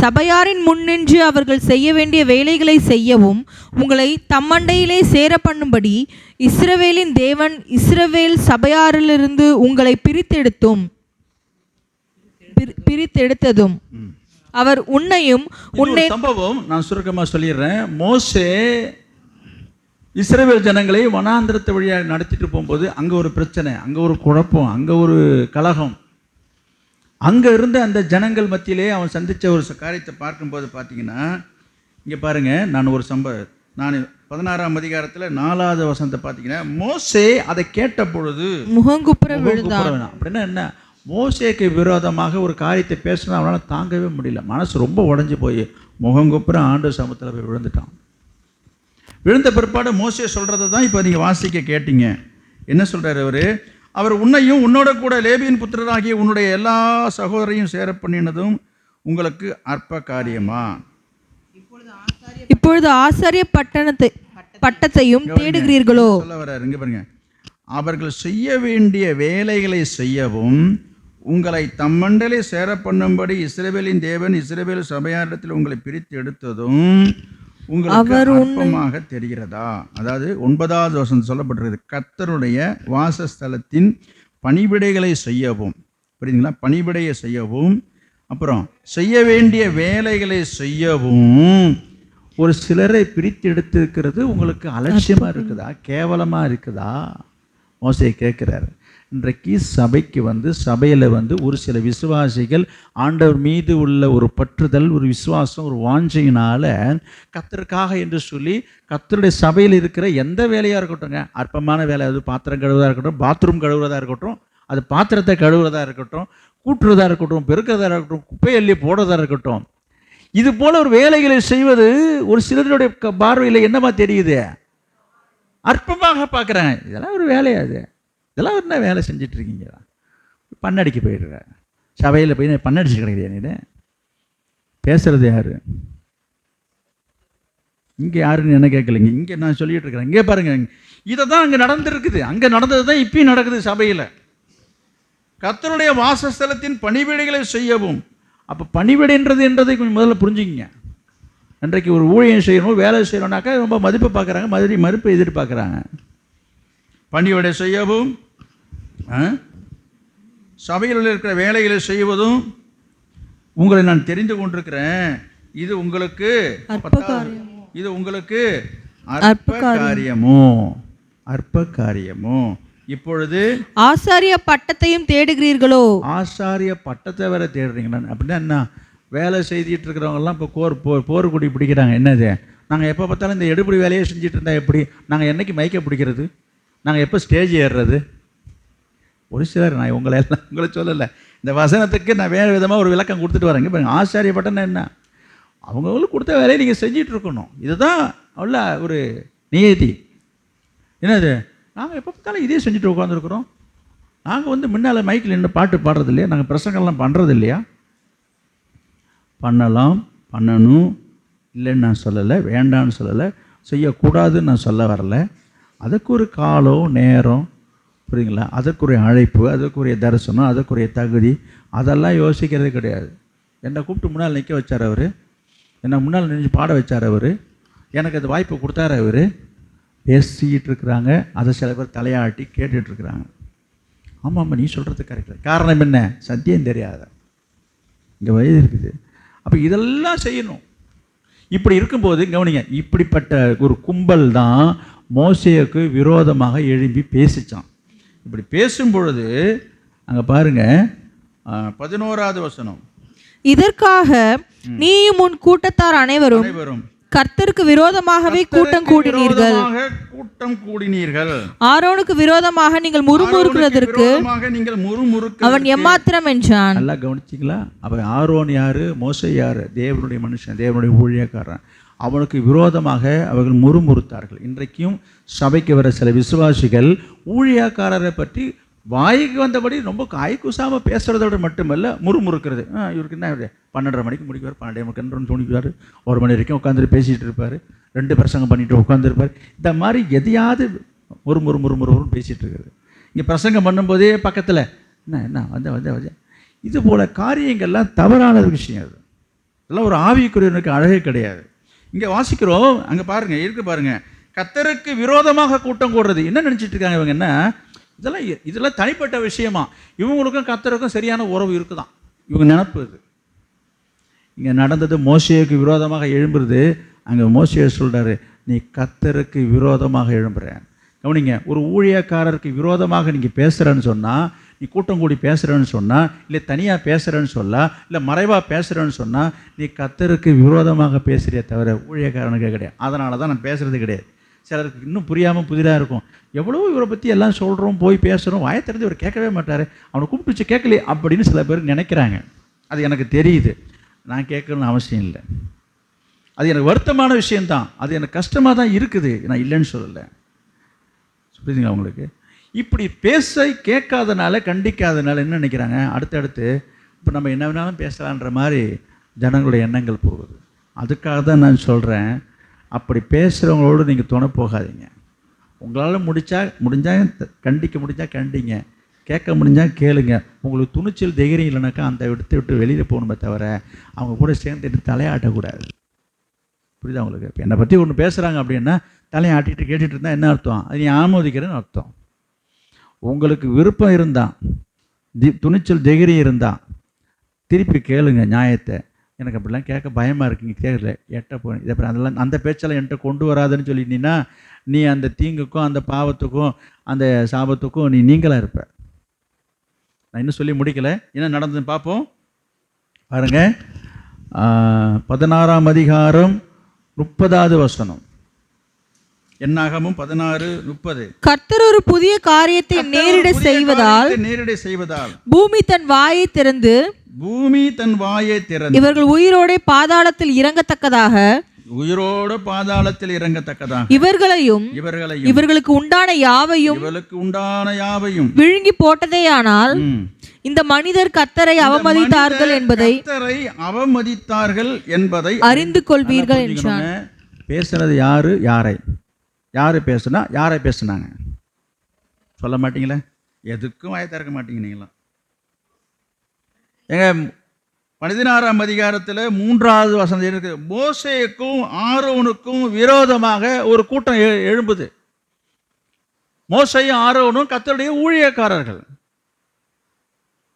சபையாரின் முன்னின்று அவர்கள் செய்ய வேண்டிய வேலைகளை செய்யவும் உங்களை தம்மண்டையிலே சேர பண்ணும்படி இஸ்ரவேலின் தேவன் இஸ்ரவேல் சபையாரிலிருந்து உங்களை பிரித்தெடுத்ததும் அவர் உன்னையும் சம்பவம் நான் சுருக்கமாக சொல்லிடுறேன். மோசே இஸ்ரவேல் ஜனங்களை வனாந்திரத்தை வழியாக நடத்திட்டு போகும்போது அங்கே ஒரு பிரச்சனை, அங்கே ஒரு குழப்பம், அங்கே ஒரு கலகம். அங்கே இருந்த அந்த ஜனங்கள் மத்தியிலே அவன் சந்தித்த ஒரு காரியத்தை பார்க்கும்போது பார்த்தீங்கன்னா, இங்கே பாருங்கள், நான் 16ஆம் அதிகாரத்தில் 4வது வசனத்தை பார்த்தீங்கன்னா, மோசே அதை கேட்ட பொழுது முகங்குப்புற விழுந்தான். அப்படின்னா என்ன, மோசேக்கு விரோதமாக ஒரு காரியத்தை பேசினா அவனால் தாங்கவே முடியல. மனசு ரொம்ப உடஞ்சி போய் முகங்குப்புற ஆண்டு சமூகத்தில் போய் விழுந்துட்டான். விழுந்த பிற்பாடு மோசே சொல்கிறத தான் இப்போ நீங்கள் வாசிக்க கேட்டீங்க. என்ன சொல்கிறார் அவர் உன்னையும் உன்னோட கூட லேபியின் புத்திரராகிய உன்னுடைய எல்லா சகோதரையும் சேர பண்ணினதும் உங்களுக்கு அற்ப காரியமா? இப்பொழுது ஆசாரிய பட்டத்தையும் தேடுகிறீர்களோ? சொல்ல வர்றாரு, இங்கே பாருங்க. அவர்கள் செய்ய வேண்டிய வேலைகளை செய்யவும் உங்களை தம்மண்டலே சேர பண்ணும்படி இஸ்ரவேலின் தேவன் இஸ்ரவேல் சபையாரிடத்தில் உங்களை பிரித்து எடுத்ததும் உங்களுக்கு அற்பமாக தெரிகிறதா? அதாவது 9வது வசனம் சொல்லப்பட்டிருக்கிறது, கர்த்தருடைய வாசஸ்தலத்தின் பணிவிடைகளை செய்யவும், புரியுதுங்களா? பணிவிடையை செய்யவும், அப்புறம் செய்ய வேண்டிய வேலைகளை செய்யவும் ஒரு சிலரை பிரித்து எடுத்திருக்கிறது உங்களுக்கு அலட்சியமாக இருக்குதா, கேவலமாக இருக்குதா? மோசே கேட்குறாரு. இன்றைக்கு சபைக்கு சபையில் ஒரு சில விசுவாசிகள் ஆண்டவர் மீது உள்ள ஒரு பற்றுதல், ஒரு விசுவாசம், ஒரு வாஞ்சையினால் கர்த்தருக்காக என்று சொல்லி கர்த்தருடைய சபையில் இருக்கிற எந்த வேலையாக இருக்கட்டும்ங்க, அற்பமான வேலை, அது பாத்திரம் கழுவுறதா இருக்கட்டும், பாத்ரூம் கழுவுறதா இருக்கட்டும், அது பாத்திரத்தை கழுவுறதா இருக்கட்டும், கூட்டுறதா இருக்கட்டும், பெருக்கிறதா இருக்கட்டும், குப்பை அள்ளி போடுறதா இருக்கட்டும், இது போல ஒரு வேலைகளை செய்வது ஒரு சிலருடைய பார்வையில் என்னமா தெரியுது? அற்பமாக பார்க்குறேன். இதெல்லாம் ஒரு வேலையாது, இதெல்லாம் என்ன வேலை செஞ்சிட்ருக்கீங்க? பண்ணடிக்க போயிடுற சபையில் போய் பண்ணடிச்சு கிடைக்கிறியா? நீ பேசுறது யாரு? இங்கே யாருன்னு என்ன கேட்கலைங்க, இங்கே நான் சொல்லிட்டு இருக்கிறேன். இங்கே பாருங்க, இதை தான் அங்கே நடந்துருக்குது. அங்கே நடந்தது தான் இப்பயும் நடக்குது சபையில். கர்த்தருடைய வாசஸ்தலத்தின் பணிவிடைகளை செய்யவும். அப்போ பணிவிடைன்றதை கொஞ்சம் முதல்ல புரிஞ்சுக்கிங்க. இன்றைக்கு ஒரு ஊழியம் செய்யணும், வேலை செய்யணும்னாக்கா ரொம்ப மதிப்பு பார்க்குறாங்க, மறுப்பை எதிர்பார்க்குறாங்க. பணிவிடை செய்யவும், சபையில் இருக்கிற வேலைகளை செய்வதும் உங்களை நான் தெரிந்து கொண்டிருக்கிறேன். இது உங்களுக்கு அற்ப காரியமோ? இப்பொழுது ஆசாரிய பட்டத்தையும் தேடுகிறீர்களோ? ஆசாரிய பட்டத்தை வேற தேடுறீங்களா? அப்படின்னா என்ன? வேலை செய்துட்டு இருக்கிறவங்கலாம் இப்போ போர்க்குடி பிடிக்கிறாங்க. என்னது? நாங்கள் எப்போ பார்த்தாலும் இந்த எடுபடி வேலையை செஞ்சுட்டு இருந்தால் எப்படி? நாங்கள் என்னைக்கு மைக்க பிடிக்கிறது? நாங்கள் எப்போ ஸ்டேஜ் ஏறுறது? ஒரு சிலர், நான் உங்களை சொல்லலை, இந்த வசனத்துக்கு நான் வேறு விதமாக ஒரு விளக்கம் கொடுத்துட்டு வரேங்க. பாருங்கள், ஆசாரிய பட்டம்னா என்ன? அவங்களுக்கு கொடுத்த வேலையை நீங்கள் செஞ்சிட்டு இருக்கணும். இதுதான் உள்ள ஒரு நியதி. என்னது? நாங்கள் எப்போ பார்த்தாலும் இதே செஞ்சுட்டு உட்காந்துருக்குறோம். நாங்கள் முன்னால் மைக்கில் நின்று பாட்டு பாடுறது இல்லையா? நாங்கள் பிரசங்கெல்லாம் பண்ணுறது இல்லையா? பண்ணணும் இல்லைன்னு நான் சொல்லலை, வேண்டான்னு சொல்லலை, செய்யக்கூடாதுன்னு நான் சொல்ல வரல. அதுக்கு ஒரு காலம் நேரம், புரியுங்களா? அதற்குரிய அழைப்பு, அதற்குரிய தரிசனம், அதற்குரிய தகுதி, அதெல்லாம் யோசிக்கிறது கிடையாது. என்னை கூப்பிட்டு முன்னால் நிற்க வச்சார் அவர், என்னை முன்னால் நின்று பாட வச்சார் அவர், எனக்கு அது வாய்ப்பு கொடுத்தாரு அவர். பேசிக்கிட்டு இருக்கிறாங்க, அதை சில பேர் தலையாட்டி கேட்டுட்ருக்குறாங்க. ஆமாம், நீ சொல்கிறது கரெக்டு. காரணம் என்ன? சத்தியம் தெரியாத. இங்கே வயது இருக்குது. அப்போ இதெல்லாம் செய்யணும். இப்படி இருக்கும்போது கவனிங்க, இப்படிப்பட்ட ஒரு கும்பல் தான் மோசேக்கு விரோதமாக எழும்பி பேசிச்சான். இப்படி பேசும் பொழுது அங்கே பாருங்க 11வது வசனம், இதற்காக நீயும் உன் கூட்டத்தார் அனைவரும் கர்த்தருக்கு விரோதமாகவே கூட்டம் கூடினீர்கள். ஆரோனுக்கு விரோதமாக நீங்கள் முறுமுறுக்கிறதற்கு அவன் எம்மாத்திரம் என்றான். நல்லா கவனிச்சிங்களா? அவன் ஆரோன் யாரு, மோசே யாரு? தேவனுடைய மனுஷன், தேவனுடைய ஊழியக்காரன். அவனுக்கு விரோதமாக அவர்கள் முறுமுறுத்தார்கள். இன்றைக்கும் சபைக்கு வர சில விசுவாசிகள் ஊழியக்காரரை பற்றி வாய்க்கு வந்தபடி ரொம்ப காய்க்குசாமல் பேசுகிறதோட மட்டுமல்ல, முறுமுறுக்கிறது. இவருக்கு என்ன 12:30 மணிக்கு முடிக்குவார், 12 மணிக்கு துணிக்குவார், 1 மணி வரைக்கும் உட்காந்துட்டு பேசிகிட்டு இருப்பார், 2 பிரசங்கம் பண்ணிட்டு உட்காந்துருப்பார். இந்த மாதிரி எதையாவது முறுமுறுன்னு பேசிகிட்டு இருக்கிறது. இங்கே பிரசங்கம் பண்ணும்போதே பக்கத்தில் என்ன வந்து இது போல் காரியங்கள்லாம் தவறான விஷயம். அது இதெல்லாம் ஒரு ஆவிக்குரியவனுக்கு அழகே கிடையாது. இங்கே வாசிக்கிறோம், அங்கே பாருங்கள், இருக்கு பாருங்கள், கர்த்தருக்கு விரோதமாக கூட்டம் கூடுறது. என்ன நினச்சிட்டு இருக்காங்க இவங்க? என்ன இதெல்லாம் தனிப்பட்ட விஷயமா? இவங்களுக்கும் கர்த்தருக்கும் சரியான உறவு இருக்குதான் இவங்க நினப்பு. இது இங்கே நடந்தது மோசேக்கு விரோதமாக எழும்புறது. அங்கே மோசே சொல்கிறாரு, நீ கர்த்தருக்கு விரோதமாக எழும்புற. கவனிங்க, ஒரு ஊழியக்காரருக்கு விரோதமாக நீங்கள் பேசுகிறேன்னு சொன்னால், நீ கூட்டம் கூடி பேசுகிறேன்னு சொன்னால், இல்லை தனியாக பேசுகிறேன்னு சொல்லலாம், இல்லை மறைவாக பேசுகிறேன்னு சொன்னால், நீ கர்த்தருக்கு விரோதமாக பேசுகிறிய தவிர ஊழியக்காரனுக்கே கிடையாது. அதனால தான் நான் பேசுகிறது கிடையாது. சிலருக்கு இன்னும் புரியாமல் புதிராக இருக்கும். எவ்வளோ இவரை பற்றி எல்லாம் சொல்கிறோம், போய் பேசுகிறோம், வாயை திறந்து இவர் கேட்கவே மாட்டார், அவனை கூப்பிட்டு வச்சு கேட்கலையே அப்படின்னு சில பேர் நினைக்கிறாங்க. அது எனக்கு தெரியுது, நான் கேட்கணும்னு அவசியம் இல்லை. அது எனக்கு வருத்தமான விஷயந்தான், அது எனக்கு கஷ்டமாக தான் இருக்குது, நான் இல்லைன்னு சொல்லலை. புரியுதுங்களா உங்களுக்கு? இப்படி பேச கேட்காதனால, கண்டிக்காதனால என்ன நினைக்கிறாங்க, அடுத்தடுத்து இப்போ நம்ம என்ன வேணாலும் பேசலான்ற மாதிரி ஜனங்களுடைய எண்ணங்கள் போகுது. அதுக்காக தான் நான் சொல்கிறேன், அப்படி பேசுகிறவங்களோடு நீங்கள் துணை போகாதீங்க. உங்களால் முடிஞ்சால் கண்டிக்க முடிஞ்சால் கண்டிங்க, கேட்க முடிஞ்சால் கேளுங்க. உங்களுக்கு துணிச்சல் தைரியம் இல்லைனாக்கா அந்த இடத்தை விட்டு வெளியில் போகணுமே தவிர அவங்க கூட சேர்ந்துட்டு தலையாட்டக்கூடாது. புரியுதா உங்களுக்கு? இப்போ என்னை பற்றி ஒன்று பேசுகிறாங்க அப்படின்னா தலையை ஆட்டிகிட்டு கேட்டுட்டு இருந்தால் என்ன அர்த்தம்? அது நீ ஆமோதிக்கிறேன்னு அர்த்தம். உங்களுக்கு விருப்பம் இருந்தால், துணிச்சல் தைரியம் இருந்தால் திருப்பி கேளுங்க நியாயத்தை. எனக்கு அப்படிலாம் கேட்க பயமாக இருக்குங்க, கேட்கல, எட்ட போய் இதை அதெல்லாம் அந்த பேச்செல்லாம் என்கிட்ட கொண்டு வராதுன்னு சொல்லிட்டீங்கன்னா நீ அந்த தீங்குக்கும் அந்த பாவத்துக்கும் அந்த சாபத்துக்கும் நீங்களாக இருப்ப. நான் இன்னும் சொல்லி முடிக்கலை, என்ன நடந்ததுன்னு பார்ப்போம். பாருங்க, 16ஆம் அதிகாரம் 30வது வசனம். என்னாகமும் 16:30. கர்த்தர் ஒரு புதிய காரியத்தை நேரிட செய்வதால் பூமி தன் வாயை திறந்து இவர்கள் உயிரோடு பாதாளத்தில் இறங்கத்தக்கதாக இவர்களையும் இவர்களுக்கு உண்டான யாவையும் விழுங்கி போட்டதேயானால் இந்த மனிதர் கர்த்தரை அவமதித்தார்கள் என்பதை அறிந்து கொள்வீர்கள் என்றார். பேசுறது யாரு பேசுனா, யாரை பேசுனாங்க சொல்ல மாட்டீங்களே? எதுக்கும் வாயை திறக்க மாட்டீங்க நீங்களாம். எங்க 16ஆம் அதிகாரத்தில் 3வது வசனம் இருக்கு, மோசேக்கும் ஆரோனுக்கும் விரோதமாக ஒரு கூட்டம் எழும்புது. மோசேயும் ஆரோனும் கர்த்தருடைய ஊழியக்காரர்கள்,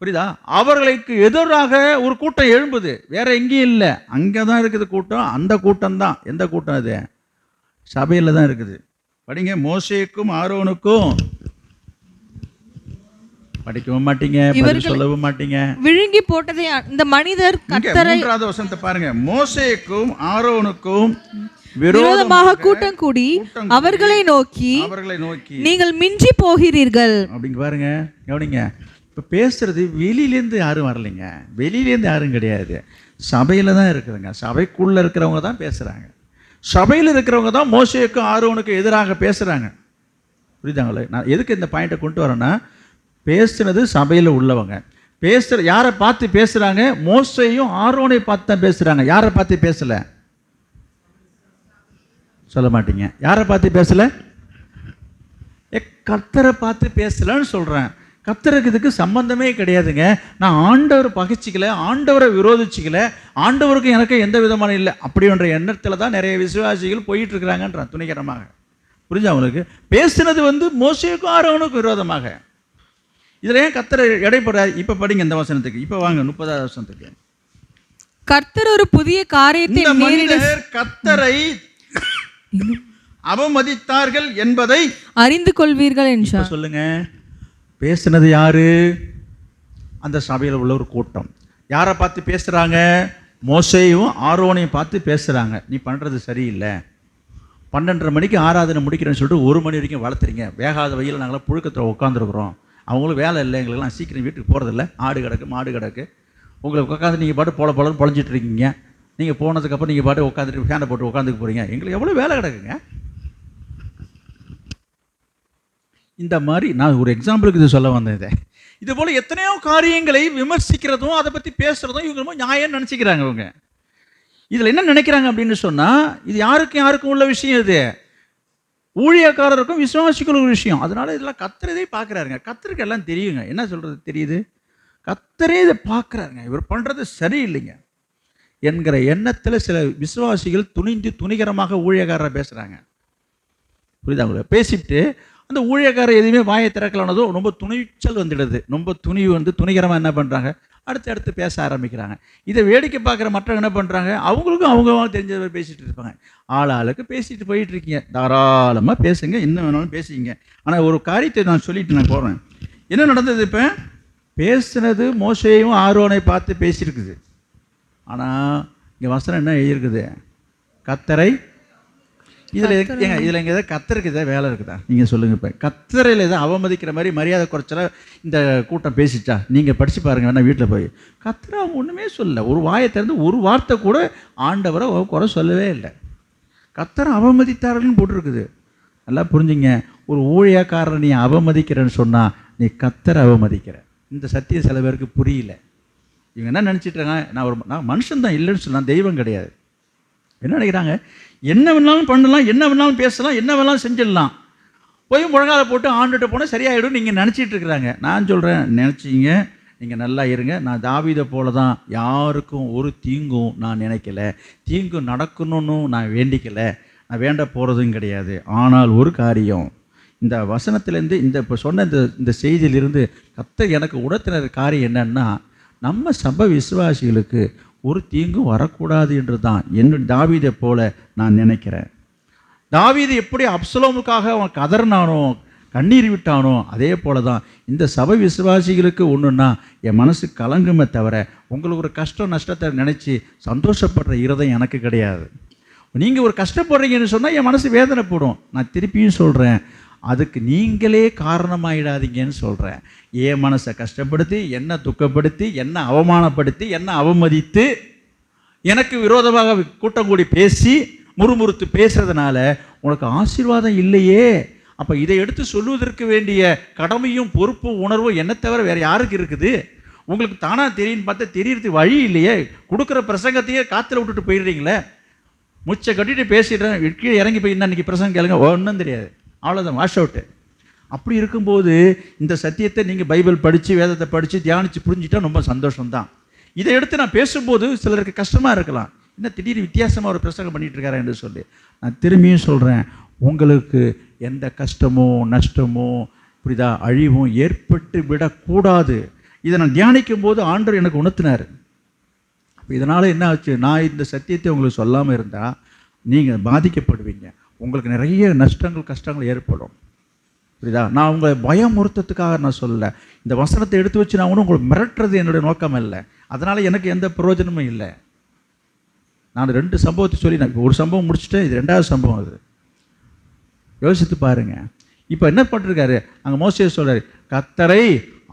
புரியுதா? அவர்களுக்கு எதிராக ஒரு கூட்டம் எழும்புது. வேற எங்கேயும் இல்லை, அங்கே தான் இருக்குது கூட்டம். அந்த கூட்டம் தான். எந்த கூட்டம்? அது சபையில் தான் இருக்குது. படிங்க, மோசேக்கும் ஆரோனுக்கும். படிக்கவும் மாட்டீங்க, சொல்லவும் மாட்டீங்க. விழுங்கி போட்டதே இந்த மனிதர் கர்த்தரை. 3வது வசனத்தை பாருங்க, மோசேக்கும் ஆரோனுக்கும் விரோதமாக கூட்டம் கூடி அவர்களை நோக்கி நீங்கள் மிஞ்சி போகிறீர்கள் அப்படிங்க. பாருங்க, கவனிங்க, இப்போ பேசுறது வெளியிலேருந்து யாரும் வரலைங்க, வெளியிலேருந்து யாரும் கிடையாது, சபையில் தான் இருக்குதுங்க. சபைக்குள்ளே இருக்கிறவங்க தான் பேசுகிறாங்க. சபையில் இருக்கிறவங்க தான் மோசேக்கும் ஆரோனுக்கும் எதிராக பேசுகிறாங்க. புரியுதாங்களே? நான் எதுக்கு இந்த பாயிண்ட்டை கொண்டு வரேன்னா, பேசுனது சபையில் உள்ளவங்க. யாரை பார்த்து பேசுகிறாங்க? மோசேயும் ஆரோனை பார்த்து தான் பேசுகிறாங்க. யாரை பார்த்து பேசலை? சொல்ல மாட்டீங்க. யாரை பார்த்து பேசலை? கர்த்தரை பார்த்து பேசலன்னு சொல்கிறேன். கர்த்தருக்கு இதுக்கு சம்பந்தமே கிடையாதுங்க. நான் ஆண்டவர் பகைச்சிக்கல, ஆண்டவரை விரோதிச்சிக்கல, ஆண்டவருக்கு எனக்கு எந்த விதமான இல்லை அப்படின்ற எண்ணத்தில் தான் நிறைய விசுவாசிகள் போயிட்டு இருக்கிறாங்கன்றான் துணிகரமாக. புரிஞ்சா அவங்களுக்கு? பேசுனது மோசேக்கும் ஆரோனுக்கும் விரோதமாக. இதில் ஏன் கர்த்தரை எடைப்படுறாரு? இப்போ படிங்க இந்த வசனத்துக்கு. இப்போ வாங்க 30வது வசனத்துக்கு. கர்த்தர் ஒரு புதிய காரியத்தை இந்த நேரிட மனிதர் கர்த்தரை அவமதித்தார்கள் என்பதை அறிந்து கொள்வீர்கள் என்றார். சொல்லுங்க, பேசுனது யாரு? அந்த சபையில் உள்ள ஒரு கூட்டம். யாரை பார்த்து பேசுறாங்க? மோசேயும் ஆரோனையும் பார்த்து பேசுறாங்க. நீ பண்றது சரியில்லை, 12:30 மணிக்கு ஆராதனை முடிக்கிறேன்னு சொல்லிட்டு 1 மணி வரைக்கும் வளர்த்துறீங்க. வேகாத வயலில் நாங்களாம் புழுக்கத்தில் உட்காந்துருக்குறோம். அவங்களும் வேலை இல்லை, எங்களுக்கெல்லாம் சீக்கிரம் வீட்டுக்கு போகிறதில்ல, ஆடு கிடக்கு மாடு கிடக்கு. உங்களுக்கு உட்காந்து நீங்கள் பாட்டு போலன்னு பொழஞ்சிட்டு இருக்கீங்க. நீங்கள் போனதுக்கப்புறம் நீங்கள் பாட்டு உட்காந்துட்டு ஃபேனை போட்டு உட்காந்துக்கு போகிறீங்க. எங்களுக்கு எவ்வளோ வேலை கிடக்குங்க. இந்த மாதிரி நான் ஒரு எக்ஸாம்பிளுக்கு இது சொல்ல வந்தேன். இது போல் எத்தனையோ காரியங்களை விமர்சிக்கிறதும் அதை பற்றி பேசுகிறதும் இவங்க ரொம்ப நியாயம் நினச்சிக்கிறாங்க. இவங்க இதில் என்ன நினைக்கிறாங்க அப்படின்னு சொன்னால், இது யாருக்கும் உள்ள விஷயம், இது ஊழியக்காரருக்கும் விசுவாசிகளுக்கும் விஷயம். அதனால இதெல்லாம் கர்த்தரே பார்க்குறாருங்க. கர்த்தருக்கு எல்லாம் தெரியுங்க. என்ன சொல்கிறது தெரியுது, கர்த்தரே இதை பார்க்குறாருங்க. இவர் பண்ணுறது சரியில்லைங்க என்கிற எண்ணத்தில் சில விசுவாசிகள் துணிகரமாக ஊழியக்காரரை பேசுகிறாங்க. புரியுதா உங்களுக்கு? பேசிட்டு அந்த ஊழியக்காரர் எதுவுமே வாயை திறக்கலானதோ ரொம்ப துணிச்சல் வந்துடுது. ரொம்ப துணிகரமாக என்ன பண்ணுறாங்க, அடுத்து பேச ஆரம்பிக்கிறாங்க. இதை வேடிக்கை பார்க்குற மற்றவங்க என்ன பண்ணுறாங்க, அவங்களுக்கும் அவங்க தெரிஞ்சதை பேசிகிட்டு இருப்பாங்க. ஆளுக்கு பேசிட்டு போயிட்டு இருக்கீங்க, தாராளமாக பேசுங்க, இன்னும் வேணாலும் பேசிங்க. ஆனால் ஒரு காரியத்தை நான் சொல்லிட்டு நான் போகிறேன். என்ன நடந்தது? இப்போ பேசுனது மோசேயும் ஆரோனை பார்த்து பேசியிருக்குது. ஆனால் இங்கே வசனம் என்ன எழுதியிருக்குது, கர்த்தரை. இதில் இங்கே ஏதாவது கர்த்தருக்கு ஏதாவது வேலை இருக்குதா? நீங்கள் சொல்லுங்கள். இப்போ கர்த்தரையில் ஏதாவது அவமதிக்கிற மாதிரி மரியாதை குறைச்சல இந்த கூட்டம் பேசிச்சா? நீங்கள் படித்து பாருங்கள் வேணா வீட்டில் போய். கர்த்தரை அவங்க ஒன்றுமே சொல்லலை. ஒரு வாயை திறந்து ஒரு வார்த்தை கூட ஆண்டவரை குறை சொல்லவே இல்லை. கர்த்தரை அவமதித்தார்கள்னு போட்டிருக்குது. நல்லா புரிஞ்சுங்க. ஒரு ஊழியக்காரரை நீ அவமதிக்கிறேன்னு சொன்னால் நீ கர்த்தரை அவமதிக்கிற. இந்த சத்தியம் சில பேருக்கு புரியல. இவங்க என்ன நினச்சிட்றாங்க, நான் மனுஷன் தான், இல்லைன்னு சொல்லலாம், தெய்வம் கிடையாது. என்ன நினைக்கிறாங்க, என்ன வேணாலும் பண்ணலாம், என்ன வேணாலும் பேசலாம், என்ன வேணாலும் செஞ்சிடலாம், போய் முழங்கால போட்டு ஆண்டுகிட்ட போனால் சரியாயிடும் நீங்கள் நினச்சிட்டு இருக்கிறாங்க. நான் சொல்கிறேன், நினச்சிங்க, நீங்கள் நல்லா இருங்க. நான் தாவீதை போல தான், யாருக்கும் ஒரு தீங்கும் நான் நினைக்கல, தீங்கு நடக்கணும்னு நான் வேண்டிக்கலை, நான் வேண்ட போகிறதும் கிடையாது. ஆனால் ஒரு காரியம், இந்த வசனத்திலேருந்து இப்போ சொன்ன இந்த செய்தியிலிருந்து கர்த்தர் எனக்கு உணர்த்தின காரியம் என்னன்னா, நம்ம சபை விசுவாசிகளுக்கு ஒரு தீங்கும் வரக்கூடாது என்று தான் தாவீதை போல நான் நினைக்கிறேன். தாவீது எப்படி அப்சலோமுக்காக அவன் கதறினானோ, கண்ணீர் விட்டானோ, அதே போல தான் இந்த சபை விசுவாசிகளுக்கு ஒன்றுன்னா என் மனசு கலங்குமே தவிர உங்களுக்கு ஒரு கஷ்டம் நஷ்டத்தை நினச்சி சந்தோஷப்படுற இருதயம் எனக்கு கிடையாது. நீங்கள் ஒரு கஷ்டப்படுறீங்கன்னு சொன்னால் என் மனசு வேதனைப்படும். நான் திருப்பியும் சொல்கிறேன், அதுக்கு நீங்களே காரணமாயிடாதீங்கன்னு சொல்கிறேன். என் மனசை கஷ்டப்படுத்தி, என்ன துக்கப்படுத்தி, என்ன அவமானப்படுத்தி, என்ன அவமதித்து, எனக்கு விரோதமாக கூட்டம் கூடி பேசி முறுமுறுத்து பேசுறதுனால உனக்கு ஆசீர்வாதம் இல்லையே. அப்போ இதை எடுத்து சொல்லுவதற்கு வேண்டிய கடமையும் பொறுப்பும் உணர்வும் என்ன தவிர வேறு யாருக்கு இருக்குது? உங்களுக்கு தானாக தெரியுன்னு பார்த்தா தெரியறதுக்கு வழி இல்லையே. கொடுக்குற பிரசங்கத்தையே காற்றுல விட்டுட்டு போயிடுறீங்களே. முச்சை கட்டிட்டு பேசிடுறேன், கீழே இறங்கி போய் இன்னைக்கு பிரசங்கம் கேளுங்க, ஒன்றும் தெரியாது, அவ்வளோதான், வாஷ் அவுட்டு. அப்படி இருக்கும்போது இந்த சத்தியத்தை நீங்கள் பைபிள் படித்து வேதத்தை படித்து தியானித்து புரிஞ்சுட்டா ரொம்ப சந்தோஷம்தான். இதை எடுத்து நான் பேசும்போது சிலருக்கு கஷ்டமாக இருக்கலாம், என்ன திடீர்னு வித்தியாசமாக ஒரு பிரசங்கம் பண்ணிகிட்டு இருக்காரு என்று சொல்லி. நான் திரும்பியும் சொல்கிறேன், உங்களுக்கு எந்த கஷ்டமோ நஷ்டமோ புரிதா அழிவும் ஏற்பட்டு விடக்கூடாது. இதை நான் தியானிக்கும் போது ஆண்டவர் எனக்கு உணர்த்தினார். அப்போ இதனால் என்ன ஆச்சு, நான் இந்த சத்தியத்தை உங்களுக்கு சொல்லாமல் இருந்தால் நீங்கள் பாதிக்கப்படுவீங்க, உங்களுக்கு நிறைய நஷ்டங்கள் கஷ்டங்கள் ஏற்படும். புரியுதா? நான் உங்களை பயமுறுத்தத்துக்காக நான் சொல்லலை. இந்த வசனத்தை எடுத்து வச்சு நான் உங்களை மிரட்டுறது என்னுடைய நோக்கம் இல்லை. அதனால் எனக்கு எந்த பிரயோஜனமும் இல்லை. நான் 2 சம்பவத்தை சொல்லி நான் ஒரு சம்பவம் முடிச்சுட்டு இது 2வது சம்பவம். அது யோசித்து பாருங்கள். இப்போ என்ன பண்ணிருக்காரு அங்கே மோசே சொல்கிறார், கர்த்தரை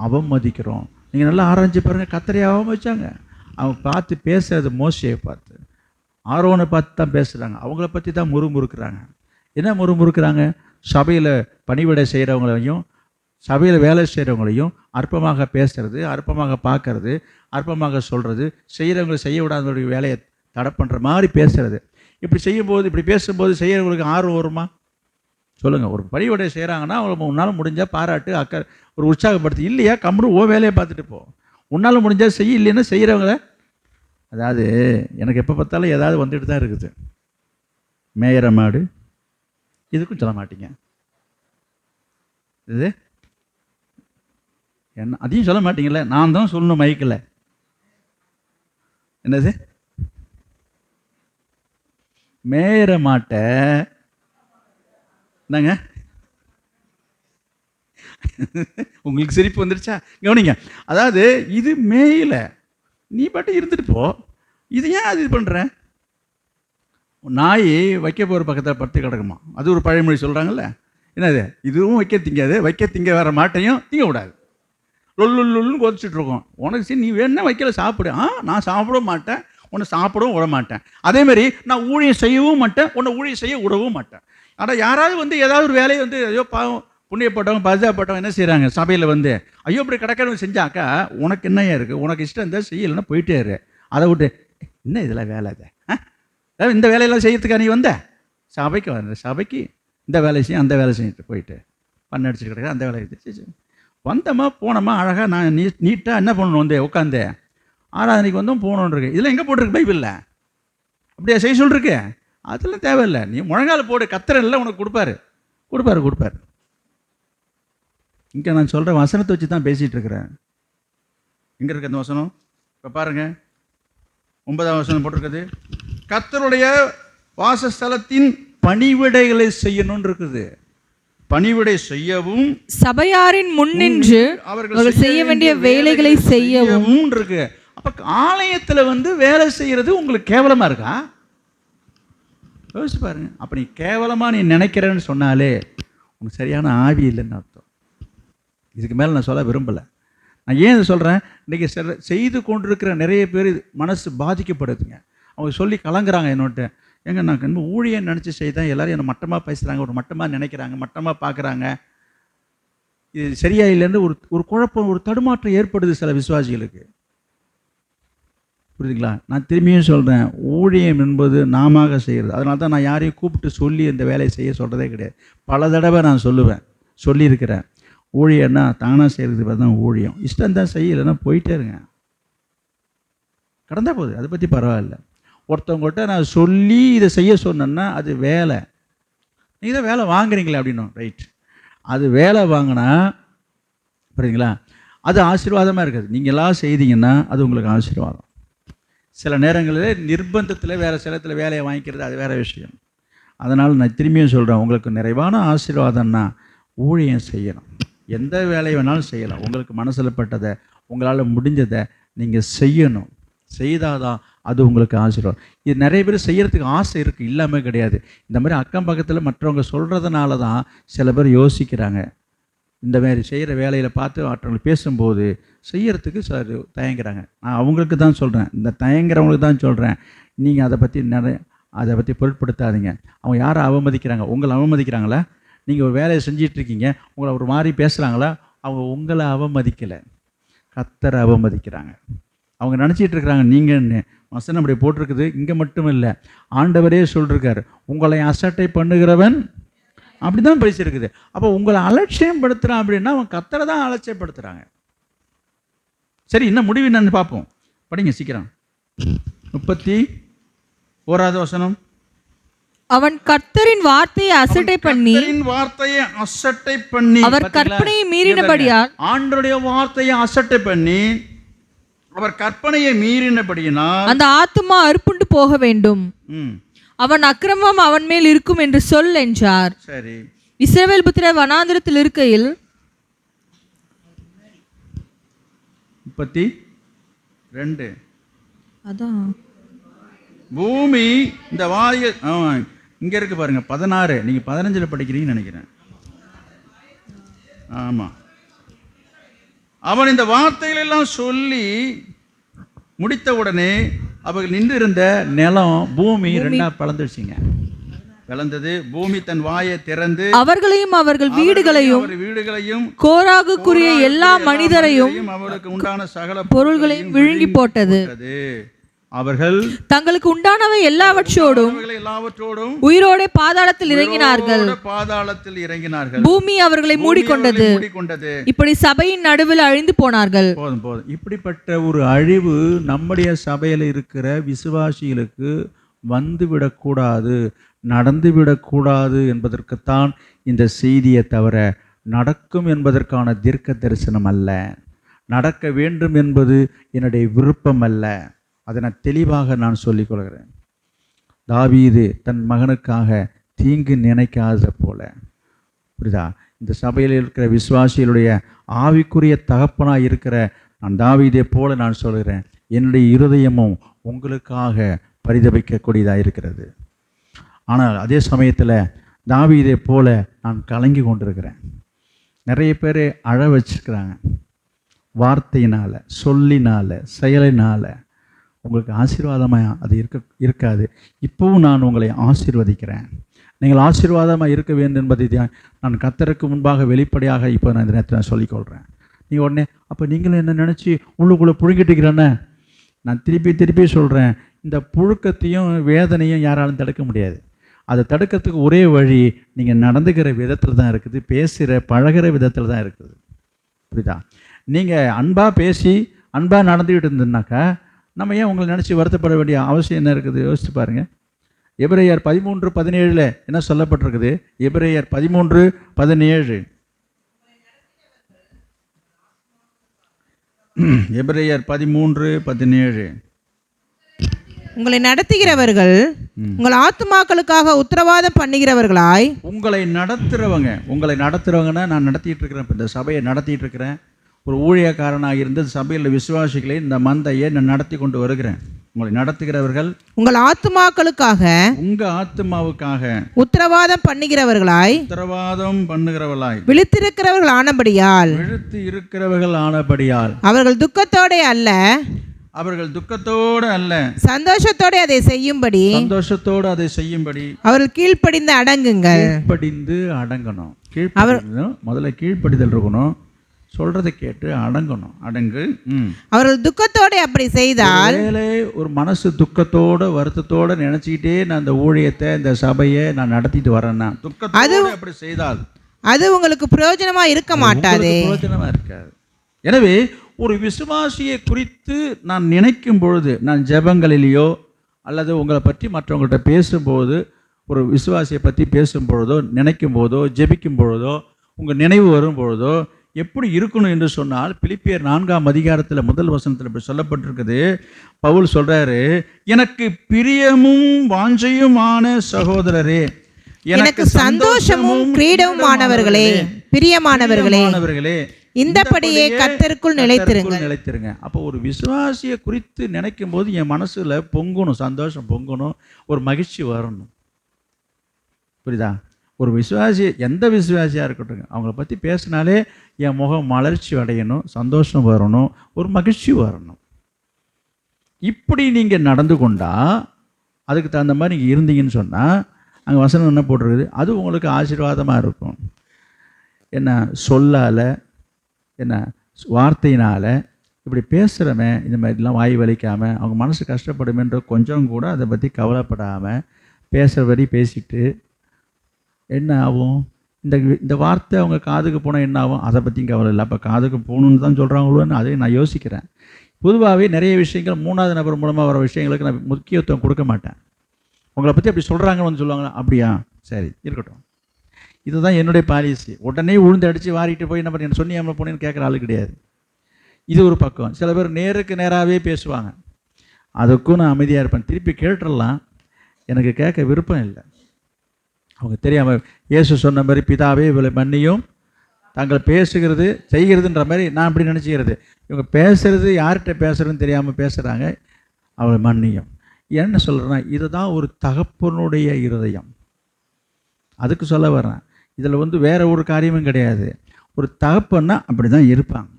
அவமதிக்கிறோம். நீங்கள் நல்லா ஆராய்ச்சி பாருங்கள், கர்த்தரை அவமதிச்சாங்க. அவங்க பார்த்து பேசுறது மோசேயை பார்த்து, ஆரோனை பார்த்து தான் பேசுகிறாங்க. அவங்கள பற்றி தான் முறுமுறுக்கிறாங்க. என்ன முறுமுறுக்கிறாங்க? சபையில் பணிவிடை செய்கிறவங்களையும் சபையில் வேலை செய்கிறவங்களையும் அற்பமாக பேசுறது, அற்பமாக பார்க்கறது, அற்பமாக சொல்கிறது, செய்கிறவங்களை செய்ய விடாதவங்களுடைய வேலையை தடை பண்ணுற மாதிரி பேசுறது. இப்படி செய்யும்போது, இப்படி பேசும்போது செய்கிறவங்களுக்கு ஆர்வம் வருமா? சொல்லுங்கள். ஒரு பணிவிடை செய்கிறாங்கன்னா அவங்க உன்னால் முடிஞ்சால் பாராட்டு, ஒரு உற்சாகப்படுத்தி, இல்லையா கம்முன்னு ஓ வேலையை பார்த்துட்டு போ. உன்னால் முடிஞ்சால் செய்ய, இல்லைன்னா செய்கிறவங்கள, அதாவது எனக்கு எப்போ பார்த்தாலும் ஏதாவது வந்துட்டு தான் இருக்குது. மேயற மாடு இதுக்கும் சொல்ல மாட்டீங்க, இது என்ன அதையும் சொல்ல மாட்டீங்களே. நான் தான் சொல்லணும் மைக்கில். என்னது மேயற மாட்ட. என்னங்க உங்களுக்கு சிரிப்பு வந்துருச்சா? கவனிங்க. அதாவது இது மேயில, நீ பாட்டு இருந்துட்டு போ. இது ஏன் அது இது பண்ற? நாய் வைக்க போகிற பக்கத்தில் படுத்து கிடக்குமா, அது ஒரு பழமொழி சொல்கிறாங்கல்ல. என்னது, இதுவும் வைக்க திங்காது, வைக்க திங்க வர மாட்டையும் திங்க விடாது, லொல்லுன்னு கொதிச்சுட்டு இருக்கோம். உனக்கு சரி நீ வேணா வைக்கல சாப்பிடு. நான் சாப்பிடவும் மாட்டேன், உன்னை சாப்பிடவும் விட மாட்டேன். அதேமாதிரி நான் ஊழியம் செய்யவும் மாட்டேன், உன்னை ஊழியம் செய்ய விடவும் மாட்டேன். ஆனால் யாராவது வந்து ஏதாவது ஒரு வேலையை வந்து ஐயோ பாவம் புண்ணியப்பட்டவங்க பரிதாபப்பட்டவங்க என்ன செய்கிறாங்க, சபையில் வந்து ஐயோ இப்படி கிடக்கிறவங்க செஞ்சாக்கா உனக்கு என்னையா இருக்குது, உனக்கு இஷ்டம் இருந்தால் செய்யலைன்னா போயிட்டே இரு. அதை விட்டு என்ன இதில் வேலை, அதை இந்த வேலையெல்லாம் செய்யறதுக்கா நீ வந்த? சபைக்கு வந்த, சபைக்கு இந்த வேலை செய்ய அந்த வேலை செஞ்சுட்டு போயிட்டு பண்ண அடிச்சுட்டு கிடக்க அந்த வேலை வந்தோமா போனோமா அழகாக நான் நீட்டாக என்ன பண்ணணும் வந்து உட்காந்து ஆராதனைக்கு வந்தோம் போகணுன்னு இருக்கு. இதெல்லாம் எங்கே போட்டிருக்கு பைபிளில்? அப்படியா செய்ய சொல்லிருக்கு? அதெல்லாம் தேவையில்லை. நீ முழங்கால போடு, கத்திரல்ல உனக்கு கொடுப்பாரு. இங்கே நான் சொல்கிற வசனத்தை வச்சு தான் பேசிகிட்டு இருக்கிறேன். எங்கே இருக்கு அந்த வசனம்? இப்போ பாருங்கள், 9ஆம் வசனம் போட்டிருக்குது, கர்த்தருடைய வாசஸ்தலத்தின் பணிவிடைகளை செய்யணும்னு இருக்குது. பணிவிடை செய்யவும் சபையாரின் முன்னின்று அவர்கள் செய்ய வேண்டிய வேலைகளை செய்யவும் இருக்கு. அப்ப ஆலயத்தில் வந்து வேலை செய்யறது உங்களுக்கு கேவலமா இருக்கா? யோசிச்சு பாருங்க. அப்ப நீ கேவலமா நீ நினைக்கிறேன்னு சொன்னாலே உனக்கு சரியான ஆவி இல்லைன்னு அர்த்தம். இதுக்கு மேல நான் சொல்ல விரும்பல. நான் ஏன் இதை சொல்றேன், இன்னைக்கு செய்து கொண்டிருக்கிற நிறைய பேர் மனசு பாதிக்கப்படுதுங்க. அவங்க சொல்லி கலங்குறாங்க என்னோட்ட, ஏங்க நான் இன்னும் ஊழியம் நினச்சி செய்தேன், எல்லோரும் என்னை மட்டமாக பேசுகிறாங்க, ஒரு மட்டமாக நினைக்கிறாங்க, மட்டமாக பார்க்குறாங்க, இது சரியா இல்லைன்னு ஒரு குழப்பம், ஒரு தடுமாற்றம் ஏற்படுது சில விசுவாசிகளுக்கு. புரியுதுங்களா? நான் திரும்பியும் சொல்கிறேன், ஊழியம் என்பது நாம செய்கிறது. அதனால தான் நான் யாரையும் கூப்பிட்டு சொல்லி இந்த வேலையை செய்ய சொல்கிறதே கிடையாது. பல தடவை நான் சொல்லியிருக்கிறேன், ஊழியன்னா தானாக செய்கிறதுக்கு பார்த்து தான் ஊழியம். இஷ்டம் தான் செய்யலைன்னா போயிட்டே இருங்க, கடந்தா போகுது, அதை பற்றி பரவாயில்ல. ஒருத்தவங்கள்ட்ட நான் சொல்லி இதை செய்ய சொன்னேன்னா அது வேலை, நீங்கள் தான் வேலை வாங்குறீங்களே அப்படின்னும். ரைட், அது வேலை வாங்கினா புரியுதுங்களா, அது ஆசீர்வாதமாக இருக்காது. நீங்கள் எல்லாம் செய்தீங்கன்னா அது உங்களுக்கு ஆசீர்வாதம். சில நேரங்களில் நிர்பந்தத்தில் வேறு சிலத்தில் வேலையை வாங்கிக்கிறது அது வேறு விஷயம். அதனால் நான் திரும்பியும் சொல்கிறேன், உங்களுக்கு நிறைவான ஆசீர்வாதம்னா ஊழியம் செய்யணும். எந்த வேலையை வேணாலும் செய்யலாம். உங்களுக்கு மனசில் பட்டதை, உங்களால் முடிஞ்சதை நீங்கள் செய்யணும். செய்தாதான் அது உங்களுக்கு ஆசீர்வாதம். இது நிறைய பேர் செய்கிறதுக்கு ஆசை இருக்குது, இல்லாமல் கிடையாது. இந்த மாதிரி அக்கம் பக்கத்தில் மற்றவங்க சொல்கிறதுனால தான் சில பேர் யோசிக்கிறாங்க. இந்த மாதிரி செய்கிற வேலையில் பார்த்து மற்றவங்களுக்கு பேசும்போது செய்கிறதுக்கு சார் தயங்குறாங்க. நான் அவங்களுக்கு தான் சொல்கிறேன், இந்த தயங்குறவங்களுக்கு தான் சொல்கிறேன், நீங்கள் அதை பற்றி பொருட்படுத்தாதீங்க. அவங்க யாரை அவமதிக்கிறாங்க? உங்களை அவமதிக்கிறாங்களா? நீங்கள் ஒரு வேலையை செஞ்சிட்ருக்கீங்க, உங்களை ஒரு மாதிரி பேசுகிறாங்களா? அவங்க உங்களை அவமதிக்கலை, கர்த்தரை அவமதிக்கிறாங்க. அவங்க நினச்சிட்டு இருக்கிறாங்க நீங்கன்னு. வசனம் அப்படி போட்டிருக்குது. இங்கே மட்டும் இல்லை, ஆண்டவரே சொல்லிருக்காரு, உங்களை அசட்டை பண்ணுகிறவன் அப்படி தான் பேசியிருக்குது. அப்போ உங்களை அலட்சியப்படுத்துகிறான் அப்படின்னா அவன் கர்த்தரை தான் அலட்சியப்படுத்துகிறாங்க. சரி, இன்னும் முடிவு என்னன்னு பார்ப்போம். படிங்க சீக்கிரம். 31வது வசனம். அவன் கர்த்தரின் வார்த்தையை அசட்டை பண்ணி அவர் கற்பனையை மீறினபடியால், ஆண்டவருடைய வார்த்தையை அசட்டை பண்ணி அவர் கற்பனையை மீறினபடியினால் அந்த ஆத்துமா அறுப்புண்டு போக வேண்டும், அவன் அக்கிரமம் அவன் மேல் இருக்கும் என்று சொல் என்றார். சரி, இஸ்ரவேல் புத்திரர் வனாந்திரத்தில் இருக்கையில் 32 அதான் பூமி இந்த வாரிய இங்கே இருக்கு பாருங்க 16, நீங்கள் 15 படிக்கிறீங்கன்னு நினைக்கிறேன். ஆமாம், அவன் இந்த வார்த்தைகள் எல்லாம் சொல்லி முடித்த உடனே அவர்கள் நின்று இருந்த நிலம் பூமி 2 பிளந்துடுச்சிங்க. பிளந்தது. பூமி தன் வாயை திறந்து அவர்களையும் அவர்கள் வீடுகளையும் கோராகுக்குரிய எல்லா மனிதரையும் அவர்களுக்கு உண்டான சகல பொருள்களையும் விழுங்கி போட்டது. அவர்கள் தங்களுக்கு உண்டானவை எல்லாவற்றோடும் உயிரோட பாதாளத்தில் இறங்கினார்கள். பூமி அவர்களை மூடிக்கொண்டது. இப்படி சபையின் நடுவில் அழிந்து போனார்கள். போதும். இப்படிப்பட்ட ஒரு அழிவு நம்முடைய சபையில் இருக்கிற விசுவாசிகளுக்கு வந்துவிடக்கூடாது, நடந்துவிடக்கூடாது என்பதற்குத்தான் இந்த செய்தியை தவிர நடக்கும் என்பதற்கான தீர்க்க தரிசனம் அல்ல. நடக்க வேண்டும் என்பது என்னுடைய விருப்பம் அல்ல. அதை நான் தெளிவாக சொல்லிக் கொள்கிறேன். தாவீது தன் மகனுக்காக தீங்கு நினைக்காத போல. புரியுதா? இந்த சபையில் இருக்கிற விசுவாசிகளுடைய ஆவிக்குரிய தகப்பனாக இருக்கிற நான் தாவீதை போல நான் சொல்கிறேன், என்னுடைய இருதயமும் உங்களுக்காக பரிதபிக்கக்கூடியதாக இருக்கிறது. ஆனால் அதே சமயத்தில் தாவீதை போல நான் கலங்கி கொண்டிருக்கிறேன். நிறைய பேர் அழ வச்சிருக்கிறாங்க. வார்த்தையினால், சொல்லினால், செயலினால் உங்களுக்கு ஆசீர்வாதமாக அது இருக்காது. இப்போவும் நான் உங்களை ஆசீர்வதிக்கிறேன். நீங்கள் ஆசீர்வாதமாக இருக்க வேண்டும் என்பதை நான் கர்த்தருக்கு முன்பாக வெளிப்படையாக இப்போ நான் இந்த நேரத்தில் சொல்லிக்கொள்கிறேன். நீங்கள் உடனே அப்போ நீங்களும் என்ன நினச்சி உள்ளுக்குள்ளே புழுங்கிட்டுக்கிறேன்னு நான் திருப்பி சொல்கிறேன். இந்த புழுக்கத்தையும் வேதனையும் யாராலும் தடுக்க முடியாது. அதை தடுக்கிறதுக்கு ஒரே வழி நீங்கள் நடந்துக்கிற விதத்தில் தான் இருக்குது, பேசுகிற பழகிற விதத்தில் தான் இருக்குது. புரியுதா? நீங்கள் அன்பாக பேசி அன்பாக நடந்துக்கிட்டு இருந்ததுனாக்கா நம்ம ஏன் உங்களை நினச்சி வருத்தப்பட வேண்டிய அவசியம் என்ன இருக்குது? யோசிச்சு பாருங்கள். எபிரேயர் 13:17 என்ன சொல்லப்பட்டிருக்குது? எபிரேயர் 13:17. எபிரேயர் 13:17. உங்களை நடத்துகிறவர்கள் உங்கள் ஆத்துமாக்களுக்காக உத்தரவாதம் பண்ணுகிறவர்களாய். உங்களை நடத்துறவங்கன்னா நான் நடத்திட்டு இருக்கிறேன். இப்போ இந்த சபையை நடத்திட்டு இருக்கிறேன். ஒரு ஊழியக்காரனாக இருந்து சபையில் விசுவாசிகளை இந்த மந்தையை நான் நடத்தி கொண்டு வருகிறேன். உங்களை நடத்துகிறவர்கள் உங்கள் ஆத்துமாக்களுக்காக, உங்க ஆத்துமாவுக்காக உத்தரவாதம் பண்ணுகிறவர்களாய் விழித்து இருக்கிறவர்கள் ஆனபடியால் அவர்கள் துக்கத்தோடு அல்ல சந்தோஷத்தோடு அதை செய்யும்படி அவர்கள் கீழ்ப்படிந்து அடங்கணும். முதல்ல கீழ்ப்படிதல் இருக்கணும். சொல்றதை கேட்டு அடங்கணும். அவர்கள் துக்கத்தோடு அப்படி செய்தால், ஒரு மனசு துக்கத்தோட வருத்தத்தோட நினைச்சுக்கிட்டே நான் இந்த ஊழியத்தை இந்த சபையை நான் நடத்திட்டு வரேன்னா துக்கத்தோடு அப்படி செய்தால் அது உங்களுக்கு பிரயோஜனமா இருக்க மாட்டாது. பிரயோஜனமா இருக்காது. எனவே ஒரு விசுவாசியை குறித்து நான் நினைக்கும் பொழுது, நான் ஜெபங்களிலேயோ அல்லது உங்களை பற்றி மற்றவங்கள்ட்ட பேசும்போது, ஒரு விசுவாசியை பற்றி பேசும் பொழுதோ, நினைக்கும் போதோ, ஜெபிக்கும் பொழுதோ, உங்கள் நினைவு வரும் பொழுதோ எப்படி இருக்கணும் என்று சொன்னால், பிலிப்பியர் 4ஆம் அதிகாரத்தில் 1 வசனத்தில் இப்படி சொல்லப்பட்டிருக்குது. பவுல் சொல்றாரு, எனக்கு பிரியமும் வாஞ்சையுமான சகோதரரே, எனக்கு சந்தோஷமும் கிரீடமுமானவர்களே, பிரியமானவர்களே, இந்தபடியே கர்த்தருக்குள் நிலைத்திருங்க. அப்போ ஒரு விசுவாசியை குறித்து நினைக்கும் போது என் மனசுல பொங்கணும், சந்தோஷம் பொங்கணும், ஒரு மகிழ்ச்சி வரணும். புரியுதா? ஒரு விசுவாசி, எந்த விசுவாசியாக இருக்கட்டும், அவங்கள பற்றி பேசினாலே என் முகம் மலர்ச்சி அடையணும், சந்தோஷம் வரணும், ஒரு மகிழ்ச்சி வரணும். இப்படி நீங்கள் நடந்து கொண்டா, அதுக்கு தகுந்த மாதிரி நீங்கள் இருந்தீங்கன்னு சொன்னால், அங்கே வசனம் என்ன போட்டிருக்குது? அது உங்களுக்கு ஆசீர்வாதமாக இருக்கும். என்ன சொல்லால், என்ன வார்த்தையினால் இப்படி பேசுகிறவன் இந்த மாதிரிலாம் வாய் வலிக்காமல், அவங்க மனசு கஷ்டப்படுமென்ற கொஞ்சம் கூட அதை பற்றி கவலைப்படாமல் பேசுகிறபடி பேசிட்டு என்ன ஆகும்? இந்த வார்த்தை அவங்க காதுக்கு போனால் என்ன ஆகும்? அதை பற்றியும் கவலை இல்லை. அப்போ காதுக்கு போகணுன்னு தான் சொல்கிறாங்களோன்னு அதையும் நான் யோசிக்கிறேன். பொதுவாகவே நிறைய விஷயங்கள் 3வது நபர் மூலமாக வர விஷயங்களுக்கு நான் முக்கியத்துவம் கொடுக்க மாட்டேன். உங்களை பற்றி அப்படி சொல்கிறாங்கன்னு சொல்லுவாங்களா? அப்படியா, சரி இருக்கட்டும். இதுதான் என்னுடைய பாலிசி. உடனே உழுந்து அடித்து வாரிட்டு போய் என்ன பண்ணி சொன்னியாமல் போனேன்னு கேட்குற ஆள் கிடையாது. இது ஒரு பக்கம். சில பேர் நேருக்கு நேராகவே பேசுவாங்க. அதுக்கும் நான் அமைதியாக இருப்பேன். திருப்பி கேட்டுடலாம், எனக்கு கேட்க விருப்பம் இல்லை. அவங்க தெரியாமல் இயேசு சொன்ன மாதிரி பிதாவே இவளை மன்னியும், தாங்கள் பேசுகிறது செய்கிறதுன்ற மாதிரி நான் அப்படி நினச்சிக்கிறது. இவங்க பேசுகிறது யார்கிட்ட பேசுகிறதுன்னு தெரியாமல் பேசுகிறாங்க, அவளை மன்னியும். என்ன சொல்கிறேன்னா, இதுதான் ஒரு தகப்பனுடைய இருதயம். அதுக்கு சொல்ல வர்றேன். இதில் வேறு ஒரு காரியமும் கிடையாது. ஒரு தகப்பன்னா அப்படி தான் இருப்பாங்க.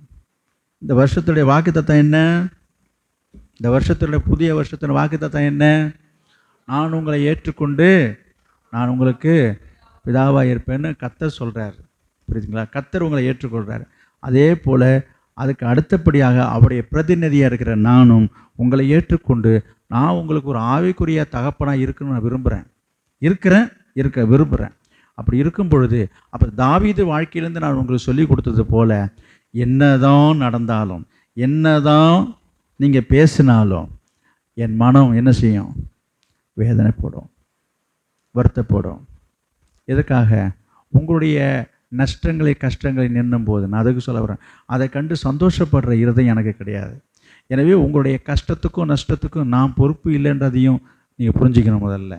இந்த வருஷத்துடைய வாக்குத்தத்தம் என்ன? இந்த வருஷத்துடைய புதிய வருஷத்துடைய வாக்குத்தத்தம் என்ன? நான் உங்களை ஏற்றுக்கொண்டு நான் உங்களுக்கு பிதாவாக இருப்பேன்னு கர்த்தர் சொல்கிறார். புரியுதுங்களா? கர்த்தர் உங்களை ஏற்றுக்கொள்கிறார். அதே போல் அதுக்கு அடுத்தபடியாக அவருடைய பிரதிநிதியாக இருக்கிற நானும் உங்களை ஏற்றுக்கொண்டு நான் உங்களுக்கு ஒரு ஆவிக்குரிய தகப்பனாக இருக்கணும்னு நான் இருக்க விரும்புகிறேன். அப்படி இருக்கும் பொழுது, அப்போ தாவீது வாழ்க்கையிலேருந்து நான் உங்களுக்கு சொல்லி கொடுத்தது போல், என்னதான் நடந்தாலும், என்னதான் நீங்கள் பேசினாலும் என் மனம் என்ன செய்யும்? வேதனைப்படும், வருத்தப்படும். எதுக்காக? உங்களுடைய நஷ்டங்களை கஷ்டங்களை நின்னும் போது. நான் அதுக்கு சொல்ல வரேன், அதை கண்டு சந்தோஷப்படுற இருதயம் எனக்கு கிடையாது. எனவே உங்களுடைய கஷ்டத்துக்கும் நஷ்டத்துக்கும் நான் பொறுப்பு இல்லைன்றதையும் நீங்கள் புரிஞ்சுக்கணும். முதல்ல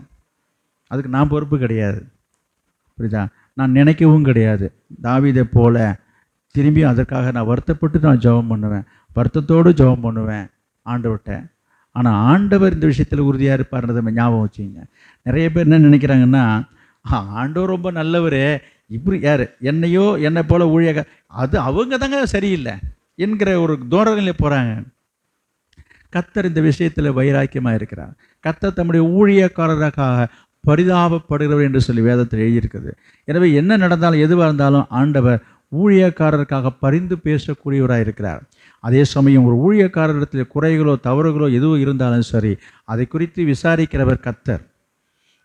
அதுக்கு நான் பொறுப்பு கிடையாது, புரியுதா? நான் நினைக்கவும் கிடையாது. தாவீதை போல திரும்பி அதற்காக நான் வருத்தப்பட்டு நான் ஜெபம் பண்ணுவேன், வருத்தத்தோடு ஜெபம் பண்ணுவேன் ஆண்டவர்கிட்ட. ஆனால் ஆண்டவர் இந்த விஷயத்தில் உறுதியாக இருப்பார்ன்றதை ஞாபகம் வச்சுங்க. நிறைய பேர் என்ன நினைக்கிறாங்கன்னா, ஆண்டவர் ரொம்ப நல்லவர், இப்படி யார் என்னையோ என்னை போல ஊழியக அது அவங்க தாங்க சரியில்லை என்கிற ஒரு தோரணையில் போகிறாங்க. கர்த்தர் இந்த விஷயத்தில் வைராக்கியமாக இருக்கிறார். கர்த்தர் தம்முடைய ஊழியக்காரராக பரிதாபப்படுகிறவர் என்று சொல்லி வேதத்தில் எழுதியிருக்குது. எனவே என்ன நடந்தாலும் எதுவாக இருந்தாலும் ஆண்டவர் ஊழியக்காரருக்காக பரிந்து பேசக்கூடியவராக இருக்கிறார். அதே சமயம் ஒரு ஊழியக்காரரிடத்தில் குறைகளோ தவறுகளோ எதுவும் இருந்தாலும் சரி, அதை குறித்து விசாரிக்கிறவர் கர்த்தர்.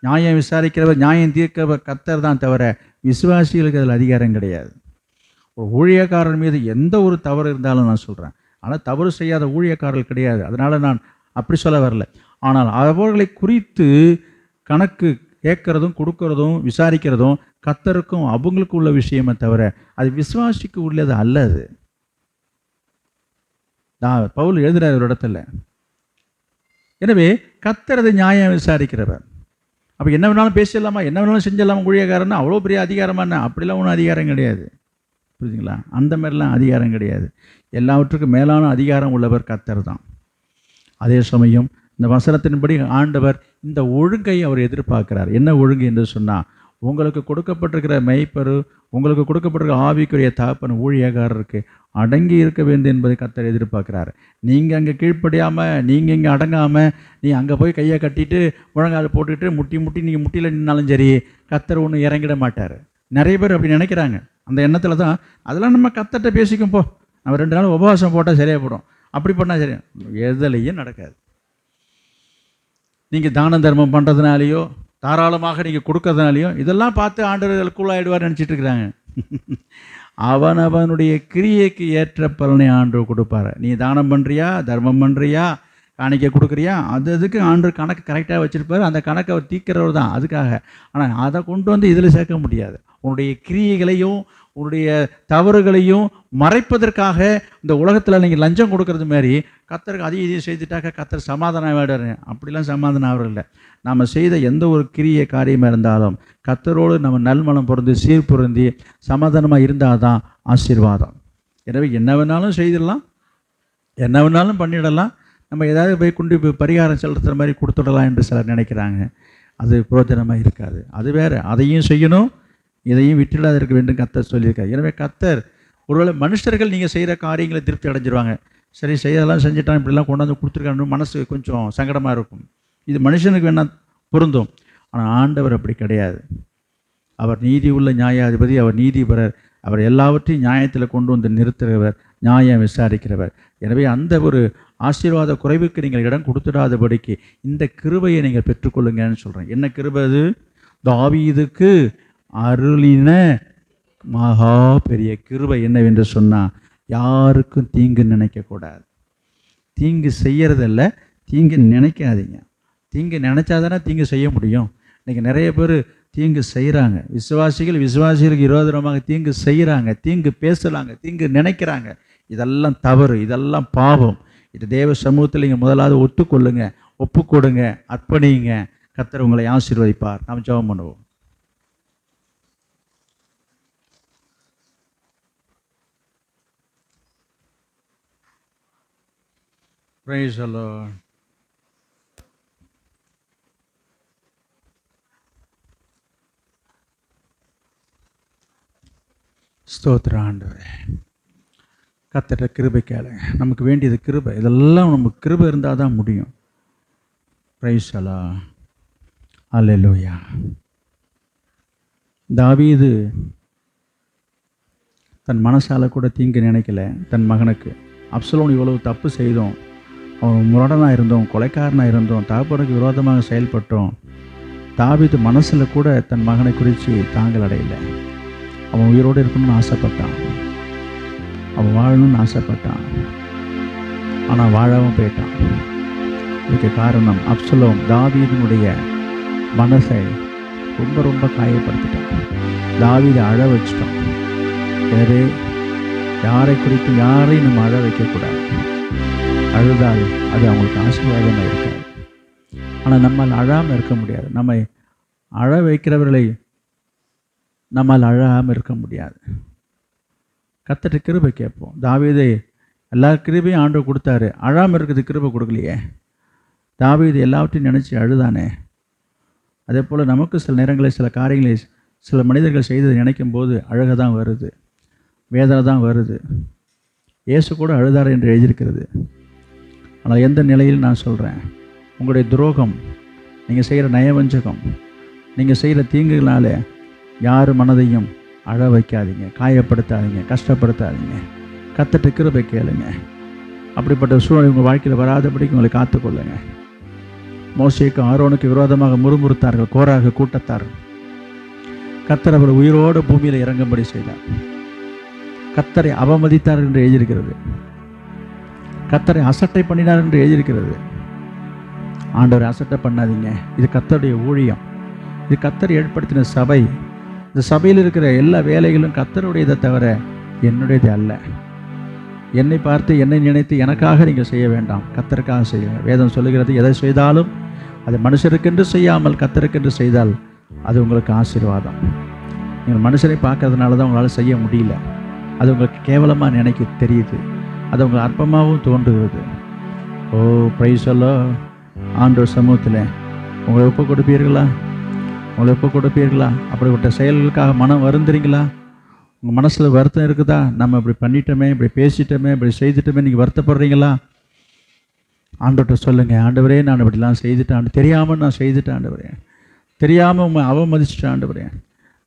நியாயம் விசாரிக்கிறவர், நியாயம் தீர்க்கிறவர் கர்த்தர் தான் தவிர விசுவாசிகளுக்கு அதில் அதிகாரம் கிடையாது. ஒரு ஊழியக்காரர் மீது எந்த ஒரு தவறு இருந்தாலும் நான் சொல்கிறேன், ஆனால் தவறு செய்யாத ஊழியக்காரர்கள் கிடையாது. அதனால் நான் அப்படி சொல்ல வரல. ஆனால் அவர்களை குறித்து கணக்கு கேட்கறதும் கொடுக்கறதும் விசாரிக்கிறதும் கர்த்தருக்கும் அவங்களுக்கு உள்ள விஷயமே தவிர அது விசுவாசிக்கு உள்ளது அல்லது. நான் பவுல் எழுதுகிறார் ஒரு இடத்துல. எனவே கர்த்தர் அதை நியாயம் விசாரிக்கிறவர். அப்போ என்ன வேணாலும் பேசிடலாமா, என்ன வேணாலும் செஞ்சிடலாமா ஊழியக்காரன்னா? அவ்வளோ பெரிய அதிகாரமானா? அப்படிலாம் ஒன்றும் அதிகாரம் கிடையாது, புரியுதுங்களா? அந்த மாதிரிலாம் அதிகாரம் கிடையாது. எல்லாவற்றுக்கும் மேலான அதிகாரம் உள்ளவர் கர்த்தர் தான். அதே சமயம் இந்த வசனத்தின்படி ஆண்டவர் இந்த ஒழுங்கை அவர் எதிர்பார்க்கிறார். என்ன ஒழுங்கு என்று சொன்னால், உங்களுக்கு கொடுக்கப்பட்டிருக்கிற மெய்ப்பரு, உங்களுக்கு கொடுக்கப்பட்டிருக்கிற ஆவிக்குரிய தகப்பன் ஊழியக்காரருக்கு அடங்கி இருக்க வேண்டும் என்பதை கர்த்தர் எதிர்பார்க்கிறார். நீங்கள் அங்கே கீழ்ப்படியாமல், நீங்கள் இங்கே அடங்காமல், நீ அங்கே போய் கையை கட்டிட்டு முழங்கால் போட்டுக்கிட்டு முட்டி நீங்கள் முட்டியில் நின்னாலும் சரி, கர்த்தர் ஒன்றும் இறங்கிட மாட்டார். நிறைய பேர் அப்படி நினைக்கிறாங்க. அந்த எண்ணத்தில் தான் அதெல்லாம் நம்ம கர்த்தர்கிட்ட பேசிக்கும், போ நம்ம 2 நாள் உபவாசம் போட்டால் சரியாக போடும், அப்படி பண்ணால் சரி. எதுலையும் நடக்காது. நீங்கள் தான தர்மம் பண்ணுறதுனாலையோ தாராளமாக நீங்கள் கொடுக்கறதுனாலையோ இதெல்லாம் பார்த்து ஆண்டவர் கூலாயிடுவார் நினச்சிட்டு இருக்கிறாங்க. அவனுடைய கிரியைக்கு ஏற்ற பலனை ஆண்டவர் கொடுப்பார். நீ தானம் பண்ணுறியா, தர்மம் பண்ணுறியா, காணிக்கை கொடுக்குறியா, அதுக்கு ஆண்டவர் கணக்கு கரெக்டாக வச்சுருப்பார். அந்த கணக்கை அவர் தீர்க்கிறவர் தான் அதுக்காக. ஆனால் அதை கொண்டு வந்து இதில் சேர்க்க முடியாது. உன்னுடைய கிரியைகளையும் உன்னுடைய தவறுகளையும் மறைப்பதற்காக இந்த உலகத்தில் நீங்கள் லஞ்சம் கொடுக்கறது மாதிரி கர்த்தருக்கு அதிக இதையும் செய்துட்டாக்க கர்த்தர் சமாதானம் ஆகிடாரு. அப்படிலாம் சமாதானம் ஆகிறதில்லை. நாம் செய்த எந்த ஒரு கிரிய காரியமாக இருந்தாலும் கர்த்தரோடு நம்ம நல்மனம் பொருந்தி சீர் பொருந்தி சமாதானமாக இருந்தால் தான் ஆசீர்வாதம். எனவே என்ன வேணாலும் செய்திடலாம், என்ன வேணாலும் பண்ணிடலாம், நம்ம ஏதாவது போய் கொண்டு பரிகாரம் செலுத்துகிற மாதிரி கொடுத்துடலாம் என்று சிலர் நினைக்கிறாங்க. அது பிரயோஜனமாக இருக்காது. அது வேறு. அதையும் செய்யணும், இதையும் விட்டுடாது இருக்க வேண்டும் கர்த்தர் சொல்லியிருக்காரு. எனவே கர்த்தர் ஒருவேளை மனுஷர்கள் நீங்கள் செய்கிற காரியங்களை திருப்தி அடைஞ்சிருவாங்க. சரி செய்யலாம் செஞ்சுட்டான், இப்படிலாம் கொண்டாந்து கொடுத்துருக்கான்னு மனசு கொஞ்சம் சங்கடமாக இருக்கும். இது மனுஷனுக்கு வேணால் பொருந்தும். ஆனால் ஆண்டவர் அப்படி கிடையாது. அவர் நீதி உள்ள நியாயாதிபதி, அவர் நீதிபரர், அவர் எல்லாவற்றையும் நியாயத்தில் கொண்டு வந்து நிறுத்துகிறவர், நியாயம் விசாரிக்கிறவர். எனவே அந்த ஒரு ஆசீர்வாத குறைவுக்கு நீங்கள் இடம் கொடுத்துடாதபடிக்கு இந்த கிருபையை நீங்கள் பெற்றுக்கொள்ளுங்கன்னு சொல்கிறேன். என்ன கிருபை அது? தாவீதுக்கு அருளின மகா பெரிய கிருபை என்னவென்று சொன்னால், யாருக்கும் தீங்கு நினைக்கக்கூடாது. தீங்கு செய்யறதில்ல, தீங்கு நினைக்காதீங்க. தீங்கு நினைச்சாதானே தீங்கு செய்ய முடியும். இன்றைக்கி நிறைய பேர் தீங்கு செய்கிறாங்க. விசுவாசிகளுக்கு விரோதமாக தீங்கு செய்கிறாங்க, தீங்கு பேசுகிறாங்க, தீங்கு நினைக்கிறாங்க. இதெல்லாம் தவறு, இதெல்லாம் பாவம். இது தேவ சமூகத்தில் நீங்கள் முதலாவது ஒத்துக்கொள்ளுங்க, ஒப்புக்கொடுங்க, அர்ப்பணிங்க. கர்த்தர் உங்களை ஆசீர்வதிப்பார். நாம் ஜெபம் பண்ணுவோம். Praise the Lord. ஸ்தோத்திர ஆண்டவரே, கர்த்தர் கிருபை கேளுங்க. நமக்கு வேண்டியது கிருபை. இதெல்லாம் நமக்கு கிருபை இருந்தால் தான் முடியும். Praise the Lord. அல்லேலூயா. தாவீது தன் மனசால கூட தீங்கு நினைக்கல. தன் மகனுக்கு அப்சலோம் இவ்வளவு தப்பு செய்தோம், அவன் முரடனாக இருந்தோம், கொலைக்காரனாக இருந்தோம், தகப்பனுக்கு விரோதமாக செயல்பட்டோம். தாவீது மனசில் கூட தன் மகனை குறித்து தாங்கள் அடையலை. அவன் உயிரோடு இருக்கணும்னு ஆசைப்பட்டான், அவன் வாழணும்னு ஆசைப்பட்டான். ஆனால் வாழாமல் போயிட்டான். இதுக்கு காரணம் அப்சலோம் தாவீதினுடைய மனசை ரொம்ப காயப்படுத்திட்டான். தாவீதை அழ வச்சிட்டான். எனவே யாரை குறித்து யாரையும் நம்ம அழ வைக்கக்கூடாது. அழுதால் அது அவங்களுக்கு ஆசீர்வாதமாக இருக்காது. ஆனால் நம்மால் அழாமல் இருக்க முடியாது. நம்மை அழ வைக்கிறவர்களை நம்மால் அழாமல் இருக்க முடியாது. கர்த்தர்ட்ட கிருபை கேட்போம். தாவீது எல்லா கிருபையும் ஆண்டவர் கொடுத்தாரு, அழாமல் இருக்கிறது கிருபை கொடுக்கலையே. தாவீது எல்லாவற்றையும் நினச்சி அழுதானே. அதே போல் நமக்கு சில நேரங்களில் சில காரியங்களை சில மனிதர்கள் செய்ததை நினைக்கும் போது அழுக தான் வருது, வேதனை தான் வருது. இயேசு கூட அழுதார் என்று எழுதியிருக்கிறது. ஆனால் எந்த நிலையில் நான் சொல்கிறேன், உங்களுடைய துரோகம், நீங்கள் செய்கிற நயவஞ்சகம், நீங்கள் செய்கிற தீங்குகளால் யார் மனதையும் அழ வைக்காதீங்க, காயப்படுத்தாதீங்க, கஷ்டப்படுத்தாதீங்க. கர்த்தர்ட்ட கிருபை கேளுங்க. அப்படிப்பட்ட சூழ்நிலை உங்கள் வாழ்க்கையில் வராதபடிக்கு உங்களை காத்துக்கொள்ளுங்க. மோசேக்கு ஆரோனுக்கு விரோதமாக முறுமுறுத்தார்கள் கோராக கூட்டத்தார். கர்த்தர் அவர் உயிரோடு பூமியில் இறங்கும்படி செய்தார். கர்த்தரை அவமதித்தார் என்று எழுதியிருக்கிறது. கர்த்தரை அசட்டை பண்ணினார் என்று எழுதியிருக்கிறது. ஆண்டவரை அசட்டை பண்ணாதீங்க. இது கர்த்தருடைய ஊழியம். இது கர்த்தர் ஏற்படுத்தின சபை. இந்த சபையில் இருக்கிற எல்லா வேலைகளும் கர்த்தருடையதை தவிர என்னுடையது அல்ல. என்னை பார்த்து என்னை நினைத்து எனக்காக நீங்கள் செய்ய வேண்டாம், கர்த்தருக்காக செய்யுங்க. வேதம் சொல்லுகிறது, எதை செய்தாலும் அது மனுஷருக்கென்று செய்யாமல் கர்த்தருக்கென்று செய்தால் அது உங்களுக்கு ஆசீர்வாதம். நீங்கள் மனுஷரை பார்க்கறதுனால தான் உங்களால் செய்ய முடியல. அது உங்களுக்கு கேவலமாக நினைக்க தெரியுது, அது உங்களுக்கு அற்பமாகவும் தோன்றுகிறது. ஓ பிரைஸ் அல்லோ. ஆண்டவர் சமூகத்தில் உங்களை ஒப்பு கொடுப்பீர்களா? உங்களை ஒப்பு கொடுப்பீர்களா? அப்படிப்பட்ட செயல்களுக்காக மனம் வருந்துறீங்களா? உங்கள் மனசில் வருத்தம் இருக்குதா? நம்ம இப்படி பண்ணிட்டோமே, இப்படி பேசிட்டோமே, இப்படி செய்துட்டோமே, நீங்கள் வருத்தப்படுறீங்களா? ஆண்டவர்கிட்ட சொல்லுங்கள், ஆண்டவரே நான் இப்படிலாம் செய்துட்டேன், தெரியாமல் நான் செய்துட்டேன் ஆண்டவரே, தெரியாமல் உண்மை அவமதிச்சுட்டேன் ஆண்டவரே,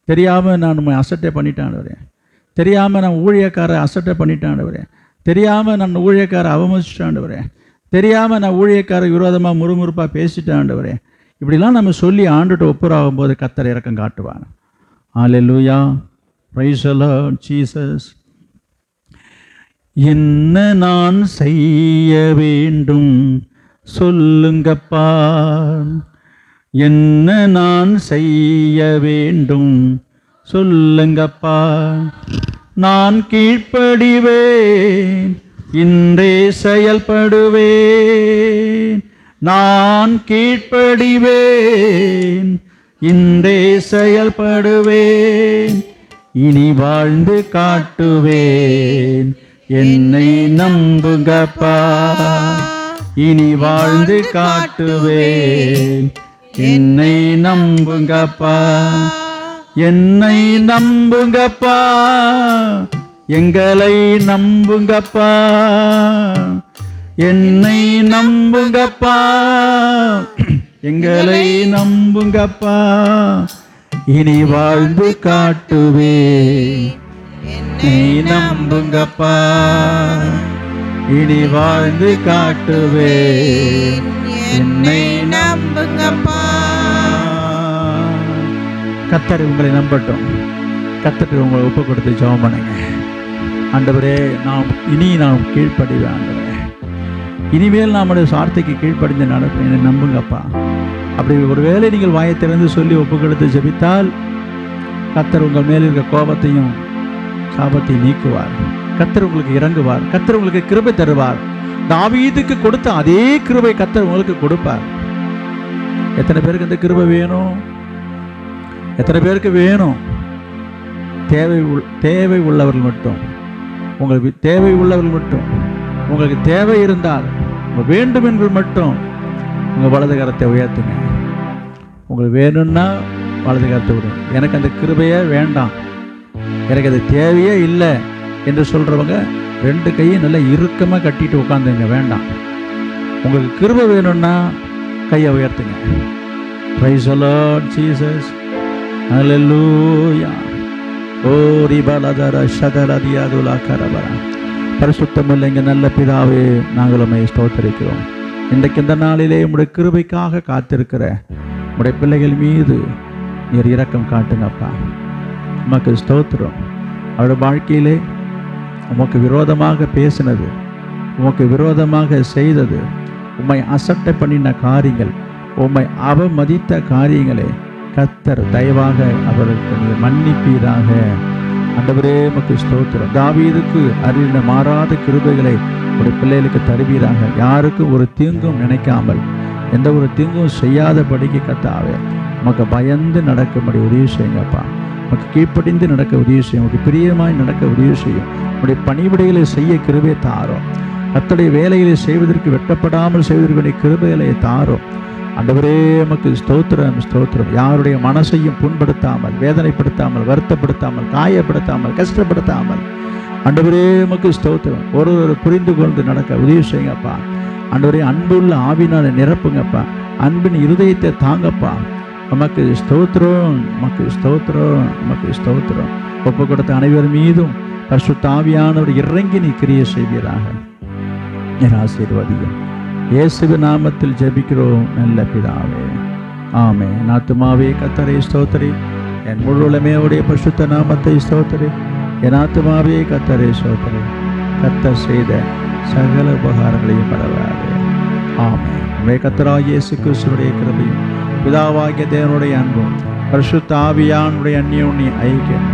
தெரியாமல் நான் உண்மை அசட்டை பண்ணிட்டேன் ஆண்டவரே, தெரியாமல் நான் ஊழியக்காரை அசட்டை பண்ணிட்டேன் ஆண்டவரே, தெரியாமல் நான் ஊழியக்காரை அவமதிச்சுட்டேன் ஆண்டவரே, தெரியாமல் நான் ஊழியக்காரை விரோதமாக முறுமுறுப்பாக பேசிட்டேன் ஆண்டவரே. இப்படிலாம் நம்ம சொல்லி ஆண்டுகிட்ட ஒப்புராகும் போது கர்த்தர் இரக்கம் காட்டுவாங்க. Hallelujah. Praise the Lord Jesus. என்ன நான் செய்ய வேண்டும் சொல்லுங்கப்பா, என்ன நான் செய்ய வேண்டும் சொல்லுங்கப்பா, நான் கீழ்ப்படிவேன், இன்றே செயல்படுவேன், நான் கீழ்ப்படிவேன், இன்றே செயல்படுவேன், இனி வாழ்ந்து காட்டுவேன், என்னை நம்புங்கப்பா, இனி வாழ்ந்து காட்டுவேன், என்னை நம்புங்கப்பா, என்னை நம்புங்கப்பா, எங்களை நம்புங்கப்பா, என்னை நம்புங்கப்பா, எங்களை நம்புங்கப்பா, இனி வாழ்ந்து காட்டுவேன், என்னை நம்புங்கப்பா, இனி வாழ்ந்து காட்டுவேன், என்னை நம்புங்கப்பா. கர்த்தர் உங்களை நம்பட்டும். கர்த்தர் உங்களை ஒப்பு கொடுத்து ஜெபம் பண்ணுங்க. ஆண்டவரே, நான் கீழ்ப்படிவேன் ஆண்டவரே, இனிமேல் நம்முடைய வார்த்தைக்கு கீழ்ப்படிந்து நடப்பேன், என்னை நம்புங்கப்பா. அப்படி ஒருவேளை நீங்கள் வாயை திறந்து சொல்லி ஒப்பு கொடுத்து ஜெபித்தால் கர்த்தர் உங்கள் மேல் இருக்க கோபத்தையும் சாபத்தையும் நீக்குவார். கர்த்தர் உங்களுக்கு இறங்குவார். கர்த்தர் உங்களுக்கு கிருபை தருவார். தாவீதுக்கு கொடுத்த அதே கிருபை கர்த்தர் உங்களுக்கு கொடுப்பார். எத்தனை பேருக்கு இந்த கிருபை வேணும்? எத்தனை பேருக்கு வேணும்? தேவை உள்ளவர்கள் மட்டும், உங்களுக்கு தேவை உள்ளவர்கள் மட்டும், உங்களுக்கு தேவை இருந்தால், உங்களுக்கு வேண்டும் என்று மட்டும் உங்கள் வலது கரத்தை உயர்த்துங்க. உங்களுக்கு வேணும்னா வலது கரத்தை விடுங்க. எனக்கு அந்த கிருபையே வேண்டாம், எனக்கு அது தேவையே இல்லை என்று சொல்கிறவங்க ரெண்டு கையும் நல்லா இறுக்கமாக கட்டிட்டு உட்காந்துங்க. வேண்டாம். உங்களுக்கு கிருபை வேணும்னா கையை உயர்த்துங்க. Praise the Lord Jesus. Hallelujah. ஓ ரிபலதர ஷதலதியதுலா கரபர. பரிசுத்தமுள்ள எங்கள் நல்ல பிதாவே, நாங்கள் உம்மை ஸ்தோத்திரிக்கிறோம். இன்றைக்கு இந்த நாளிலே உம்முடைய கிருபைக்காக காத்திருக்கிற உம்முடைய பிள்ளைகள் மீது நீர் இரக்கம் காட்டுங்கப்பா. உமக்கு ஸ்தோத்திரம். அவருடைய வாழ்க்கையிலே உமக்கு விரோதமாக பேசினது, உமக்கு விரோதமாக செய்தது, உம்மை அசட்டை பண்ணின காரியங்கள், உம்மை அவமதித்த காரியங்களை கர்த்தர் தயவாக அவருக்கு நீர் மன்னிப்பீராக. ஆண்டவரே உமக்கு ஸ்தோத்திரம். தாவீதுக்கு அருளின மாறாத கிருபைகளை உடைய பிள்ளைகளுக்கு தருவீராக. யாருக்கும் ஒரு தீங்கும் நினைக்காமல், எந்த ஒரு தீங்கும் செய்யாதபடிக்கு கர்த்தாவே உமக்கு பயந்து நடக்கும்படி உதவி செய்யுங்கப்பா. உமக்கு கீழ்ப்படிந்து நடக்க உதவி செய்யும், உமக்கு பிரியமாய் நடக்க உதவி செய்யும். உடைய பணிவிடைகளை செய்ய கிருபை தாரும். கர்த்தருடைய வேலைகளை செய்வதற்கு வெட்டப்படாமல் செய்வதற்கு கிருபைகளை தாரும். ஆண்டவரே உமக்கு ஸ்தோத்திரம் ஸ்தோத்திரம். யாருடைய மனசையும் புண்படுத்தாமல், வேதனைப்படுத்தாமல், வருத்தப்படுத்தாமல், காயப்படுத்தாமல், கஷ்டப்படுத்தாமல் ஆண்டவரே உமக்கு ஸ்தோத்திரம். ஒரு புரிந்து கொண்டு நடக்க உதவி செய்யுங்கப்பா. ஆண்டவரே அன்புள்ள ஆவினால நிரப்புங்கப்பா. அன்பின் இருதயத்தை தாங்கப்பா. உமக்கு ஸ்தோத்திரம், உமக்கு ஸ்தோத்திரம், உமக்கு ஸ்தோத்திரம். ஒப்பு கொடுத்த அனைவர் மீதும் பரிசுத்த ஆவியானவர் இறங்கி நீ கிரியை செய்வீராக. என் ஆசீர்வதியும் இயேசுவின் நாமத்தில் ஜெபிக்கிறோம் நல்ல பிதாவே, ஆமென். என் ஆத்துமாவே கர்த்தரை ஸ்தோத்திரி, என் முழு உலகமே உடைய பரிசுத்த நாமத்தை ஸ்தோத்திரி. என் ஆத்துமாவே கர்த்தரை ஸ்தோத்திரி, கர்த்தர் செய்த சகல உபகாரங்களையும் மறவாதே. ஆமென். நம்முடைய கர்த்தராகிய இயேசு கிறிஸ்துவினுடைய கிருபையும் பிதாவாகிய தேவனுடைய அன்பும் பரிசுத்த ஆவியானுடைய அந்யோன்ய ஐக்கியம்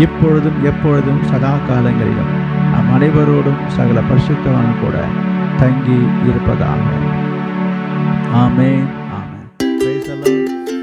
இப்பொழுதும் எப்பொழுதும் சதா காலங்களிலும் நம் அனைவரோடும் சகல பரிசுத்தவானும் கூட தங்கி இருப்பதாக. ஆமென், ஆமென். Praise the Lord.